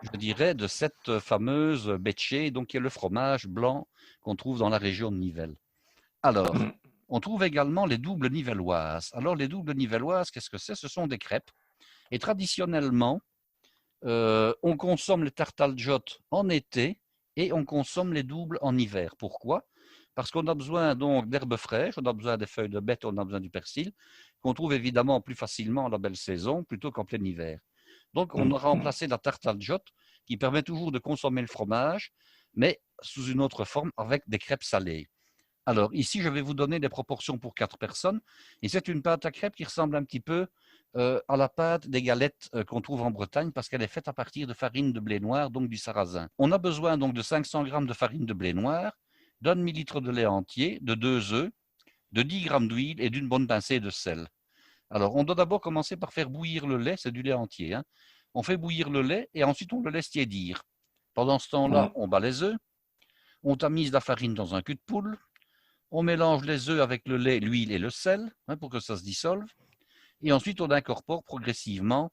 je dirais, de cette fameuse betché, donc qui est le fromage blanc qu'on trouve dans la région de Nivelles. Alors, on trouve également les doubles nivelloises. Alors, les doubles nivelloises, qu'est-ce que c'est? Ce sont des crêpes. Et traditionnellement, on consomme les tartes à l'jotte en été et on consomme les doubles en hiver. Pourquoi? Parce qu'on a besoin donc d'herbes fraîches, on a besoin des feuilles de bête, on a besoin du persil, qu'on trouve évidemment plus facilement en la belle saison plutôt qu'en plein hiver. Donc, on a remplacé la tarte à l'jotte qui permet toujours de consommer le fromage, mais sous une autre forme avec des crêpes salées. Alors, ici, je vais vous donner des proportions pour 4 personnes. Et c'est une pâte à crêpes qui ressemble un petit peu à la pâte des galettes qu'on trouve en Bretagne parce qu'elle est faite à partir de farine de blé noir, donc du sarrasin. On a besoin donc de 500 grammes de farine de blé noir, d'un demi-litre de lait entier, de 2 œufs, de 10 grammes d'huile et d'une bonne pincée de sel. Alors, on doit d'abord commencer par faire bouillir le lait, c'est du lait entier. Hein. On fait bouillir le lait et ensuite on le laisse tiédir. Pendant ce temps-là, on bat les œufs, on tamise la farine dans un cul de poule, on mélange les œufs avec le lait, l'huile et le sel hein, pour que ça se dissolve. Et ensuite, on incorpore progressivement,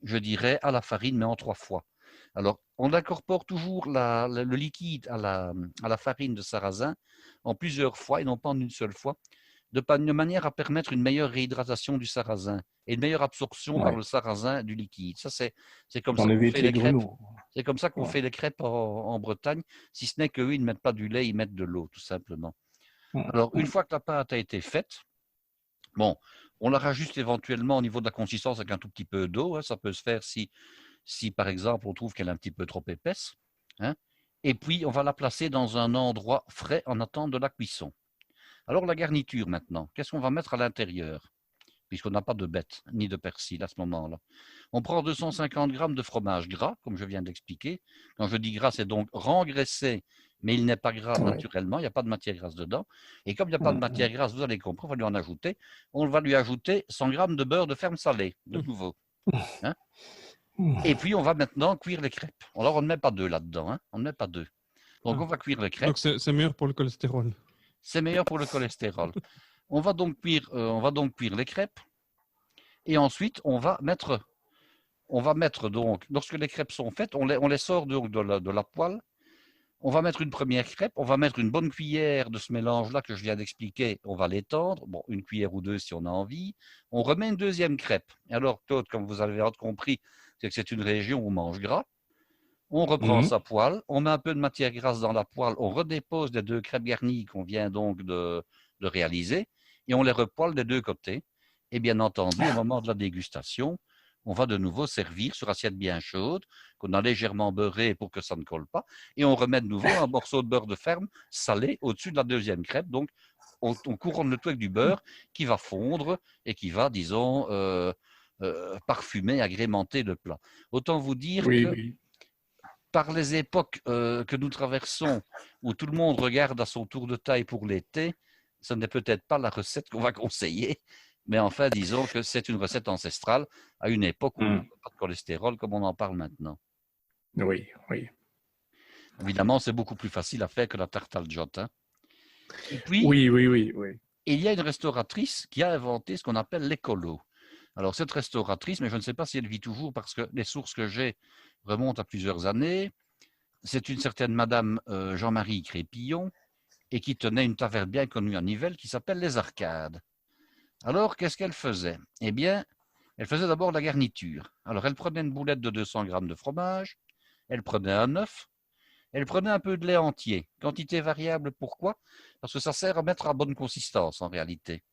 je dirais, à la farine, mais en 3 fois. Alors, on incorpore toujours le liquide à la farine de sarrasin en plusieurs fois et non pas en une seule fois, de manière à permettre une meilleure réhydratation du sarrasin et une meilleure absorption par Ouais. le sarrasin du liquide. Ça, c'est comme Pour ça qu'on enlever fait les les crêpes. grelots. C'est comme ça qu'on Ouais. fait les crêpes en Bretagne, si ce n'est qu'eux, ils ne mettent pas du lait, ils mettent de l'eau, tout simplement. Alors, une fois que la pâte a été faite, bon, on la rajuste éventuellement au niveau de la consistance avec un tout petit peu d'eau. Hein. Ça peut se faire si, par exemple, on trouve qu'elle est un petit peu trop épaisse. Hein. Et puis, on va la placer dans un endroit frais en attente de la cuisson. Alors, la garniture maintenant, qu'est-ce qu'on va mettre à l'intérieur? Puisqu'on n'a pas de bête ni de persil à ce moment-là. On prend 250 grammes de fromage gras, comme je viens d'expliquer. Quand je dis gras, c'est donc rengraissé, mais il n'est pas gras naturellement, il n'y a pas de matière grasse dedans. Et comme il n'y a pas de matière grasse, vous allez comprendre, on va lui en ajouter. On va lui ajouter 100 grammes de beurre de ferme salée, de nouveau. Hein. Et puis, on va maintenant cuire les crêpes. Alors, on ne met pas d'œufs là-dedans, hein. On ne met pas d'œufs. Donc, on va cuire les crêpes. Donc, c'est meilleur pour le cholestérol. C'est meilleur pour le cholestérol. On va donc cuire les crêpes. Et ensuite, on va mettre donc, lorsque les crêpes sont faites, on les sort donc de la poêle. On va mettre une première crêpe, on va mettre une bonne cuillère de ce mélange-là que je viens d'expliquer, on va l'étendre, bon, une cuillère ou deux si on a envie. On remet une deuxième crêpe. Et alors, Claude, comme vous avez compris, c'est que c'est une région où on mange gras. On reprend sa poêle, on met un peu de matière grasse dans la poêle, on redépose les deux crêpes garnies qu'on vient donc de réaliser et on les repoêle des deux côtés. Et bien entendu, au moment de la dégustation, on va de nouveau servir sur assiette bien chaude, qu'on a légèrement beurré pour que ça ne colle pas, et on remet de nouveau un morceau de beurre de ferme salé au-dessus de la deuxième crêpe. Donc, on couronne le tout avec du beurre qui va fondre et qui va, disons, parfumer, agrémenter le plat. Autant vous dire que par les époques que nous traversons, où tout le monde regarde à son tour de taille pour l'été, ce n'est peut-être pas la recette qu'on va conseiller, mais enfin, disons que c'est une recette ancestrale à une époque où on n'a pas de cholestérol comme on en parle maintenant. Oui, oui. Évidemment, c'est beaucoup plus facile à faire que la tarte al jot. Hein. Et puis, Oui. il y a une restauratrice qui a inventé ce qu'on appelle l'écolo. Alors, cette restauratrice, mais je ne sais pas si elle vit toujours parce que les sources que j'ai remontent à plusieurs années. C'est une certaine Madame Jean-Marie Crépillon et qui tenait une taverne bien connue à Nivelles qui s'appelle Les Arcades. Alors, qu'est-ce qu'elle faisait? Eh bien, elle faisait d'abord la garniture. Alors, elle prenait une boulette de 200 grammes de fromage, elle prenait un œuf, elle prenait un peu de lait entier. Quantité variable, pourquoi? Parce que ça sert à mettre à bonne consistance en réalité.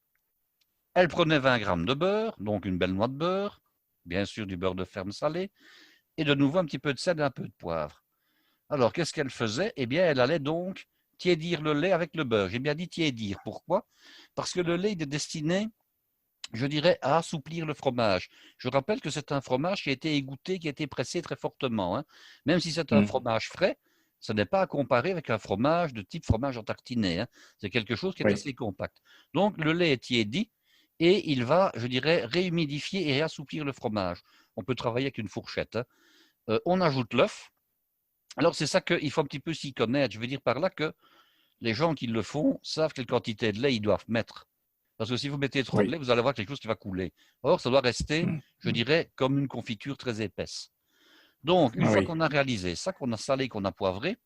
Elle prenait 20 grammes de beurre, donc une belle noix de beurre, bien sûr du beurre de ferme salé, et de nouveau un petit peu de sel et un peu de poivre. Alors, qu'est-ce qu'elle faisait? Eh bien, elle allait donc tiédir le lait avec le beurre. J'ai bien dit tiédir. Pourquoi? Parce que le lait est destiné, je dirais, à assouplir le fromage. Je rappelle que c'est un fromage qui a été égoutté, qui a été pressé très fortement. Hein. Même si c'est un fromage frais, ce n'est pas à comparer avec un fromage de type fromage en tartinet. Hein. C'est quelque chose qui est assez compact. Donc, le lait est tiédi et il va, je dirais, réhumidifier et réassouplir le fromage. On peut travailler avec une fourchette. Hein. On ajoute l'œuf. Alors, c'est ça qu'il faut un petit peu s'y connaître. Je veux dire par là que les gens qui le font savent quelle quantité de lait ils doivent mettre. Parce que si vous mettez trop de lait, vous allez avoir quelque chose qui va couler. Or, ça doit rester, je dirais, comme une confiture très épaisse. Donc, une fois qu'on a réalisé ça, qu'on a salé, qu'on a poivré,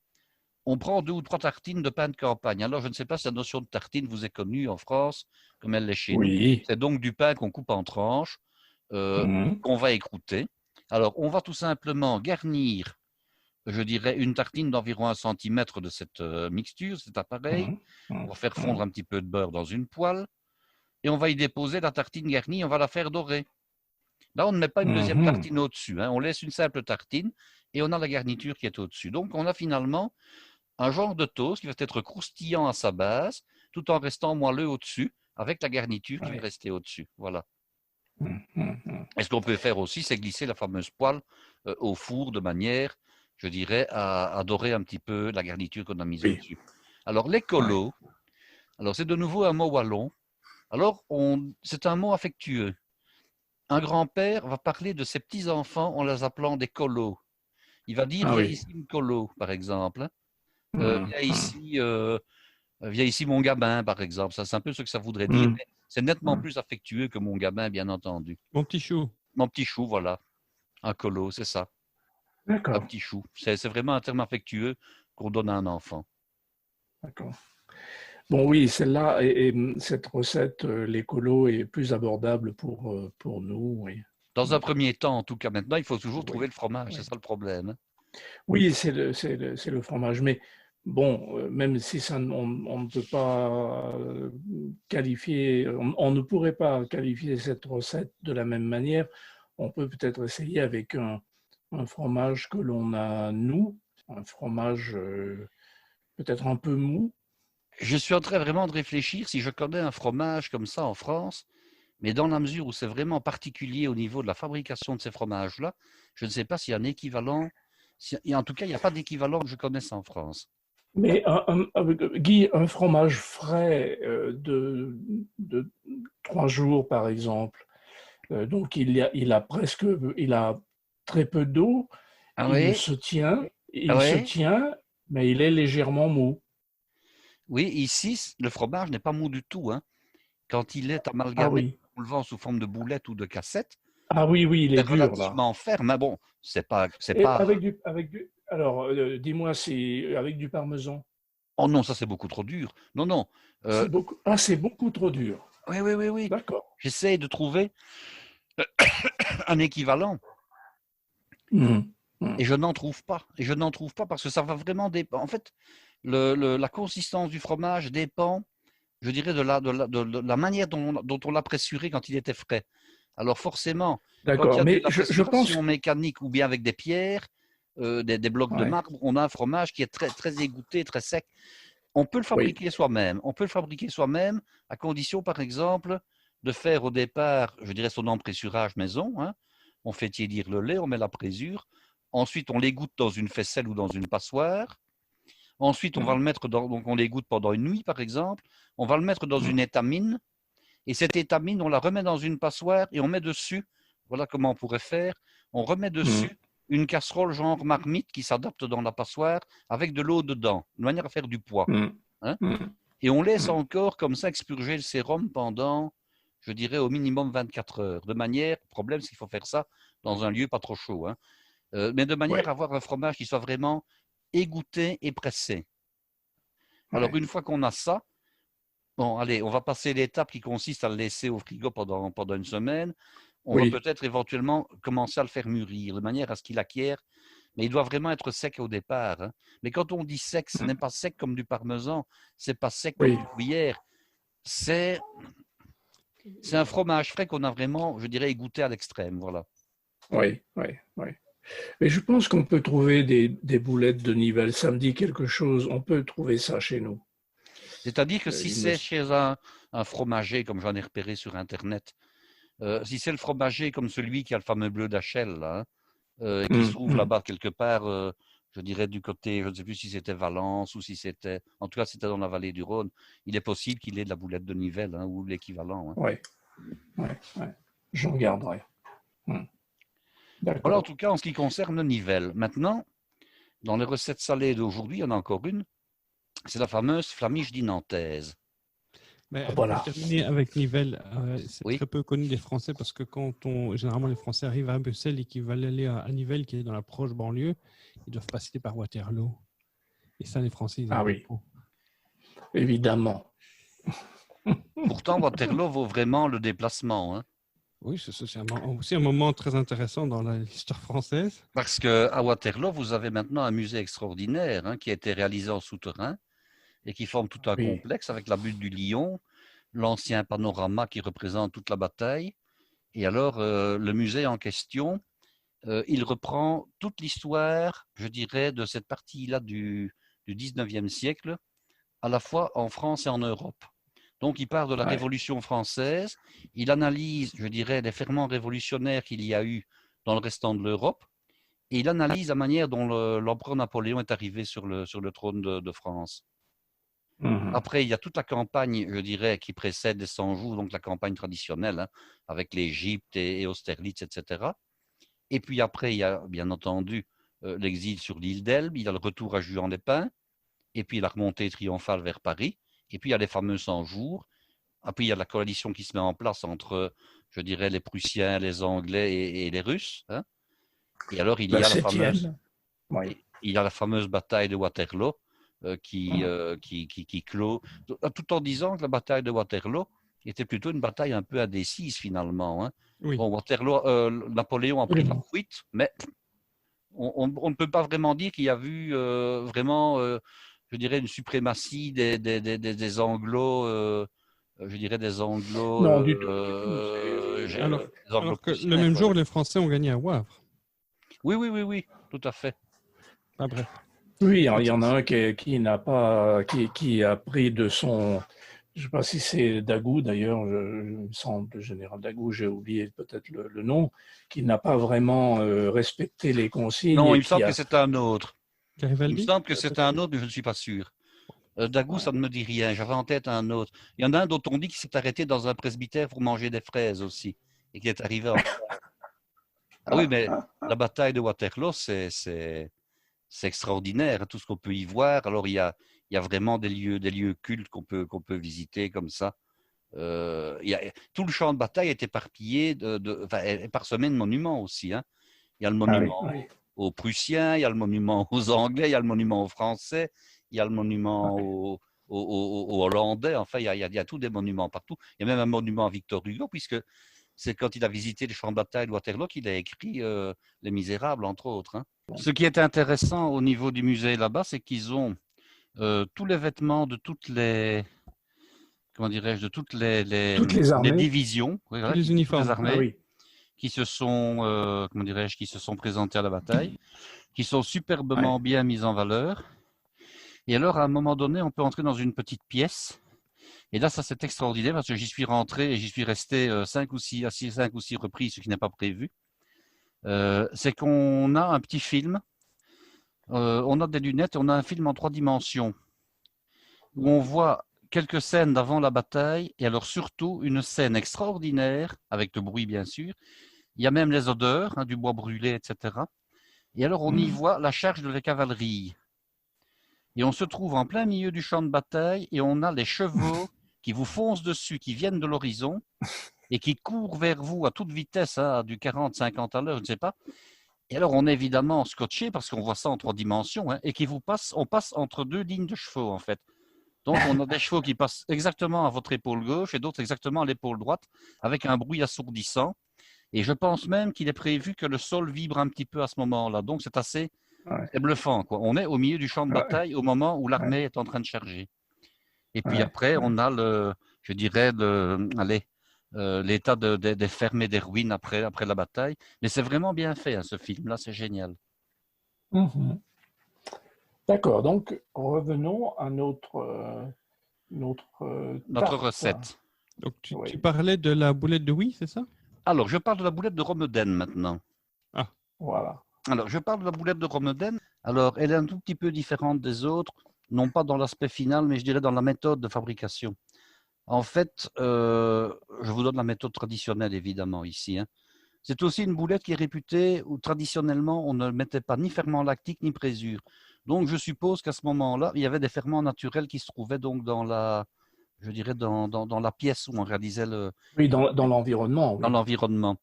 on prend 2 ou 3 tartines de pain de campagne. Alors, je ne sais pas si la notion de tartine vous est connue en France, comme elle l'est chez nous. C'est donc du pain qu'on coupe en tranches, qu'on va écrouter. Alors, on va tout simplement garnir, je dirais, une tartine d'environ 1 centimètre de cette mixture, cet appareil. On va faire fondre un petit peu de beurre dans une poêle et on va y déposer la tartine garnie, on va la faire dorer. Là, on ne met pas une deuxième tartine au-dessus, hein. On laisse une simple tartine et on a la garniture qui est au-dessus. Donc, on a finalement un genre de toast qui va être croustillant à sa base, tout en restant moelleux au-dessus, avec la garniture qui va rester au-dessus. Voilà. Et ce qu'on peut faire aussi, c'est glisser la fameuse poêle au four de manière, je dirais, à dorer un petit peu la garniture qu'on a mise au-dessus. Alors, l'écolo, alors c'est de nouveau un mot wallon. Alors, c'est un mot affectueux. Un grand-père va parler de ses petits-enfants en les appelant des colos. Il va dire, viens ici, mon colo, par exemple. Viens ici, mon gamin, par exemple. Ça, c'est un peu ce que ça voudrait dire. Mais c'est nettement plus affectueux que mon gamin, bien entendu. Mon petit chou. Mon petit chou, voilà. Un colo, c'est ça. un D'accord, petit chou. C'est vraiment un terme affectueux qu'on donne à un enfant. d'accord. Bon, oui, celle-là et cette recette, l'écolo est plus abordable pour nous, oui. Dans un Mm. premier temps, en tout cas, maintenant, il faut toujours trouver Oui, le fromage. C'est oui. ça le problème, hein. Oui, c'est le fromage. Mais bon, même si ça, on ne peut pas qualifier, on ne pourrait pas qualifier cette recette de la même manière, on peut peut-être essayer avec un fromage que l'on a nous, un fromage peut-être un peu mou. Je suis en train vraiment de réfléchir si je connais un fromage comme ça en France, mais dans la mesure où c'est vraiment particulier au niveau de la fabrication de ces fromages-là, je ne sais pas s'il y a un équivalent. Et en tout cas, il n'y a pas d'équivalent que je connaisse en France. Mais Guy, un fromage frais de 3 jours, par exemple, donc il a presque, il a très peu d'eau, Ah oui? Ah il se ouais? tient, mais il est légèrement mou. Oui, ici, le fromage n'est pas mou du tout, hein. Quand il est Ah amalgamé, oui, on le vend sous forme de boulette ou de cassette, ah oui, oui, il c'est est dur là. relativement ferme. Mais bon, c'est Et pas. alors, dis-moi, c'est avec du parmesan. Oh non, ça c'est beaucoup trop dur. Non, non. Euh, C'est beaucoup trop dur. oui, oui, oui, oui. D'accord. J'essaie de trouver un équivalent Mhm. Mhm. et je n'en trouve pas. Et je n'en trouve pas parce que ça va vraiment dépendre. En fait, la consistance du fromage dépend, je dirais, de la manière dont on l'a pressuré quand il était frais. Alors forcément, quand il y D'accord, a de mais la je pense pressuration que, mécanique ou bien avec des pierres, des blocs de ouais, marbre, on a un fromage qui est très, très égoutté, très sec. On peut le oui, fabriquer soi-même. On peut le fabriquer soi-même à condition, par exemple, de faire au départ, je dirais, son empressurage maison, hein. On fait tiédir le lait, on met la présure. Ensuite, on l'égoutte dans une faisselle ou dans une passoire. Ensuite, on va le Mhm. mettre dans, donc on l'égoutte pendant une nuit, par exemple. On va le mettre dans une étamine. Et cette étamine, on la remet dans une passoire et on met dessus, voilà comment on pourrait faire, on remet Mhm. dessus une casserole genre marmite qui s'adapte dans la passoire avec de l'eau dedans, de manière à faire du poids, Mhm. hein. Mhm. Et on laisse Mhm. encore comme ça expurger le sérum pendant, je dirais, au minimum 24 heures. De manière, le problème, c'est qu'il faut faire ça dans un lieu pas trop chaud, hein. Mais de manière Ouais, à avoir un fromage qui soit vraiment égoutté et pressé. Alors, ouais, une fois qu'on a ça, bon, allez, on va passer l'étape qui consiste à le laisser au frigo pendant une semaine. On va oui, peut-être éventuellement commencer à le faire mûrir de manière à ce qu'il acquiert, mais il doit vraiment être sec au départ, hein. Mais quand on dit sec, ce n'est Mhm. pas sec comme du parmesan, c'est pas sec comme Oui, du gruyère. C'est c'est un fromage frais qu'on a vraiment, je dirais, égoutté à l'extrême, voilà. oui, oui, oui. Mais je pense qu'on peut trouver des boulettes de Nivelles. Ça me dit quelque chose. On peut trouver ça chez nous. C'est-à-dire que si Il me... c'est chez un fromager, comme j'en ai repéré sur Internet, si c'est le fromager comme celui qui a le fameux bleu d'Achel, là, hein, qui se Mhm. trouve Mhm. là-bas quelque part, je dirais du côté, je ne sais plus si c'était Valence ou si c'était, en tout cas c'était dans la vallée du Rhône. Il est possible qu'il ait de la boulette de Nivelles, hein, ou l'équivalent, hein. Ouais, ouais, ouais. Je regarderai. Mhm. Voilà en D'accord. tout cas en ce qui concerne Nivelles. Maintenant, dans les recettes salées d'aujourd'hui, il y en a encore une, c'est la fameuse flamiche dinantaise. Mais pour Voilà. terminer avec Nivelles, c'est Oui, très peu connu des Français parce que généralement les Français arrivent à Bruxelles et qu'ils veulent aller à Nivelles, qui est dans la proche banlieue, ils doivent passer par Waterloo. Et ça, les Français, ils n'aiment Ah pas oui, trop. évidemment. pourtant Waterloo vaut vraiment le déplacement, hein. Oui, aussi un moment très intéressant dans l'histoire française. Parce qu'à Waterloo, vous avez maintenant un musée extraordinaire, hein, qui a été réalisé en souterrain et qui forme tout un Oui. complexe avec la butte du Lion, l'ancien panorama qui représente toute la bataille. Et alors, le musée en question, il reprend toute l'histoire, je dirais, de cette partie-là du 19e siècle, à la fois en France et en Europe. Donc, il part de la Ouais. Révolution française, il analyse, je dirais, les ferments révolutionnaires qu'il y a eu dans le restant de l'Europe, et il analyse la manière dont l'empereur Napoléon est arrivé sur le trône de France. Mhm. Après, il y a toute la campagne, je dirais, qui précède les 100 jours, donc la campagne traditionnelle, hein, avec l'Égypte et Austerlitz, etc. Et puis après, il y a bien entendu l'exil sur l'île d'Elbe, il y a le retour à Juan-les-Pins, et puis la remontée triomphale vers Paris, et puis il y a les fameux 100 jours. Après, il y a la coalition qui se met en place entre, je dirais, les Prussiens, les Anglais et les Russes, hein. Et alors, il y La a la fameuse, septième. Oui. il y a la fameuse bataille de Waterloo qui clôt, tout en disant que la bataille de Waterloo était plutôt une bataille un peu indécise finalement. Hein. Oui. Bon, Waterloo, Napoléon a pris la fuite, mais on ne peut pas vraiment dire qu'il y a eu vraiment, je dirais, une suprématie des Anglo, je dirais des Anglo, Non, du tout. Alors que le même jour, les Français ont gagné à Wavre. Oui, tout à fait. Ah, bref. Oui, il y en a un qui n'a pas, qui a pris de son, je ne sais pas si c'est Dagou d'ailleurs, je me semble, le général Dagou, j'ai oublié peut-être le nom, qui n'a pas vraiment respecté les consignes. Non, et il me qui semble a... que c'est un autre. Garibaldi? Il me semble que c'est un autre, mais je ne suis pas sûr. Dagou, ça ne me dit rien. J'avais en tête un autre. Il y en a un dont on dit qu'il s'est arrêté dans un presbytère pour manger des fraises aussi, et qu'il est arrivé en retard. Ah oui, mais la bataille de Waterloo, c'est extraordinaire, tout ce qu'on peut y voir. Alors, il y a vraiment des lieux cultes qu'on peut visiter comme ça. Tout le champ de bataille est éparpillé, est parsemé de monuments aussi. Hein. Il y a le monument aux Prussiens, il y a le monument aux Anglais, il y a le monument aux Français, il y a le monument aux Hollandais. Enfin, il y a tous des monuments partout. Il y a même un monument à Victor Hugo, puisque c'est quand il a visité les champs de bataille de Waterloo qu'il a écrit Les Misérables, entre autres. Hein. Ce qui est intéressant au niveau du musée là-bas, c'est qu'ils ont tous les vêtements de toutes les, comment dirais-je, de toutes les divisions, voilà, les uniformes, les armées, qui se sont, comment dirais-je, qui se sont présentés à la bataille, qui sont superbement bien mis en valeur. Et alors, à un moment donné, on peut entrer dans une petite pièce. Et là, ça, c'est extraordinaire parce que j'y suis rentré et j'y suis resté 5 ou 6 reprises, ce qui n'est pas prévu. C'est qu'on a un petit film, on a des lunettes et on a un film en 3 dimensions où on voit quelques scènes d'avant la bataille et alors surtout une scène extraordinaire avec le bruit bien sûr. Il y a même les odeurs, hein, du bois brûlé, etc. Et alors on y voit la charge de la cavalerie. Et on se trouve en plein milieu du champ de bataille et on a les chevaux qui vous foncent dessus, qui viennent de l'horizon et qui courent vers vous à toute vitesse, hein, du 40-50 à l'heure, je ne sais pas. Et alors, on est évidemment scotché parce qu'on voit ça en 3 dimensions, hein, et on passe entre 2 lignes de chevaux, en fait. Donc, on a des chevaux qui passent exactement à votre épaule gauche et d'autres exactement à l'épaule droite, avec un bruit assourdissant. Et je pense même qu'il est prévu que le sol vibre un petit peu à ce moment-là. Donc, c'est assez bluffant, quoi. On est au milieu du champ de bataille au moment où l'armée est en train de charger. Et puis après, on a je dirais, l'état des fermes et des ruines après la bataille. Mais c'est vraiment bien fait, hein, ce film-là, c'est génial. D'accord, donc revenons à notre recette. Donc tu parlais de la boulette de Huy, c'est ça? Alors, je parle de la boulette de Romeden maintenant. Ah, voilà. Alors, je parle de la boulette de Romeden. Alors, elle est un tout petit peu différente des autres, non pas dans l'aspect final, mais je dirais dans la méthode de fabrication. En fait, je vous donne la méthode traditionnelle, évidemment, ici. Hein. C'est aussi une boulette qui est réputée où, traditionnellement, on ne mettait pas ni ferment lactique ni présure. Donc, je suppose qu'à ce moment-là, il y avait des ferments naturels qui se trouvaient donc dans la pièce où on réalisait le... Oui, dans l'environnement. Oui. Dans l'environnement.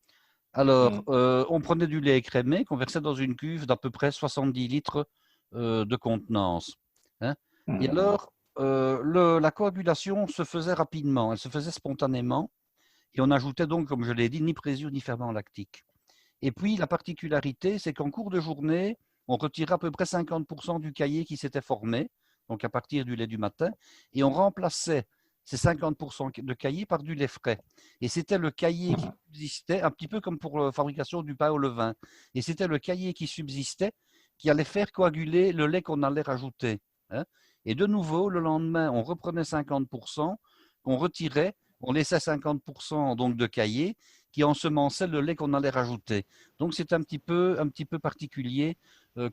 Alors, on prenait du lait écrémé qu'on versait dans une cuve d'à peu près 70 litres de contenance. Hein. Et alors, la coagulation se faisait rapidement, elle se faisait spontanément, et on ajoutait donc, comme je l'ai dit, ni présure ni ferment lactique. Et puis, la particularité, c'est qu'en cours de journée, on retirait à peu près 50% du caillé qui s'était formé, donc à partir du lait du matin, et on remplaçait ces 50% de caillé par du lait frais. Et c'était le caillé qui subsistait, un petit peu comme pour la fabrication du pain au levain. Et c'était le caillé qui subsistait qui allait faire coaguler le lait qu'on allait rajouter. Hein. Et de nouveau, le lendemain, on reprenait 50%, on retirait, on laissait 50% donc de caillé qui ensemençait le lait qu'on allait rajouter. Donc c'est un petit peu particulier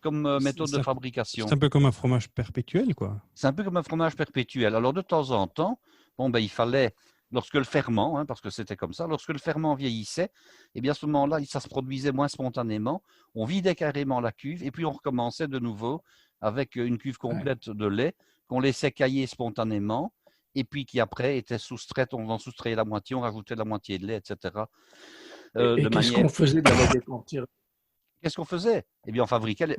comme méthode de fabrication. C'est un peu comme un fromage perpétuel, quoi. C'est un peu comme un fromage perpétuel. Alors de temps en temps, il fallait, lorsque le ferment, hein, parce que c'était comme ça, lorsque le ferment vieillissait, eh bien à ce moment-là, ça se produisait moins spontanément. On vidait carrément la cuve et puis on recommençait de nouveau avec une cuve complète de lait qu'on laissait cailler spontanément et puis qui après était soustraite, on en soustrayait la moitié, on rajoutait la moitié de lait, etc. Et qu'est-ce qu'on faisait de la lait décontiré? Qu'est-ce qu'on faisait? Eh bien, on fabriquait,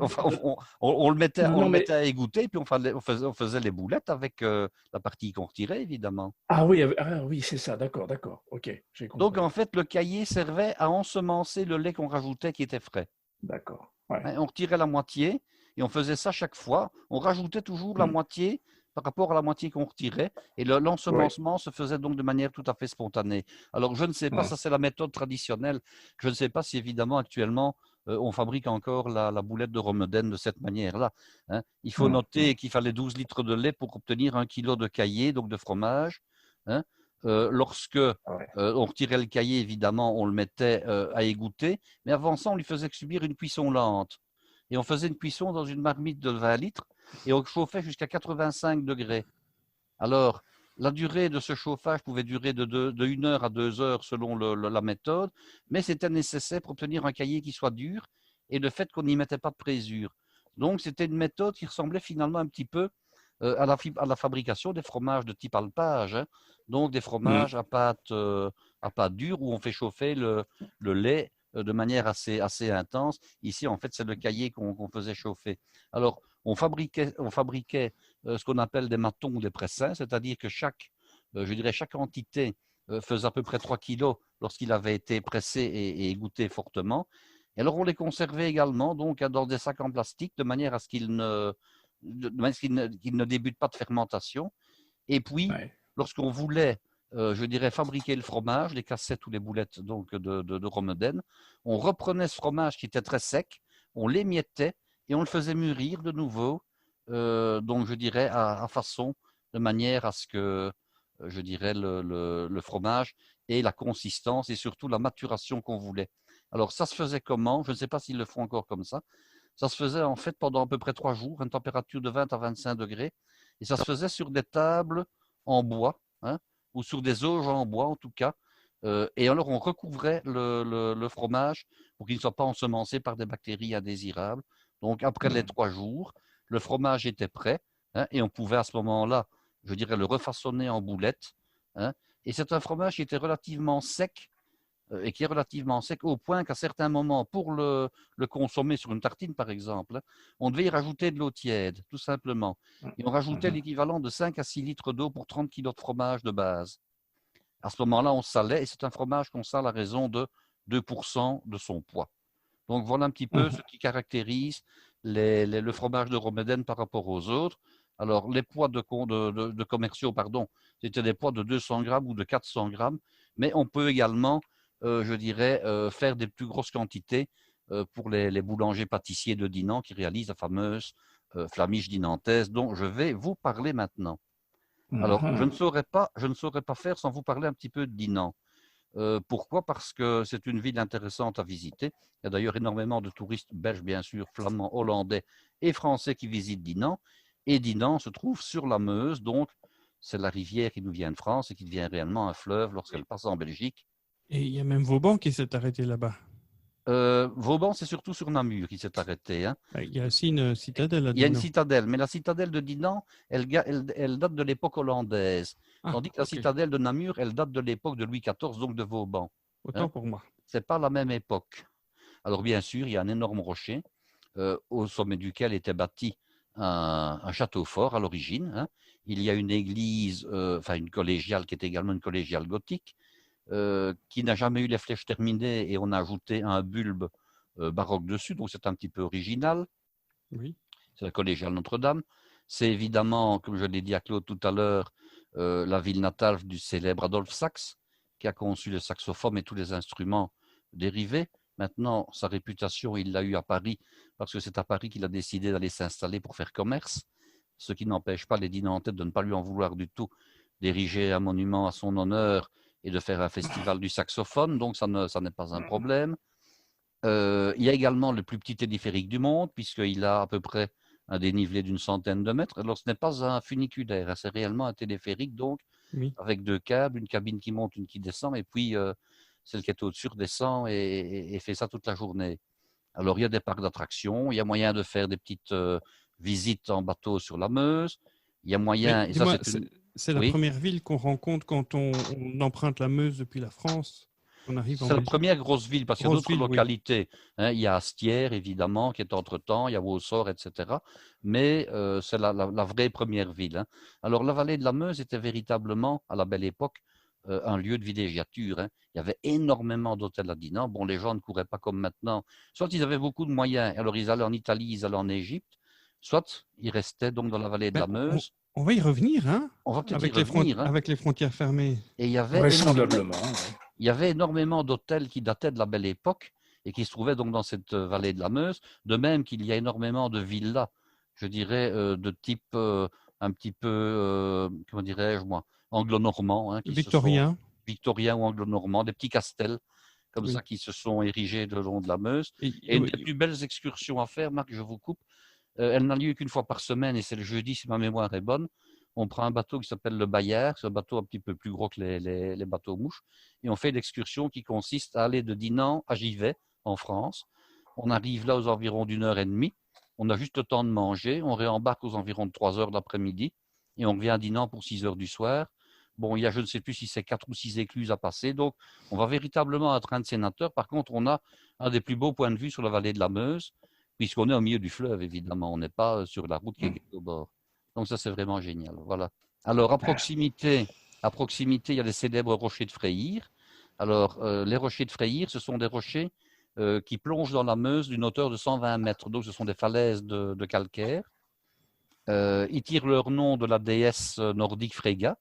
on le mettait, Non, mais à égoutter, puis on faisait les boulettes avec la partie qu'on retirait, évidemment. oui, c'est ça, d'accord, ok, j'ai Donc, compris. en fait, le cahier servait à ensemencer le lait qu'on rajoutait qui était frais. D'accord, ouais. Hein, on retirait la moitié et on faisait ça chaque fois. On rajoutait toujours la Hmm. moitié par rapport à la moitié qu'on retirait et Oui. l'ensemencement se faisait donc de manière tout à fait spontanée. Alors, je ne sais pas, Hmm. ça c'est la méthode traditionnelle. Je ne sais pas si évidemment actuellement on fabrique encore la boulette de Romeden de cette manière-là. Hein. Il faut Hmm. noter qu'il fallait 12 litres de lait pour obtenir 1 kilo de caillé, donc de fromage. Hein. Lorsque Ouais. on retirait le caillé, évidemment, on le mettait à égoutter, mais avant ça, on lui faisait subir une cuisson lente. Et on faisait une cuisson dans une marmite de 20 litres et on chauffait jusqu'à 85 degrés. Alors, la durée de ce chauffage pouvait durer de 1 heure à 2 heures selon la méthode, mais c'était nécessaire pour obtenir un cahier qui soit dur et le fait qu'on n'y mettait pas de présure. Donc, c'était une méthode qui ressemblait finalement un petit peu à la fabrication des fromages de type alpage, hein. Donc, des Hmm. fromages à pâte dure où on fait chauffer le lait de manière assez intense. Ici, en fait, c'est le cahier qu'on faisait chauffer. Alors, on fabriquait ce qu'on appelle des matons ou des pressins, c'est-à-dire que chaque entité faisait à peu près 3 kilos lorsqu'il avait été pressé et égoutté fortement. Et alors, on les conservait également donc dans des sacs en plastique de manière à ce qu'ils ne débutent pas de fermentation. Et puis, Ouais. lorsqu'on voulait, fabriquer le fromage, les cassettes ou les boulettes donc de Romeden, on reprenait ce fromage qui était très sec, on l'émiettait et on le faisait mûrir de nouveau, donc je dirais à façon, de manière à ce que, le fromage ait la consistance et surtout la maturation qu'on voulait. Alors ça se faisait comment? Je ne sais pas s'ils le font encore comme ça. Ça se faisait en fait pendant à peu près 3 jours, à une température de 20 à 25 degrés. Et ça se faisait sur des tables en bois, hein, ou sur des auges en bois en tout cas. Et alors on recouvrait le fromage pour qu'il ne soit pas ensemencé par des bactéries indésirables. Donc après les Hmm. 3 jours, le fromage était prêt, hein, et on pouvait à ce moment-là, le refaçonner en boulettes. Hein. Et c'est un fromage qui était relativement sec et qui est relativement sec au point qu'à certains moments, pour le consommer sur une tartine par exemple, on devait y rajouter de l'eau tiède, tout simplement. Et on rajoutait Mhm. l'équivalent de 5 à 6 litres d'eau pour 30 kilos de fromage de base. À ce moment-là, on salait et c'est un fromage qu'on sale à raison de 2% de son poids. Donc voilà un petit peu ce Mhm. qui caractérise le fromage de Romeden par rapport aux autres. Alors les poids de commerciaux, pardon, c'était des poids de 200 grammes ou de 400 grammes, mais on peut également, faire des plus grosses quantités pour les boulangers pâtissiers de Dinan qui réalisent la fameuse flamiche dinantaise dont je vais vous parler maintenant. Alors, Mhm. je ne saurais pas faire sans vous parler un petit peu de Dinan. Pourquoi? Parce que c'est une ville intéressante à visiter. Il y a d'ailleurs énormément de touristes belges, bien sûr, flamands, hollandais et français qui visitent Dinan. Et Dinan se trouve sur la Meuse, donc c'est la rivière qui nous vient de France et qui devient réellement un fleuve lorsqu'elle passe en Belgique. Et il y a même Vauban qui s'est arrêté là-bas. Vauban, c'est surtout sur Namur qui s'est arrêté, hein. Il y a aussi une citadelle à Il y a une Dinan. citadelle, mais la citadelle de Dinan, elle date de l'époque hollandaise, Ah, tandis que la ok. citadelle de Namur, elle date de l'époque de Louis XIV, donc de Vauban. Autant Hein. pour moi. C'est pas la même époque. Alors bien sûr, il y a un énorme rocher au sommet duquel était bâti un château fort à l'origine. Hein. Il y a une église, une collégiale qui est également une collégiale gothique, qui n'a jamais eu les flèches terminées et on a ajouté un bulbe baroque dessus, donc c'est un petit peu original. Oui. C'est la collégiale Notre-Dame. C'est évidemment, comme je l'ai dit à Claude tout à l'heure, la ville natale du célèbre Adolphe Sax, qui a conçu le saxophone et tous les instruments dérivés. Maintenant, sa réputation, il l'a eu à Paris, parce que c'est à Paris qu'il a décidé d'aller s'installer pour faire commerce, ce qui n'empêche pas les Dinantais de ne pas lui en vouloir du tout, d'ériger un monument à son honneur et de faire un festival du saxophone, donc ça n'est pas un problème. Il y a également le plus petit téléphérique du monde, puisqu'il a à peu près un dénivelé d'une centaine de mètres. Alors, ce n'est pas un funiculaire, hein, c'est réellement un téléphérique, donc, Oui. avec 2 câbles, une cabine qui monte, une qui descend, et puis celle qui est au-dessus redescend et fait ça toute la journée. Alors, il y a des parcs d'attractions, il y a moyen de faire des petites visites en bateau sur la Meuse, il y a Mais moyen, et ça dis-moi, c'est une... c'est la Oui. première ville qu'on rencontre quand on emprunte la Meuse depuis la France. On arrive en C'est la Belgique. première grosse ville, parce qu'il y a Grosse d'autres ville, oui. localités. Hein. Il y a Astières, évidemment, qui est entre-temps, il y a Wausau, etc. Mais c'est la vraie première ville. Hein. Alors, la vallée de la Meuse était véritablement, à la belle époque, un lieu de villégiature. Hein. Il y avait énormément d'hôtels à Dinan. Bon, les gens ne couraient pas comme maintenant. Soit ils avaient beaucoup de moyens, alors ils allaient en Italie, ils allaient en Égypte, soit ils restaient donc dans la vallée de Ben, la Meuse. on va y revenir, hein, On va peut-être y revenir. Hein. avec les frontières fermées. Et il y avait Vraisemblablement. Oui. il y avait énormément d'hôtels qui dataient de la belle époque et qui se trouvaient donc dans cette vallée de la Meuse, de même qu'il y a énormément de villas, je dirais, de type un petit peu, comment dirais-je moi, anglo-normand, hein, Victorien. victoriens ou anglo-normands, des petits castels comme Oui. ça qui se sont érigés le long de la Meuse. Et une des plus belles excursions à faire, Marc, je vous coupe, elle n'a lieu qu'une fois par semaine et c'est le jeudi si ma mémoire est bonne. On prend un bateau qui s'appelle le Bayard, c'est un bateau un petit peu plus gros que les bateaux mouches, et on fait une excursion qui consiste à aller de Dinan à Givet, en France. On arrive là aux environs d'1 h 30, on a juste le temps de manger, on réembarque aux environs de 3 h de l'après-midi, et on revient à Dinan pour 6 h du soir. Bon, il y a je ne sais plus si c'est 4 ou 6 écluses à passer, donc on va véritablement à train de sénateur. Par contre, on a un des plus beaux points de vue sur la vallée de la Meuse, puisqu'on est au milieu du fleuve, évidemment, on n'est pas sur la route qui est au bord. Donc ça, c'est vraiment génial. Voilà. Alors, à proximité, il y a les célèbres rochers de Freyr. Alors, les rochers de Freyr, ce sont des rochers qui plongent dans la Meuse d'une hauteur de 120 mètres. Donc, ce sont des falaises de calcaire. Ils tirent leur nom de la déesse nordique Freyja,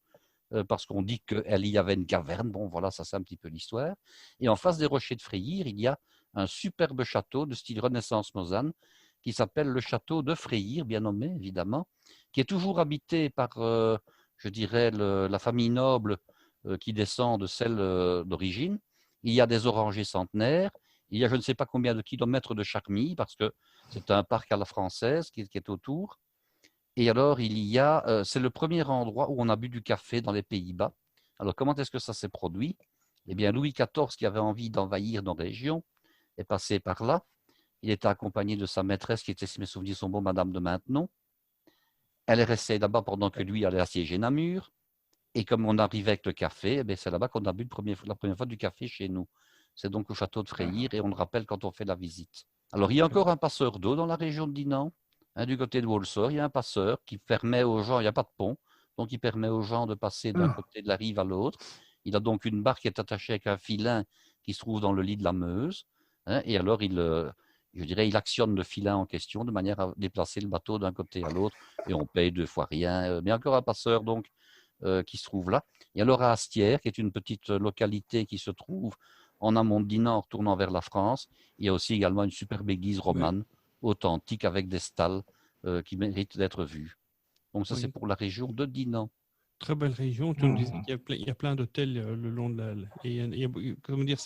parce qu'on dit qu'elle y avait une caverne. Bon, voilà, ça c'est un petit peu l'histoire. Et en face des rochers de Freyr, il y a un superbe château de style Renaissance mosane qui s'appelle le château de Freyr, bien nommé évidemment, qui est toujours habité par, je dirais, la famille noble qui descend de celle d'origine. Il y a des orangers centenaires, il y a je ne sais pas combien de kilomètres de charmilles, parce que c'est un parc à la française qui est autour. Et alors, c'est le premier endroit où on a bu du café dans les Pays-Bas. Alors, comment est-ce que ça s'est produit? Eh bien, Louis XIV, qui avait envie d'envahir nos régions, est passé par là. Il était accompagné de sa maîtresse, qui était, si mes souvenirs sont bons, Madame de Maintenon. Elle est restée là-bas pendant que lui allait assiéger Namur. Et comme on arrivait avec le café, eh c'est là-bas qu'on a bu la première fois du café chez nous. C'est donc au château de Freyr, et on le rappelle quand on fait la visite. Alors, il y a encore un passeur d'eau dans la région de Dinan. Du côté de Wausau, il y a un passeur qui permet aux gens, il n'y a pas de pont, donc il permet aux gens de passer d'un côté de la rive à l'autre. Il a donc une barque qui est attachée avec un filin qui se trouve dans le lit de la Meuse. Et alors, je dirais, il actionne le filin en question de manière à déplacer le bateau d'un côté à l'autre. Et on paye 2 fois rien. Mais encore un passeur donc qui se trouve là. Et alors à Astières, qui est une petite localité qui se trouve en amont de Dinan, en retournant vers la France, il y a aussi également une superbe église romane, authentique, avec des stalles qui méritent d'être vues. Donc ça, c'est pour la région de Dinan. Très belle région. Tu me disais qu'il y a plein d'hôtels le long de la... comment dire,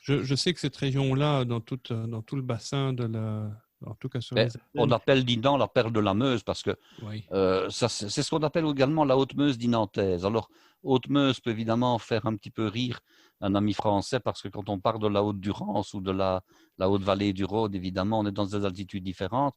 je sais que cette région-là, dans tout le bassin de la... En tout cas sur les on appelle Dinan la perle de la Meuse parce que c'est ce qu'on appelle également la Haute-Meuse dinantaise. Alors, Haute-Meuse peut évidemment faire un petit peu rire un ami français parce que quand on parle de la Haute-Durance ou de la Haute-Vallée du Rhône, évidemment, on est dans des altitudes différentes.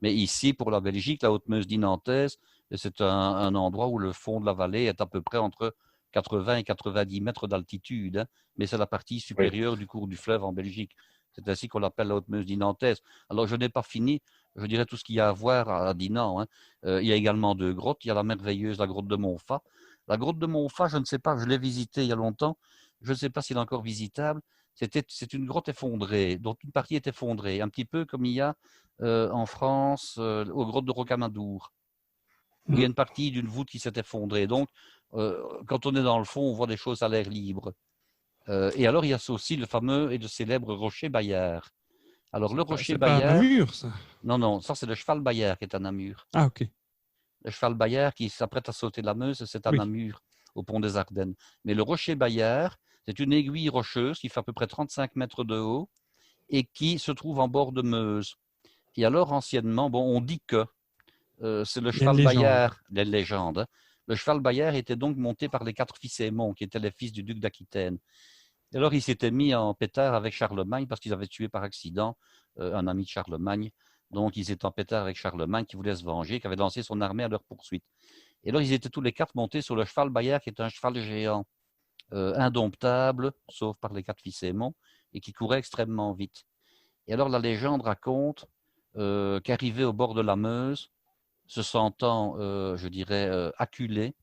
Mais ici, pour la Belgique, la Haute-Meuse dinantaise, c'est un endroit où le fond de la vallée est à peu près entre 80 et 90 mètres d'altitude. Hein, mais c'est la partie supérieure du cours du fleuve en Belgique. C'est ainsi qu'on l'appelle la Haute-Meuse dinantaise. Alors, je n'ai pas fini, je dirais tout ce qu'il y a à voir à Dinan. Hein. Il y a également 2 grottes. Il y a la merveilleuse, la grotte de Montfat. La grotte de Montfat, je ne sais pas, je l'ai visitée il y a longtemps. Je ne sais pas s'il est encore visitable. C'est une grotte effondrée, dont une partie est effondrée, un petit peu comme il y a en France aux grottes de Rocamadour, où il y a une partie d'une voûte qui s'est effondrée. Donc, quand on est dans le fond, on voit des choses à l'air libre. Et alors, il y a aussi le fameux et le célèbre rocher Bayard. Alors, le rocher Bayard... C'est pas à Namur, ça? Non, ça, c'est le cheval Bayard qui est à Namur. Ah, ok. Le cheval Bayard qui s'apprête à sauter la Meuse, c'est à Namur, au pont des Ardennes. Mais le rocher Bayard, c'est une aiguille rocheuse qui fait à peu près 35 mètres de haut et qui se trouve en bord de Meuse. Et alors, anciennement, on dit que c'est le cheval Bayard, les légendes. Hein. Le cheval Bayard était donc monté par les 4 fils Aymon, qui étaient les fils du duc d'Aquitaine. Et alors, il s'était mis en pétard avec Charlemagne parce qu'ils avaient tué par accident un ami de Charlemagne. Donc, ils étaient en pétard avec Charlemagne qui voulait se venger, qui avait lancé son armée à leur poursuite. Et alors, ils étaient tous les 4 montés sur le cheval Bayard, qui est un cheval géant. indomptable, sauf par les 4 Ficémons, et qui courait extrêmement vite. Et alors la légende raconte qu'arrivé au bord de la Meuse, se sentant, je dirais, acculé,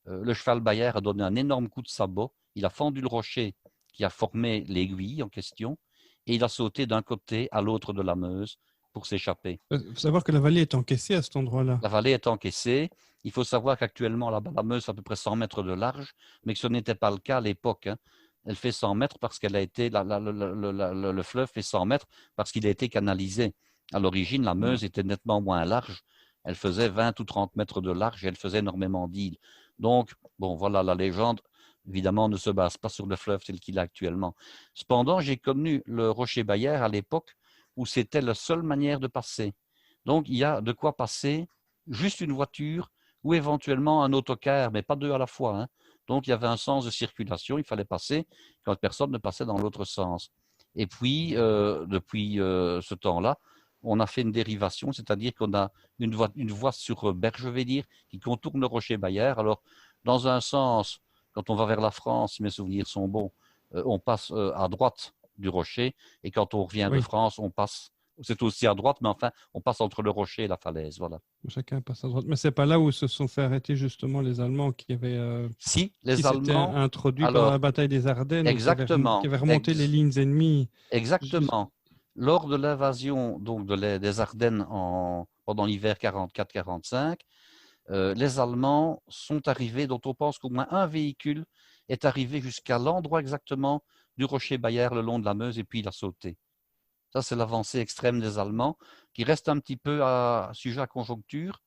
le cheval Bayard a donné un énorme coup de sabot, il a fendu le rocher qui a formé l'aiguille en question, et il a sauté d'un côté à l'autre de la Meuse pour s'échapper. Il faut savoir que la vallée est encaissée à cet endroit-là. La vallée est encaissée. Il faut savoir qu'actuellement, la Meuse fait à peu près 100 mètres de large, mais que ce n'était pas le cas à l'époque. Hein. Elle fait 100 mètres parce qu'elle a été, le fleuve fait 100 mètres parce qu'il a été canalisé. À l'origine, la Meuse était nettement moins large. Elle faisait 20 ou 30 mètres de large et elle faisait énormément d'îles. Donc, bon, voilà, la légende, évidemment, ne se base pas sur le fleuve tel qu'il est actuellement. Cependant, j'ai connu le Rocher Bayard à l'époque où c'était la seule manière de passer. Donc, il y a de quoi passer juste une voiture ou éventuellement un autocar, mais pas deux à la fois. Hein. Donc, il y avait un sens de circulation, il fallait passer quand personne ne passait dans l'autre sens. Et puis, depuis ce temps-là, on a fait une dérivation, c'est-à-dire qu'on a une voie sur berge, je vais dire, qui contourne le Rocher Bayard. Alors, dans un sens, quand on va vers la France, si mes souvenirs sont bons, on passe à droite du rocher, et quand on revient de France, on passe, c'est aussi à droite, mais enfin, on passe entre le rocher et la falaise, voilà. Chacun passe à droite. Mais c'est pas là où se sont fait arrêter justement les Allemands qui avaient si, les qui Allemands s'étaient introduits alors, pendant la bataille des Ardennes, exactement, qui avaient remonté les lignes ennemies. Exactement. Lors de l'invasion donc des Ardennes pendant l'hiver 44-45, les Allemands sont arrivés, dont on pense qu'au moins un véhicule est arrivé jusqu'à l'endroit exactement du Rocher Bayard le long de la Meuse et puis il a sauté. Ça, c'est l'avancée extrême des Allemands qui reste un petit peu sujet à conjoncture.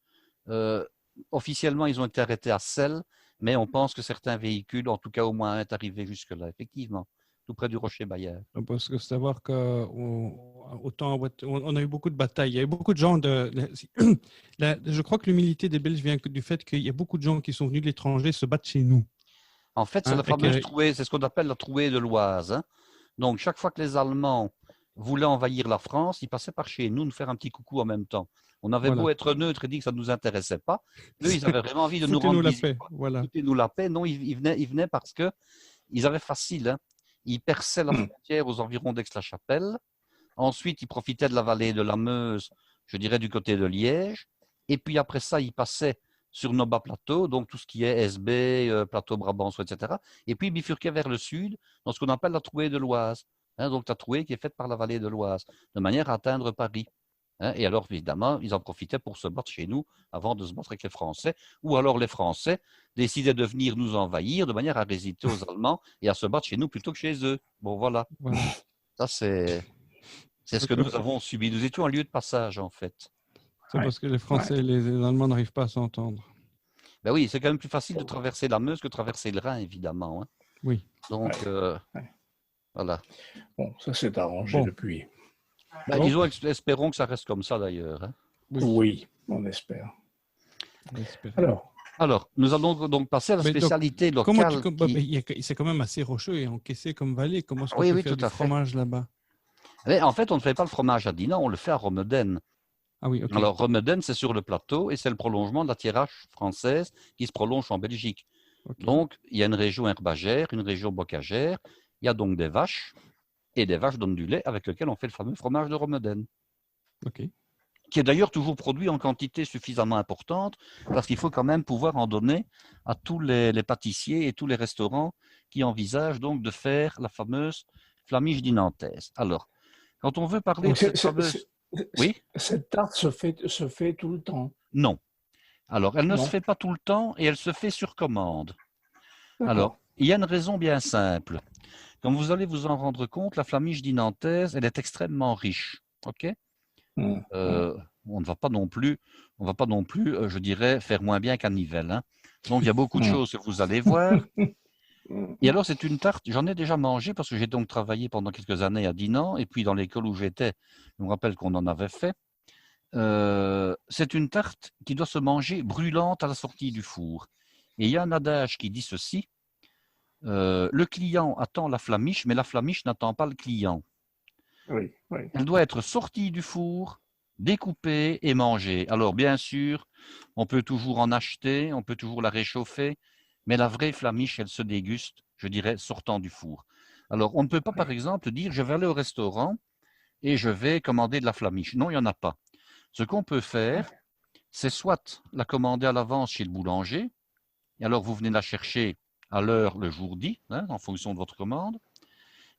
Officiellement, ils ont été arrêtés à Celles, mais on pense que certains véhicules, en tout cas au moins un, est arrivé jusque-là, effectivement, tout près du Rocher Bayard. Parce que savoir qu'autant on a eu beaucoup de batailles, il y a eu beaucoup de gens je crois que l'humilité des Belges vient du fait qu'il y a beaucoup de gens qui sont venus de l'étranger se battre chez nous. En fait, c'est la fameuse trouée, c'est ce qu'on appelle la trouée de l'Oise. Hein. Donc, chaque fois que les Allemands voulaient envahir la France, ils passaient par chez nous faire un petit coucou en même temps. On avait beau être neutre et dire que ça ne nous intéressait pas. Eux, ils avaient vraiment envie de nous rendre visite. Foutez-nous la paix. Non, ils venaient parce qu'ils avaient facile. Hein. Ils perçaient la frontière aux environs d'Aix-la-Chapelle. Ensuite, ils profitaient de la vallée de la Meuse, je dirais du côté de Liège. Et puis après ça, ils passaient sur nos bas plateaux, donc tout ce qui est SB, plateau Brabançon, etc. Et puis ils bifurquaient vers le sud, dans ce qu'on appelle la trouée de l'Oise. Hein, donc la trouée qui est faite par la vallée de l'Oise, de manière à atteindre Paris. Hein, et alors, évidemment, ils en profitaient pour se battre chez nous avant de se battre avec les Français. Ou alors les Français décidaient de venir nous envahir de manière à résister aux Allemands et à se battre chez nous plutôt que chez eux. Bon, voilà. Ça, c'est ce que nous avons subi. Nous étions un lieu de passage, en fait. C'est parce que les Français et les Allemands n'arrivent pas à s'entendre. Ben oui, c'est quand même plus facile de traverser la Meuse que de traverser le Rhin, évidemment. Hein. Oui. Donc, voilà. Bon, ça s'est arrangé depuis. Ben, disons, espérons que ça reste comme ça, d'ailleurs. Hein. Oui, on espère. Alors, nous allons donc passer à la spécialité locale. C'est quand même assez rocheux et encaissé comme vallée. Comment est-ce qu'on peut faire du fromage là-bas? En fait, on ne fait pas le fromage à Dinan, on le fait à Romeden. Ah oui, okay. Alors, Romeden, c'est sur le plateau et c'est le prolongement de la Thiérache française qui se prolonge en Belgique. Okay. Donc, il y a une région herbagère, une région bocagère. Il y a donc des vaches et des vaches donnent du lait avec lequel on fait le fameux fromage de Romeden. Okay. Qui est d'ailleurs toujours produit en quantité suffisamment importante parce qu'il faut quand même pouvoir en donner à tous les pâtissiers et tous les restaurants qui envisagent donc de faire la fameuse flamiche dinantaise. Alors, quand on veut parler de cette fameuse... Oui. Cette tarte se fait tout le temps? Non. Alors, elle ne se fait pas tout le temps et elle se fait sur commande. Alors, il y a une raison bien simple. Comme vous allez vous en rendre compte, la flamiche dinantaise, elle est extrêmement riche. OK ? On ne va pas non plus, je dirais, faire moins bien qu'à Nivelles. Hein. Donc, il y a beaucoup de choses que vous allez voir. Et alors, c'est une tarte, j'en ai déjà mangé parce que j'ai donc travaillé pendant quelques années à Dinan et puis dans l'école où j'étais, je me rappelle qu'on en avait fait. C'est une tarte qui doit se manger brûlante à la sortie du four. Et il y a un adage qui dit ceci, le client attend la flamiche, mais la flamiche n'attend pas le client. Oui. Elle doit être sortie du four, découpée et mangée. Alors, bien sûr, on peut toujours en acheter, on peut toujours la réchauffer, mais la vraie flamiche, elle se déguste je dirais, sortant du four. Alors, on ne peut pas, par exemple, dire je vais aller au restaurant et je vais commander de la flamiche. Non, il n'y en a pas. Ce qu'on peut faire, c'est soit la commander à l'avance chez le boulanger, et alors vous venez la chercher à l'heure, le jour dit, hein, en fonction de votre commande.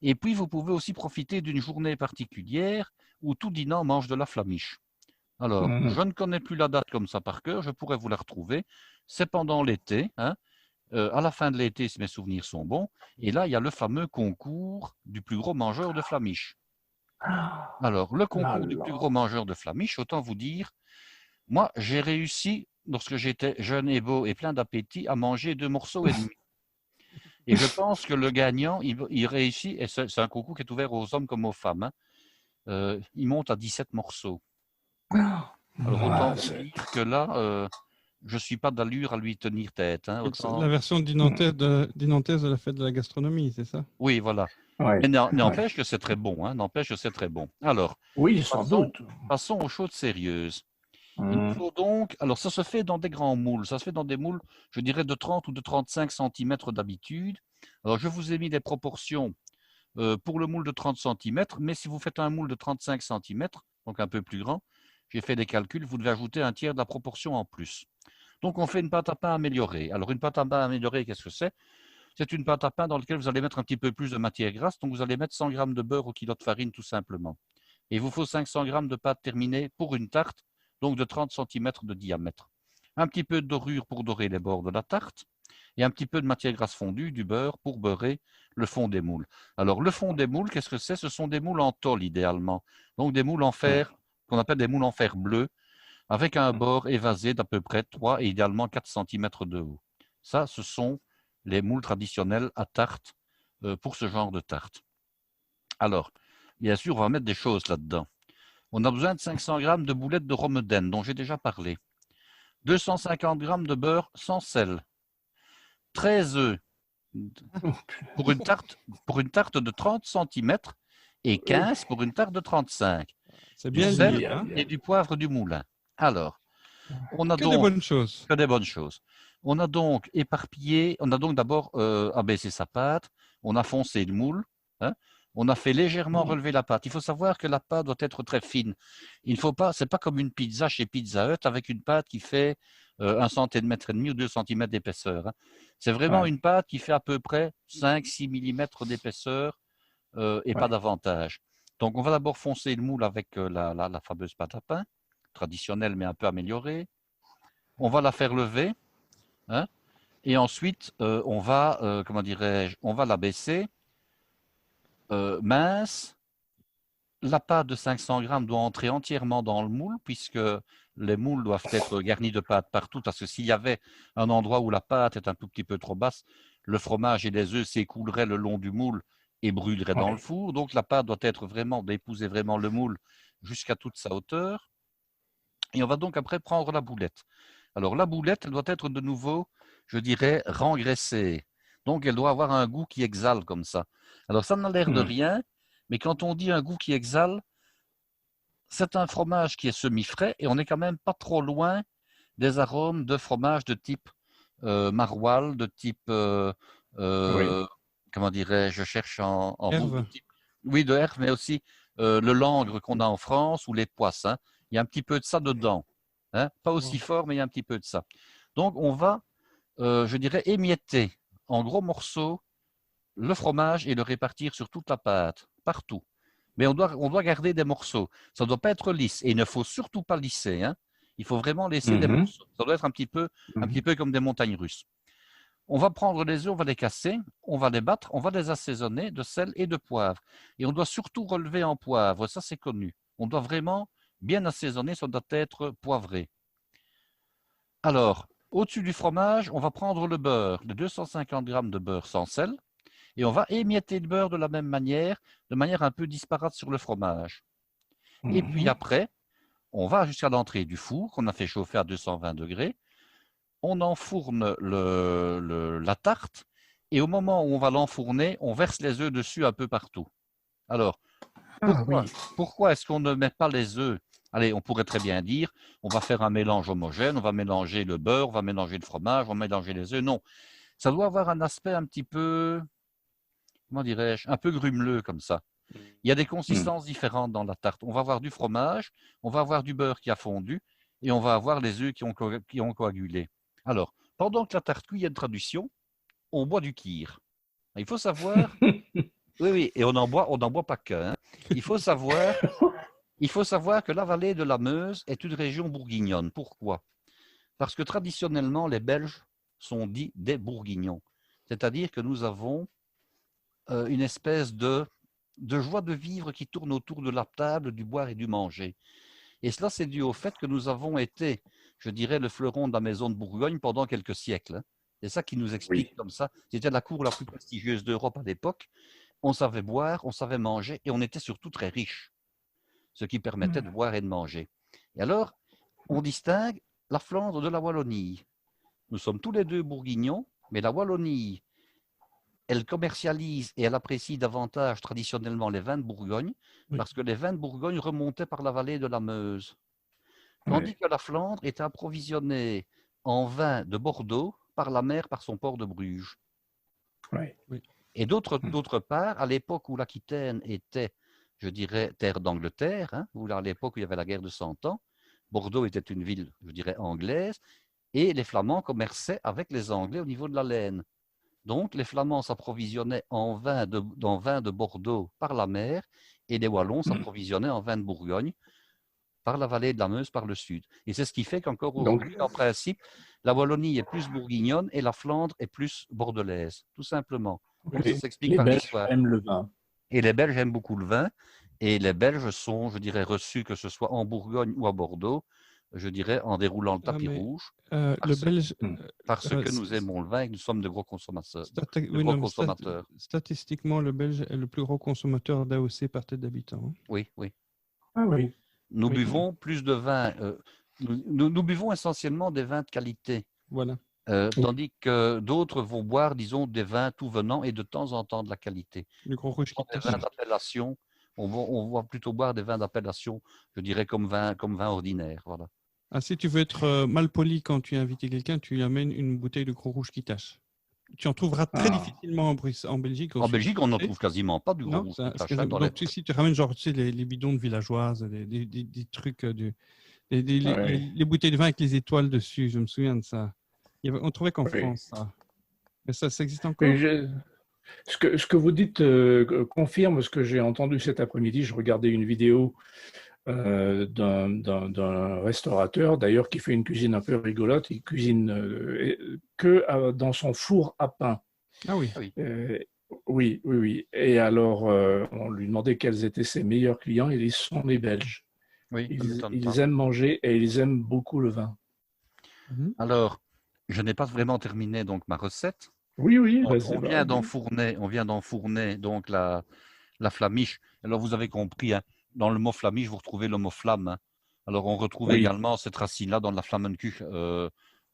Et puis, vous pouvez aussi profiter d'une journée particulière où tout dînant mange de la flamiche. Alors, je ne connais plus la date comme ça par cœur, je pourrais vous la retrouver. C'est pendant l'été, hein. À la fin de l'été, si mes souvenirs sont bons. Et là, il y a le fameux concours du plus gros mangeur de flamiche. Alors, le concours du plus gros mangeur de flamiche, autant vous dire, moi, j'ai réussi, lorsque j'étais jeune et beau et plein d'appétit, à manger 2 morceaux et demi. Et je pense que le gagnant, il réussit, et c'est un concours qui est ouvert aux hommes comme aux femmes, hein. Il monte à 17 morceaux. Alors, autant vous dire que là, je ne suis pas d'allure à lui tenir tête. Hein, la version dinantaise de la fête de la gastronomie, c'est ça? Oui, voilà. Ouais. Mais n'empêche que c'est très bon. Hein, n'empêche que c'est très bon. Alors, oui, sans doute. Passons aux choses sérieuses. Il faut donc, alors ça se fait dans des grands moules, ça se fait dans des moules, je dirais de 30 ou de 35 cm d'habitude. Alors je vous ai mis des proportions pour le moule de 30 cm, mais si vous faites un moule de 35 cm, donc un peu plus grand, j'ai fait des calculs, vous devez ajouter un tiers de la proportion en plus. Donc on fait une pâte à pain améliorée. Alors une pâte à pain améliorée, qu'est-ce que c'est? C'est une pâte à pain dans laquelle vous allez mettre un petit peu plus de matière grasse, donc vous allez mettre 100 g de beurre au kilo de farine tout simplement. Et il vous faut 500 g de pâte terminée pour une tarte, donc de 30 cm de diamètre. Un petit peu de dorure pour dorer les bords de la tarte et un petit peu de matière grasse fondue, du beurre pour beurrer le fond des moules. Alors le fond des moules, qu'est-ce que c'est? Ce sont des moules en tôle idéalement, donc des moules en fer, qu'on appelle des moules en fer bleu, avec un bord évasé d'à peu près 3 et idéalement 4 cm de haut. Ça, ce sont les moules traditionnels à tarte pour ce genre de tarte. Alors, bien sûr, on va mettre des choses là-dedans. On a besoin de 500 g de boulettes de romedenne, dont j'ai déjà parlé. 250 g de beurre sans sel. 13 œufs pour une tarte de 30 cm et 15 pour une tarte de 35. C'est bien dit, hein? Et du poivre du moulin. Alors, on a que donc... des bonnes choses. Que des bonnes choses. On a donc éparpillé, on a donc d'abord abaissé sa pâte, on a foncé le moule, hein, on a fait légèrement relever la pâte. Il faut savoir que la pâte doit être très fine. Il ne faut pas, c'est pas comme une pizza chez Pizza Hut avec une pâte qui fait 1,5 cm ou 2 cm d'épaisseur. Hein. C'est vraiment une pâte qui fait à peu près 5-6 mm d'épaisseur et pas davantage. Donc on va d'abord foncer le moule avec la fameuse pâte à pain, traditionnelle mais un peu améliorée. On va la faire lever. Hein, et ensuite, on va, comment dirais-je, on va la baisser mince. La pâte de 500 g doit entrer entièrement dans le moule, puisque les moules doivent être garnis de pâte partout, parce que s'il y avait un endroit où la pâte est un tout petit peu trop basse, le fromage et les œufs s'écouleraient le long du moule et brûleraient dans le four. Donc la pâte doit être vraiment, d'épouser vraiment le moule jusqu'à toute sa hauteur. Et on va donc après prendre la boulette. Alors la boulette, elle doit être de nouveau, je dirais, rengraissée. Donc elle doit avoir un goût qui exhale comme ça. Alors ça n'a l'air de rien, mais quand on dit un goût qui exhale, c'est un fromage qui est semi-frais et on n'est quand même pas trop loin des arômes de fromage de type maroilles, de type, comment dirais-je, je cherche en herbe. Oui, de herbe, mais aussi le langre qu'on a en France ou les poisses. Hein. Il y a un petit peu de ça dedans. Hein. Pas aussi fort, mais il y a un petit peu de ça. Donc on va, je dirais, émietter en gros morceaux le fromage et le répartir sur toute la pâte, partout. Mais on doit garder des morceaux. Ça ne doit pas être lisse. Et il ne faut surtout pas lisser. Hein. Il faut vraiment laisser des morceaux. Ça doit être un petit peu comme des montagnes russes. On va prendre les œufs, on va les casser, on va les battre, on va les assaisonner de sel et de poivre. Et on doit surtout relever en poivre. Ça, c'est connu. On doit vraiment bien assaisonner. Ça doit être poivré. Alors, au-dessus du fromage, on va prendre le beurre, les 250 g de beurre sans sel. Et on va émietter le beurre de la même manière, de manière un peu disparate sur le fromage. Et puis après, on va jusqu'à l'entrée du four qu'on a fait chauffer à 220 degrés. On enfourne la tarte et au moment où on va l'enfourner, on verse les œufs dessus un peu partout. Alors, pourquoi est-ce qu'on ne met pas les œufs? Allez, on pourrait très bien dire, on va faire un mélange homogène, on va mélanger le beurre, on va mélanger le fromage, on va mélanger les œufs. Non. Ça doit avoir un aspect un petit peu, comment dirais-je, un peu grumeleux comme ça. Il y a des consistances différentes dans la tarte. On va avoir du fromage, on va avoir du beurre qui a fondu et on va avoir les œufs qui ont coagulé. Alors, pendant que la tarte cuit, il y a une traduction, on boit du kir. Il faut savoir, oui, et on n'en boit pas qu'un. Il faut savoir que la vallée de la Meuse est une région bourguignonne. Pourquoi? Parce que traditionnellement, les Belges sont dits des bourguignons. C'est-à-dire que nous avons une espèce de joie de vivre qui tourne autour de la table, du boire et du manger. Et cela, c'est dû au fait que nous avons été, je dirais, le fleuron de la maison de Bourgogne pendant quelques siècles. C'est ça qui nous explique comme ça. C'était la cour la plus prestigieuse d'Europe à l'époque. On savait boire, on savait manger et on était surtout très riches, ce qui permettait de boire et de manger. Et alors, on distingue la Flandre de la Wallonie. Nous sommes tous les deux bourguignons, mais la Wallonie, elle commercialise et elle apprécie davantage traditionnellement les vins de Bourgogne, parce que les vins de Bourgogne remontaient par la vallée de la Meuse. Tandis que la Flandre était approvisionnée en vin de Bordeaux par la mer, par son port de Bruges. Et d'autre part, à l'époque où l'Aquitaine était, je dirais, terre d'Angleterre, à l'époque où il y avait la guerre de 100 ans, Bordeaux était une ville, je dirais, anglaise, et les Flamands commerçaient avec les Anglais au niveau de la laine. Donc, les Flamands s'approvisionnaient en vin de Bordeaux par la mer, et les Wallons s'approvisionnaient en vin de Bourgogne par la vallée de la Meuse, par le sud. Et c'est ce qui fait qu'encore aujourd'hui, en principe, la Wallonie est plus bourguignonne et la Flandre est plus bordelaise, tout simplement. Ça s'explique par l'histoire. Les Belges aiment le vin. Et les Belges aiment beaucoup le vin. Et les Belges sont, je dirais, reçus, que ce soit en Bourgogne ou à Bordeaux, je dirais, en déroulant le tapis rouge. Parce que nous aimons le vin et que nous sommes de gros consommateurs. Statistiquement, le Belge est le plus gros consommateur d'AOC par tête d'habitant. Oui, oui. Ah oui. Nous buvons plus de vin. Nous buvons essentiellement des vins de qualité. Voilà. Tandis que d'autres vont boire, disons, des vins tout venant et de temps en temps de la qualité. Le Gros Rouge qui des vins d'appellation, on va plutôt boire des vins d'appellation, je dirais, comme vin ordinaire. Voilà. Ah, si tu veux être mal poli quand tu as invité quelqu'un, tu lui amènes une bouteille de Gros Rouge qui tâche. Tu en trouveras très difficilement en Belgique. En Belgique, on n'en trouve quasiment pas du Gros Rouge qui tâche. Donc, si tu ramènes genre, tu sais, les bidons de villageoises, des trucs, les bouteilles de vin avec les étoiles dessus, je me souviens de ça. On trouvait qu'en France, ça. Mais ça existe encore. Ce que vous dites confirme ce que j'ai entendu cet après-midi. Je regardais une vidéo d'un restaurateur, d'ailleurs, qui fait une cuisine un peu rigolote. Il cuisine que dans son four à pain. Ah oui. Oui. Et alors, on lui demandait quels étaient ses meilleurs clients. Ils sont les Belges. Oui, ils aiment manger et ils aiment beaucoup le vin. Alors, je n'ai pas vraiment terminé donc ma recette. Oui. On vient d'enfourner donc la flamiche. Alors, vous avez compris, dans le mot flamiche, vous retrouvez le mot flamme. Alors, on retrouve également cette racine-là dans la Flammenküche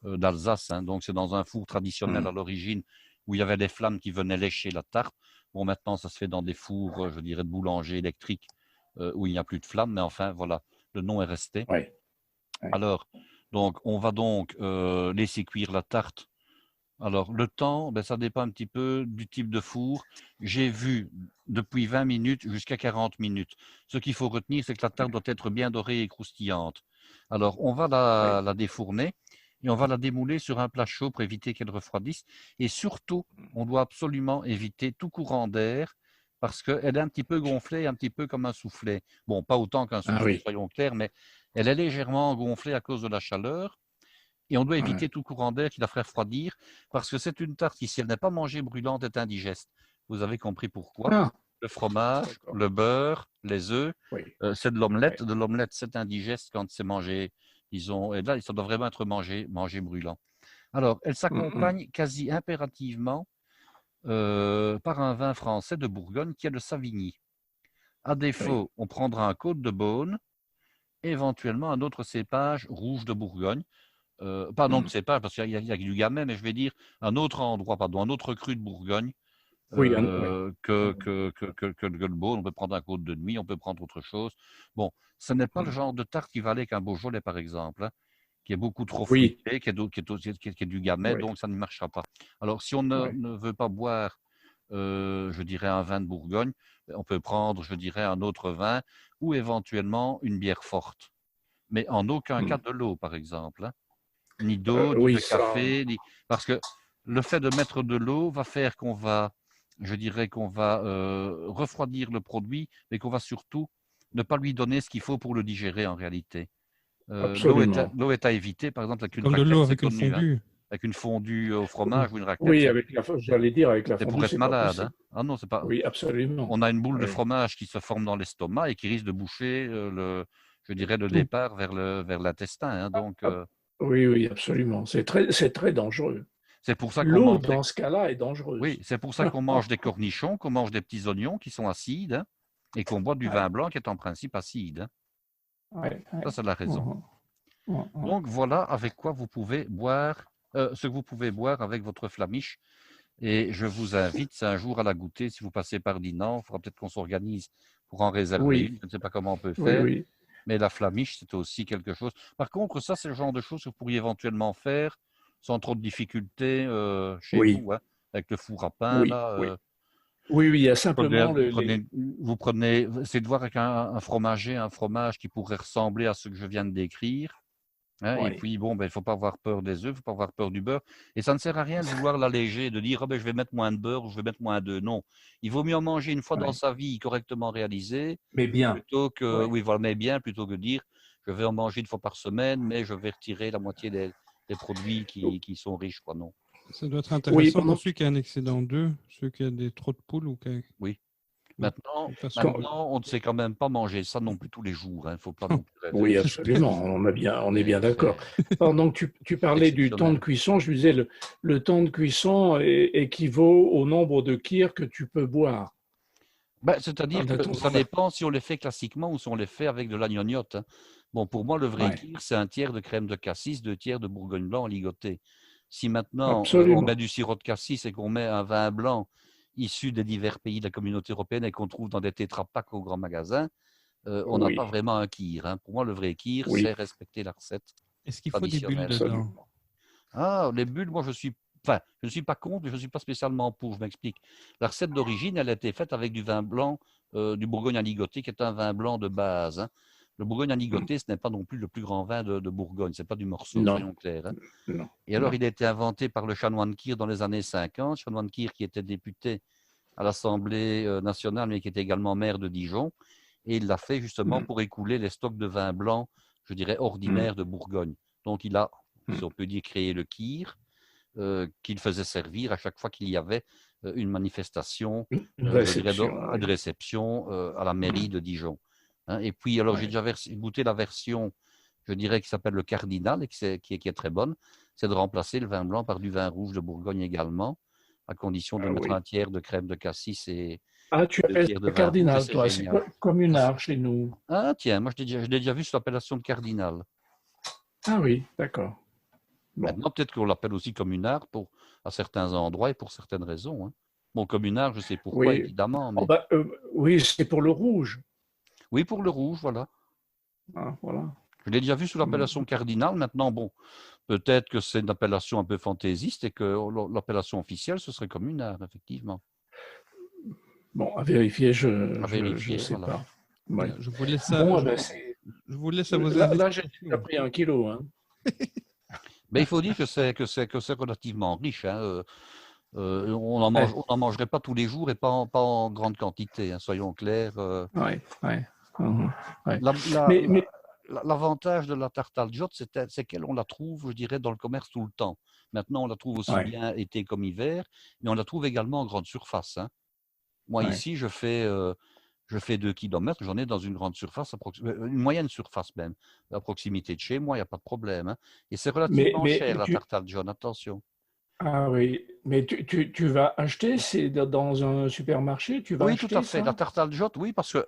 d'Alsace. Donc, c'est dans un four traditionnel à l'origine où il y avait des flammes qui venaient lécher la tarte. Bon, maintenant, ça se fait dans des fours, je dirais, de boulanger électrique où il n'y a plus de flammes. Mais enfin, voilà, le nom est resté. Alors, donc, on va donc laisser cuire la tarte. Alors, le temps, ça dépend un petit peu du type de four. J'ai vu depuis 20 minutes jusqu'à 40 minutes. Ce qu'il faut retenir, c'est que la tarte doit être bien dorée et croustillante. Alors, on va la défourner et on va la démouler sur un plat chaud pour éviter qu'elle refroidisse. Et surtout, on doit absolument éviter tout courant d'air parce qu'elle est un petit peu gonflée, un petit peu comme un soufflet. Bon, pas autant qu'un soufflet, soyons clairs, mais elle est légèrement gonflée à cause de la chaleur. Et on doit éviter tout courant d'air qui la ferait refroidir parce que c'est une tarte qui, si elle n'est pas mangée brûlante, est indigeste. Vous avez compris pourquoi. Le fromage, le beurre, les œufs, c'est de l'omelette. De l'omelette, c'est indigeste quand c'est mangé, disons, et là, ça doit vraiment être mangé brûlant. Alors, elle s'accompagne quasi impérativement par un vin français de Bourgogne qui est le Savigny. À défaut, on prendra un Côte de Beaune, éventuellement un autre cépage rouge de Bourgogne. Pas non de cépage, parce qu'il y a du gamay, mais je vais dire un autre endroit, un autre cru de Bourgogne que le Beaune. On peut prendre un Côte de Nuit, on peut prendre autre chose. Bon, ce n'est pas le genre de tarte qui va aller avec un Beaujolais, par exemple. qui est beaucoup trop Oui. fruité, qui est du gamay, Oui. donc ça ne marchera pas. Alors, si on ne veut pas boire, je dirais, un vin de Bourgogne, on peut prendre, je dirais, un autre vin ou éventuellement une bière forte. Mais en aucun cas de l'eau, par exemple, hein. Ni d'eau, ni Oui, de ça. café, parce que le fait de mettre de l'eau va faire qu'on va, je dirais, qu'on va refroidir le produit, mais qu'on va surtout ne pas lui donner ce qu'il faut pour le digérer en réalité. Absolument. L'eau est à éviter, par exemple, avec C'est une comme de raclette, l'eau c'est avec une connu, hein. fondue. Avec une fondue au fromage ou une raclette, Oui, j'allais dire, avec la c'est pour fondue, être c'est pas malade, hein. possible. Ah non, c'est pas. Oui, absolument. On a une boule de Oui. fromage qui se forme dans l'estomac et qui risque de boucher je dirais, le Tout. départ vers l'intestin, hein. Donc, Ah, oui, oui, absolument. C'est très dangereux. c'est pour ça qu'on L'eau, mange dans ce cas-là, est oui, dangereuse. c'est pour ça qu'on mange des cornichons, qu'on mange des petits oignons qui sont acides, hein, et qu'on boit du vin Ouais, blanc qui est en principe acide, hein. ouais, Ça, ouais. c'est la raison. Mhm, mhm. Donc, voilà avec quoi vous pouvez boire, ce que vous pouvez boire avec votre flamiche. Et je vous invite un jour à la goûter si vous passez par Dinan. Il faudra peut-être qu'on s'organise pour en réserver une. Oui, Je ne sais pas comment on peut oui, faire, oui. mais la flamiche, c'est aussi quelque chose. Par contre, ça, c'est le genre de choses que vous pourriez éventuellement faire sans trop de difficultés chez Oui, vous, hein, avec le four à pain, oui, là. oui. Oui, oui, il y a Prenez, simplement vous prenez, c'est de voir avec un fromager, un fromage qui pourrait ressembler à ce que je viens de décrire. Hein, et Oui, puis, bon, ben, il ne faut pas avoir peur des œufs, il ne faut pas avoir peur du beurre. Et ça ne sert à rien de vouloir l'alléger, de dire, ah ben, je vais mettre moins de beurre ou je vais mettre moins d'œufs. Non, il vaut mieux en manger une fois dans oui. sa vie correctement réalisée, Mais bien. plutôt que, Oui, oui, voilà, mais bien, plutôt que de dire, je vais en manger une fois par semaine, mais je vais retirer la moitié des produits qui sont riches, quoi, non. Ça doit être oui, intéressant pour celui qui a un excédent d'œufs, ceux qui a des trop de poules ou qui. Oui. Oui, Maintenant, de toute façon. quand- maintenant, on ne sait quand même pas manger ça non plus tous les jours, hein. Il ne faut pas non plus rêver. oui, J'espère. absolument. On est bien d'accord. Pendant que tu C'est parlais du temps de exceptionnel. cuisson, je disais le temps de cuisson équivaut au nombre de kyrs que tu peux boire Ben, c'est-à-dire de que ton ça vin. dépend si on les fait classiquement ou si on les fait avec de la gnognotte, hein. Bon, pour moi, le vrai Ouais, kir, c'est un tiers de crème de cassis, 2 tiers de bourgogne blanc ligoté. Si maintenant on met absolument. du sirop de cassis et qu'on met un vin blanc issu des divers pays de la communauté européenne et qu'on trouve dans des tétrapacks au grand magasin, on n'a pas Oui, vraiment un kir, hein. Pour moi, le vrai kir, c'est oui, respecter la recette Est-ce qu'il faut des bulles traditionnelle. dedans? absolument. Ah, les bulles, moi, enfin, je ne suis pas contre, mais je ne suis pas spécialement pour. Je m'explique. La recette d'origine, elle a été faite avec du vin blanc, du Bourgogne à ligoté, qui est un vin blanc de base, hein. Le Bourgogne à Mm. ligoté, ce n'est pas non plus le plus grand vin de Bourgogne. C'est pas du morceau, Non, soyons clairs, hein. non, Et alors, non. il a été inventé par le chanoine Kir dans les années 50. Chanoine Kir qui était député à l'Assemblée nationale, mais qui était également maire de Dijon. Et il l'a fait justement Mm, pour écouler les stocks de vin blanc, je dirais, mm, ordinaires de Bourgogne. Donc, il a, si mm. on peut dire, créé le Kir qu'il faisait servir à chaque fois qu'il y avait une manifestation, Une je dirais, réception, de oui. réception à la mairie Mm, de Dijon. Hein. Et puis, alors, j'ai ouais. déjà goûté la version, je dirais, qui s'appelle le Cardinal, et qui est très bonne. C'est de remplacer le vin blanc par du vin rouge de Bourgogne également, à condition de Ah mettre un oui. tiers de crème de cassis et Ah, tu deux appelles tiers de ça vin rouge, et cardinal, c'est toi. C'est génial. comme une art chez nous. Ah, tiens, moi, je l'ai déjà vu sous l'appellation de Cardinal. Ah oui, d'accord. Bon. Maintenant, peut-être qu'on l'appelle aussi communard à certains endroits et pour certaines raisons, hein. Bon, communard, je sais pourquoi, Oui. évidemment, Oh, mais bah, oui, c'est pour le rouge. oui, pour le rouge, voilà. Ah, voilà. Je l'ai déjà vu sous Mm. l'appellation cardinal. Maintenant, bon, peut-être que c'est une appellation un peu fantaisiste et que l'appellation officielle, ce serait communard, effectivement. Bon, à vérifier, À je vérifier, sais voilà. pas. Ouais. Bien, je vous laisse Bon, je, ben, je vous laisse à vos là j'ai déjà investigations. pris 1 kilo. Hein. Mais il faut dire que c'est relativement riche, hein. On Ouais, n'en mangerait pas tous les jours et pas en grande quantité, hein, soyons clairs. ouais, ouais. Mhm, ouais. La- la- Mais, la- L'avantage de la tarte al jott, c'est qu'elle, on la trouve, je dirais, dans le commerce tout le temps. Maintenant, on la trouve aussi ouais, bien été comme hiver, mais on la trouve également en grande surface, hein. Moi, ouais. ici, je fais 2 kilomètres, j'en ai dans une grande surface, une moyenne surface même, à proximité de chez moi, il n'y a pas de problème, hein. Et c'est relativement cher, Mais la tarte al jott, attention. ah oui, mais tu vas acheter, c'est dans un supermarché, tu vas Oui, tout à acheter fait. La ça? tarte al jott, oui, parce que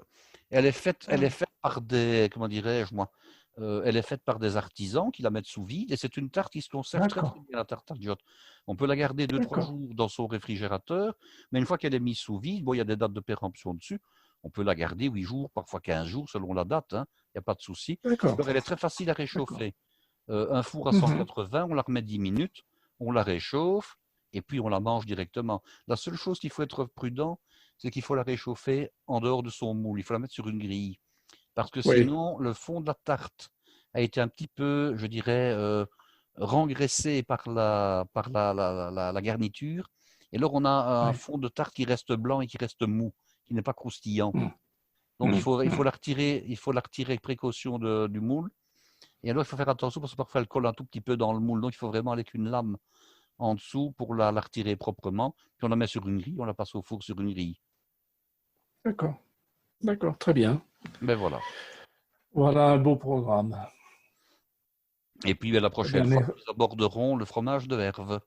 elle est Ah, faite par des, comment dirais-je moi, elle est faite par des artisans qui la mettent sous vide et c'est une tarte qui se conserve très d'accord, très bien, la tarte al jott. On peut la garder 2, 3 d'accord, jours dans son réfrigérateur, mais une fois qu'elle est mise sous vide, bon, il y a des dates de péremption dessus. On peut la garder 8 jours, parfois 15 jours selon la date, hein. Il n'y a pas de souci. d'accord, Alors, elle est très facile à d'accord. réchauffer. Un four à 180, on la remet 10 minutes, on la réchauffe et puis on la mange directement. La seule chose qu'il faut être prudent, c'est qu'il faut la réchauffer en dehors de son moule. Il faut la mettre sur une grille. Parce que Oui. sinon, le fond de la tarte a été un petit peu, je dirais, rengraissé par la garniture. Et alors, on a un Oui. fond de tarte qui reste blanc et qui reste mou, qui n'est pas croustillant. Mm. Donc, il faut Mm. la retirer avec précaution du moule. Et alors, il faut faire attention parce que parfois, elle colle un tout petit peu dans le moule. Donc, il faut vraiment aller avec une lame en dessous pour la retirer proprement. Puis, on la met sur une grille, on la passe au four sur une grille. D'accord. D'accord, très bien. Ben voilà. Voilà un beau programme. Et puis, la prochaine bien, fois, nous aborderons le fromage de Herve.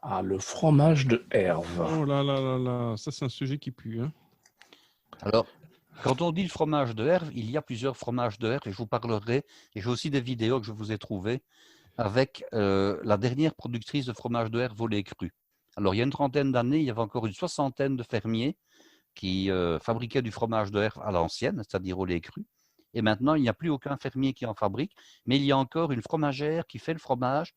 Ah, le fromage de Herve. Oh là là là là, ça c'est un sujet qui pue. Hein. Alors, quand on dit le fromage de Herve, il y a plusieurs fromages de Herve et je vous parlerai, et j'ai aussi des vidéos que je vous ai trouvées avec la dernière productrice de fromage de Herve au lait cru. Alors, il y a une trentaine d'années, il y avait encore une soixantaine de fermiers qui fabriquaient du fromage de Herve à l'ancienne, c'est-à-dire au lait cru. Et maintenant, il n'y a plus aucun fermier qui en fabrique, mais il y a encore une fromagère qui fait le fromage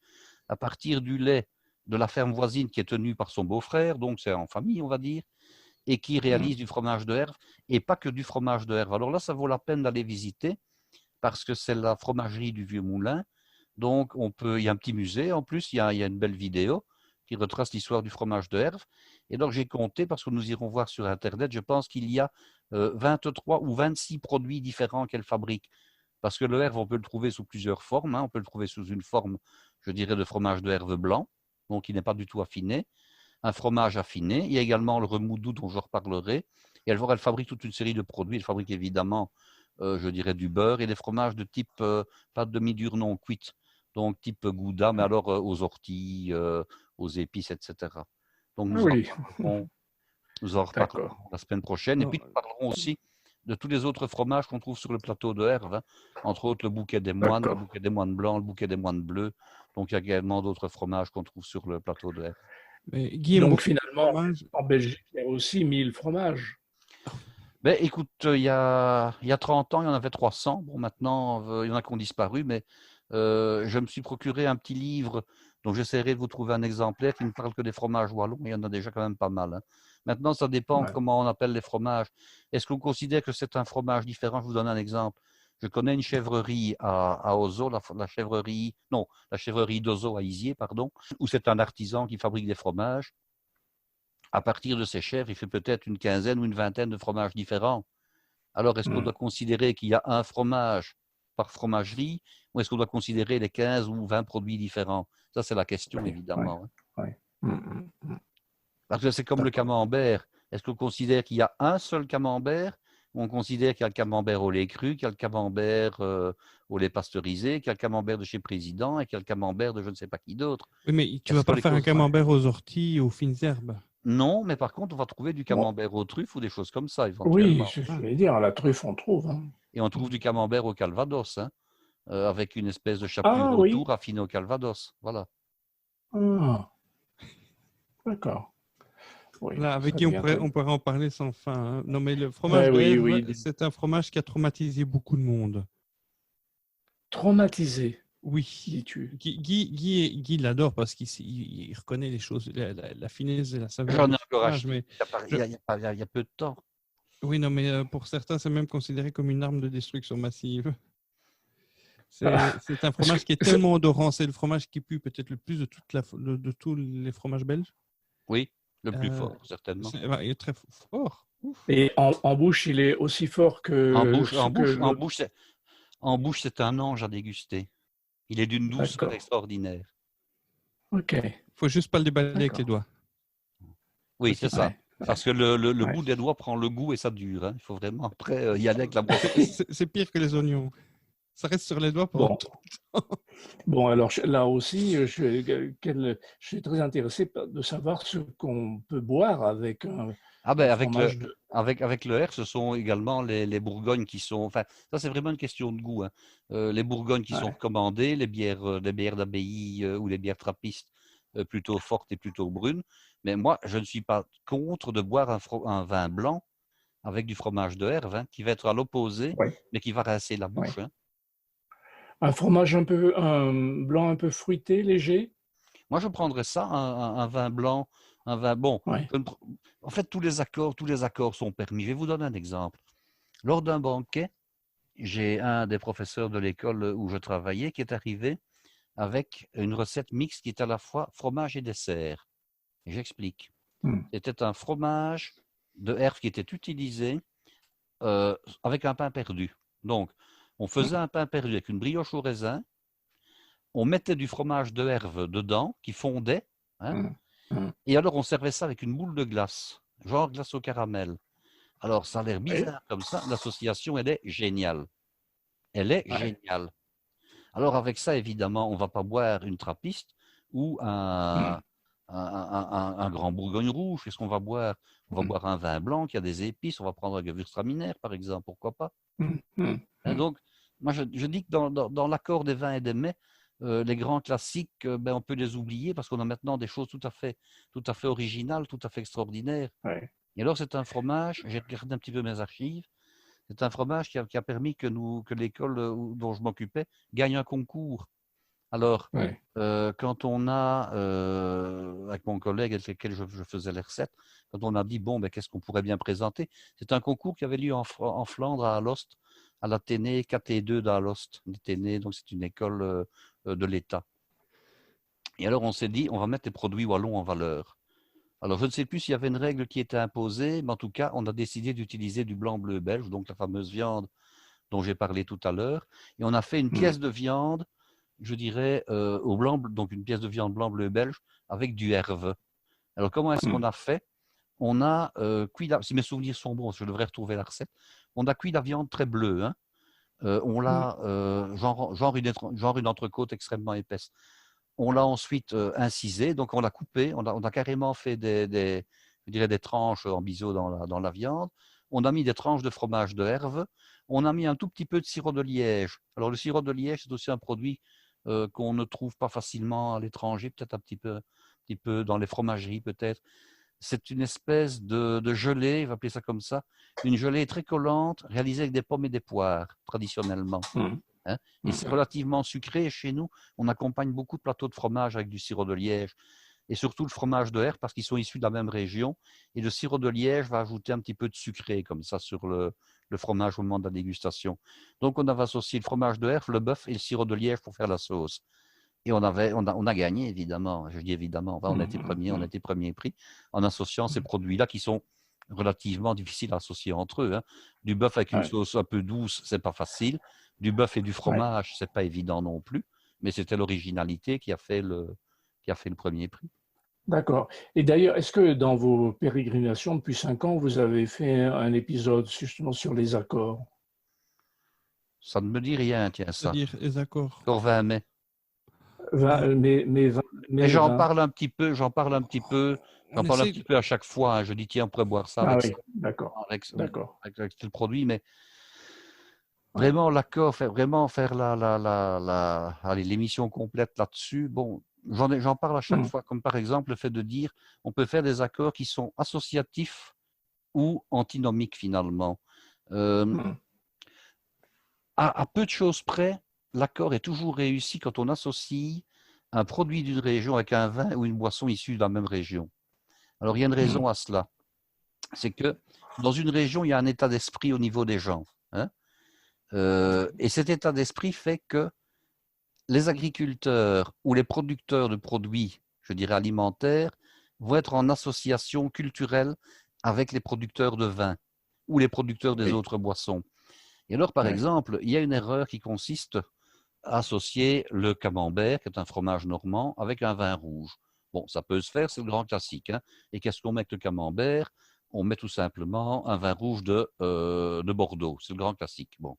à partir du lait de la ferme voisine qui est tenue par son beau-frère, donc c'est en famille, on va dire, et qui réalise du fromage de Herve, et pas que du fromage de Herve. Alors là, ça vaut la peine d'aller visiter, parce que c'est la fromagerie du Vieux Moulin. Donc, il y a un petit musée, en plus, il y a une belle vidéo qui retrace l'histoire du fromage de Herve. Et donc, j'ai compté, parce que nous irons voir sur Internet, je pense qu'il y a 23 ou 26 produits différents qu'elle fabrique. Parce que le Herve, on peut le trouver sous plusieurs formes. On peut le trouver sous une forme, je dirais, de fromage de Herve blanc, donc il n'est pas du tout affiné. Un fromage affiné. Il y a également le remoudou dont je reparlerai. Et elle fabrique toute une série de produits. Elle fabrique évidemment, je dirais, du beurre et des fromages de type, pas demi-dur non cuite, donc type Gouda, mais alors aux orties, aux épices, etc. Donc Oui, nous en reparlerons la semaine prochaine. Et puis nous parlerons aussi de tous les autres fromages qu'on trouve sur le plateau de Herve, entre autres le bouquet des moines, le bouquet des moines blancs, le bouquet des moines bleus. Donc il y a également d'autres fromages qu'on trouve sur le plateau de Herve. Mais Guy, donc finalement, en Belgique, il y a aussi 1000 fromages. Ben, écoute, il y a 30 ans, il y en avait 300. Bon, maintenant, il y en a qui ont disparu, mais je me suis procuré un petit livre, donc j'essaierai de vous trouver un exemplaire qui ne parle que des fromages wallons, mais il y en a déjà quand même pas mal. Hein. Maintenant, ça dépend comment on appelle les fromages. Est-ce qu'on considère que c'est un fromage différent? Je vous donne un exemple. Je connais une chèvrerie à Ozo, la chèvrerie d'Ozo à Isier, pardon, où c'est un artisan qui fabrique des fromages. À partir de ces chèvres, il fait peut-être une quinzaine ou une vingtaine de fromages différents. Alors, est-ce qu'on doit considérer qu'il y a un fromage par fromagerie ou est-ce qu'on doit considérer les 15 ou 20 produits différents? Ça, c'est la question, évidemment. Parce que c'est comme le camembert. Est-ce qu'on considère qu'il y a un seul camembert ou on considère qu'il y a le camembert au lait cru, qu'il y a le camembert au lait pasteurisé, qu'il y a le camembert de chez Président et qu'il y a le camembert de je ne sais pas qui d'autre? Oui, mais tu ne vas pas faire un camembert aux orties, aux fines herbes? Non, mais par contre, on va trouver du camembert aux truffes ou des choses comme ça, éventuellement. Oui, je vais dire, à la truffe, on trouve. Hein. Et on trouve du camembert au calvados, hein, avec une espèce de chapelure autour affinée au calvados. Voilà. Ah. D'accord. Oui, là, avec qui on pourrait en parler sans fin. Hein. Non, mais le fromage de Herve, c'est un fromage qui a traumatisé beaucoup de monde. Traumatisé? Oui. Dis-tu. Guy l'adore parce qu'il reconnaît les choses, la finesse et la saveur. J'en ai encore acheté, mais il y a peu de temps. Oui, non, mais pour certains, c'est même considéré comme une arme de destruction massive. C'est un fromage qui est tellement odorant. C'est le fromage qui pue peut-être le plus de tous les fromages belges. Oui, le plus fort, certainement. Il est très fort. Ouf. Et en bouche, il est aussi fort que... En bouche, c'est un ange à déguster. Il est d'une douceur extraordinaire. Ok. Il ne faut juste pas le déballer avec les doigts. Oui, c'est ça. Parce que le bout des doigts prend le goût et ça dure. Hein. Il faut vraiment après y aller avec la brosse. C'est pire que les oignons. Ça reste sur les doigts pendant tout le temps. Bon, alors là aussi, je suis très intéressé de savoir ce qu'on peut boire avec un avec le R, ce sont également les Bourgognes qui sont... Enfin, ça, c'est vraiment une question de goût. Hein. Les Bourgognes qui sont recommandées, les bières d'abbaye ou les bières trappistes plutôt fortes et plutôt brunes. Mais moi, je ne suis pas contre de boire un vin blanc avec du fromage de Herve, hein, qui va être à l'opposé, mais qui va rincer la bouche. Hein. Un fromage un blanc un peu fruité, léger? Moi, je prendrais ça, un vin blanc, un vin bon. Ouais. En fait, tous les accords sont permis. Je vais vous donner un exemple. Lors d'un banquet, j'ai un des professeurs de l'école où je travaillais qui est arrivé avec une recette mixte qui est à la fois fromage et dessert. Et j'explique. Hmm. C'était un fromage de herbe qui était utilisé avec un pain perdu. Donc, on faisait un pain perdu avec une brioche au raisin, on mettait du fromage de herbe dedans qui fondait, hein, Hmm. Hmm. et alors on servait ça avec une boule de glace, genre glace au caramel. Alors, ça a l'air Oui. bizarre comme ça, l'association, elle est géniale. Elle est Ouais. géniale. Alors, avec ça, évidemment, on ne va pas boire une trappiste ou Hmm. un grand bourgogne rouge. Qu'est-ce qu'on va boire? On va boire un vin blanc qui a des épices, on va prendre un Gewürztraminer, par exemple, pourquoi pas? Hmm. Hmm. Hein, donc, moi, je dis que dans l'accord des vins et des mets, les grands classiques, ben, on peut les oublier parce qu'on a maintenant des choses tout à fait originales, tout à fait extraordinaires. Ouais. Et alors, c'est un fromage, j'ai regardé un petit peu mes archives, c'est un fromage qui a permis que l'école dont je m'occupais gagne un concours. Alors, Ouais. quand on a, avec mon collègue avec lequel je faisais les recettes, quand on a dit, bon, ben, qu'est-ce qu'on pourrait bien présenter? C'est un concours qui avait lieu en Flandre, à Alost, à l'Athénée KT2 d'Alost. Donc c'est une école de l'État. Et alors, on s'est dit, on va mettre les produits wallons en valeur. Alors, je ne sais plus s'il y avait une règle qui était imposée, mais en tout cas, on a décidé d'utiliser du blanc-bleu belge, donc la fameuse viande dont j'ai parlé tout à l'heure. Et on a fait une Hmm. pièce de viande, je dirais, au blanc, donc une pièce de viande blanc-bleu belge avec du herve. Alors, comment est-ce qu'on a fait? On a cuit, si mes souvenirs sont bons, je devrais retrouver la recette, on a cuit la viande très bleue. Hein. On l'a, genre une entrecôte extrêmement épaisse. On l'a ensuite incisée, donc on l'a coupée, on a carrément fait je dirais des tranches en biseau dans la viande. On a mis des tranches de fromage de herve. On a mis un tout petit peu de sirop de liège. Alors le sirop de liège, c'est aussi un produit qu'on ne trouve pas facilement à l'étranger, peut-être un petit peu dans les fromageries peut-être. C'est une espèce de gelée, on va appeler ça comme ça, une gelée très collante, réalisée avec des pommes et des poires, traditionnellement. Hmm. Hein. Et c'est relativement sucré. Et chez nous, on accompagne beaucoup de plateaux de fromage avec du sirop de liège. Et surtout le fromage de herbe parce qu'ils sont issus de la même région. Et le sirop de liège va ajouter un petit peu de sucré comme ça sur le fromage au moment de la dégustation. Donc on avait associé le fromage de herbe, le bœuf et le sirop de liège pour faire la sauce. Et on a gagné, évidemment. Je dis évidemment, enfin, on a été premier prix en associant ces produits-là qui sont relativement difficiles à associer entre eux. Hein. Du bœuf avec une Ouais. sauce un peu douce, c'est pas facile. Du bœuf et du fromage, c'est pas évident non plus. Mais c'était l'originalité qui a fait le premier prix. D'accord. Et d'ailleurs, est-ce que dans vos pérégrinations depuis 5 ans, vous avez fait un épisode justement sur les accords? Ça ne me dit rien, tiens, ça. C'est-à-dire les accords. Corvin mai. Mais Mais j'en 20. parle un petit peu, On essaie, à chaque fois. Hein. Je dis, tiens, on pourrait boire ça Ah avec oui, ça, d'accord, d'accord. avec tel produit, mais Ouais. vraiment l'accord, vraiment faire allez, l'émission complète là-dessus. Bon, j'en parle à chaque Hmm. fois, comme par exemple le fait de dire, on peut faire des accords qui sont associatifs ou antinomiques finalement. Euh, Hmm. à peu de choses près, l'accord est toujours réussi quand on associe un produit d'une région avec un vin ou une boisson issue de la même région. Alors, il y a une Hmm. raison à cela. C'est que dans une région, il y a un état d'esprit au niveau des gens. Hein. Et cet état d'esprit fait que les agriculteurs ou les producteurs de produits, je dirais alimentaires, vont être en association culturelle avec les producteurs de vin ou les producteurs des Oui. autres boissons. Et alors, par Ouais. exemple, il y a une erreur qui consiste à associer le camembert, qui est un fromage normand, avec un vin rouge. Bon, ça peut se faire, c'est le grand classique. Hein. Et qu'est-ce qu'on met avec le camembert? On met tout simplement un vin rouge de Bordeaux. C'est le grand classique. Bon.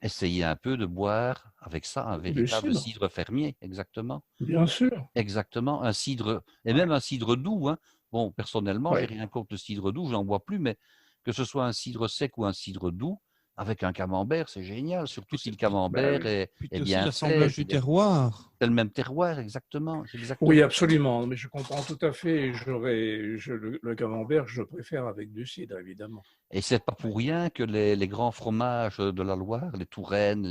Essayez un peu de boire avec ça un Du véritable cidre, cidre fermier, exactement. bien sûr. Exactement, un cidre, et Ouais. même un cidre doux. Hein. Bon, personnellement, j'ai Ouais. rien contre le cidre doux, je n'en bois plus, mais que ce soit un cidre sec ou un cidre doux, avec un camembert, c'est génial, surtout si le Ben camembert oui. puis est tu as aussi bien fait, l'assemblage du terroir. c'est le même terroir, exactement. C'est Oui, exactement. absolument. Mais je comprends tout à fait. Le camembert, je le préfère avec du cidre, évidemment. Et c'est pas Ouais. pour rien que les grands fromages de la Loire, les Touraine,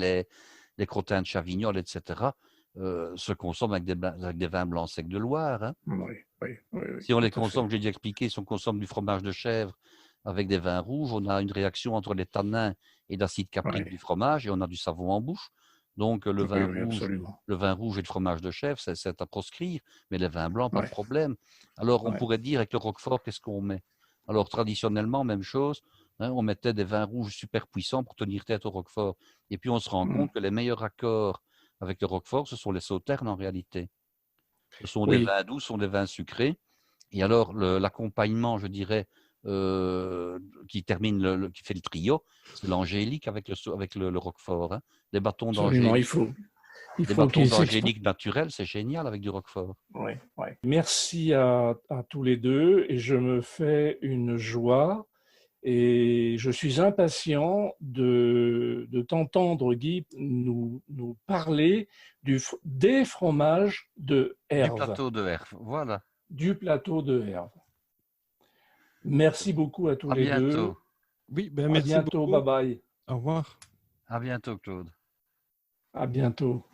les crottins de Chavignol, etc., se consomment avec des vins blancs secs de Loire. Hein. Oui, Si on les tout à fait. consomme, j'ai déjà expliqué, si on consomme du fromage de chèvre avec des vins rouges, on a une réaction entre les tanins et l'acide caprique Oui. du fromage et on a du savon en bouche. Donc le Oui, vin oui, rouge, absolument. le vin rouge et le fromage de chèvre, c'est à proscrire, mais les vins blancs, pas de Ouais. problème. Alors on Ouais. pourrait dire avec le roquefort, qu'est-ce qu'on met? Alors traditionnellement, même chose, hein, on mettait des vins rouges super puissants pour tenir tête au roquefort. Et puis on se rend Mm. compte que les meilleurs accords avec le roquefort, ce sont les sauternes en réalité. Ce sont des Oui. vins doux, ce sont des vins sucrés. Et alors, l'accompagnement, je dirais, qui qui fait le trio, c'est l'angélique avec le roquefort. Hein. Des bâtons Absolument. Il des faut bâtons qu'ils s'expriment. d'angélique naturels, c'est génial avec du roquefort. Oui, oui. Merci à tous les deux et je me fais une joie et je suis impatient de t'entendre, Guy, nous parler des fromages de Du Herve, plateau de Herve, voilà. du plateau de Herve. Merci beaucoup à tous À les bientôt. deux. Oui, À merci bientôt. beaucoup. Bye bye. Au revoir. À bientôt, Claude. À bientôt.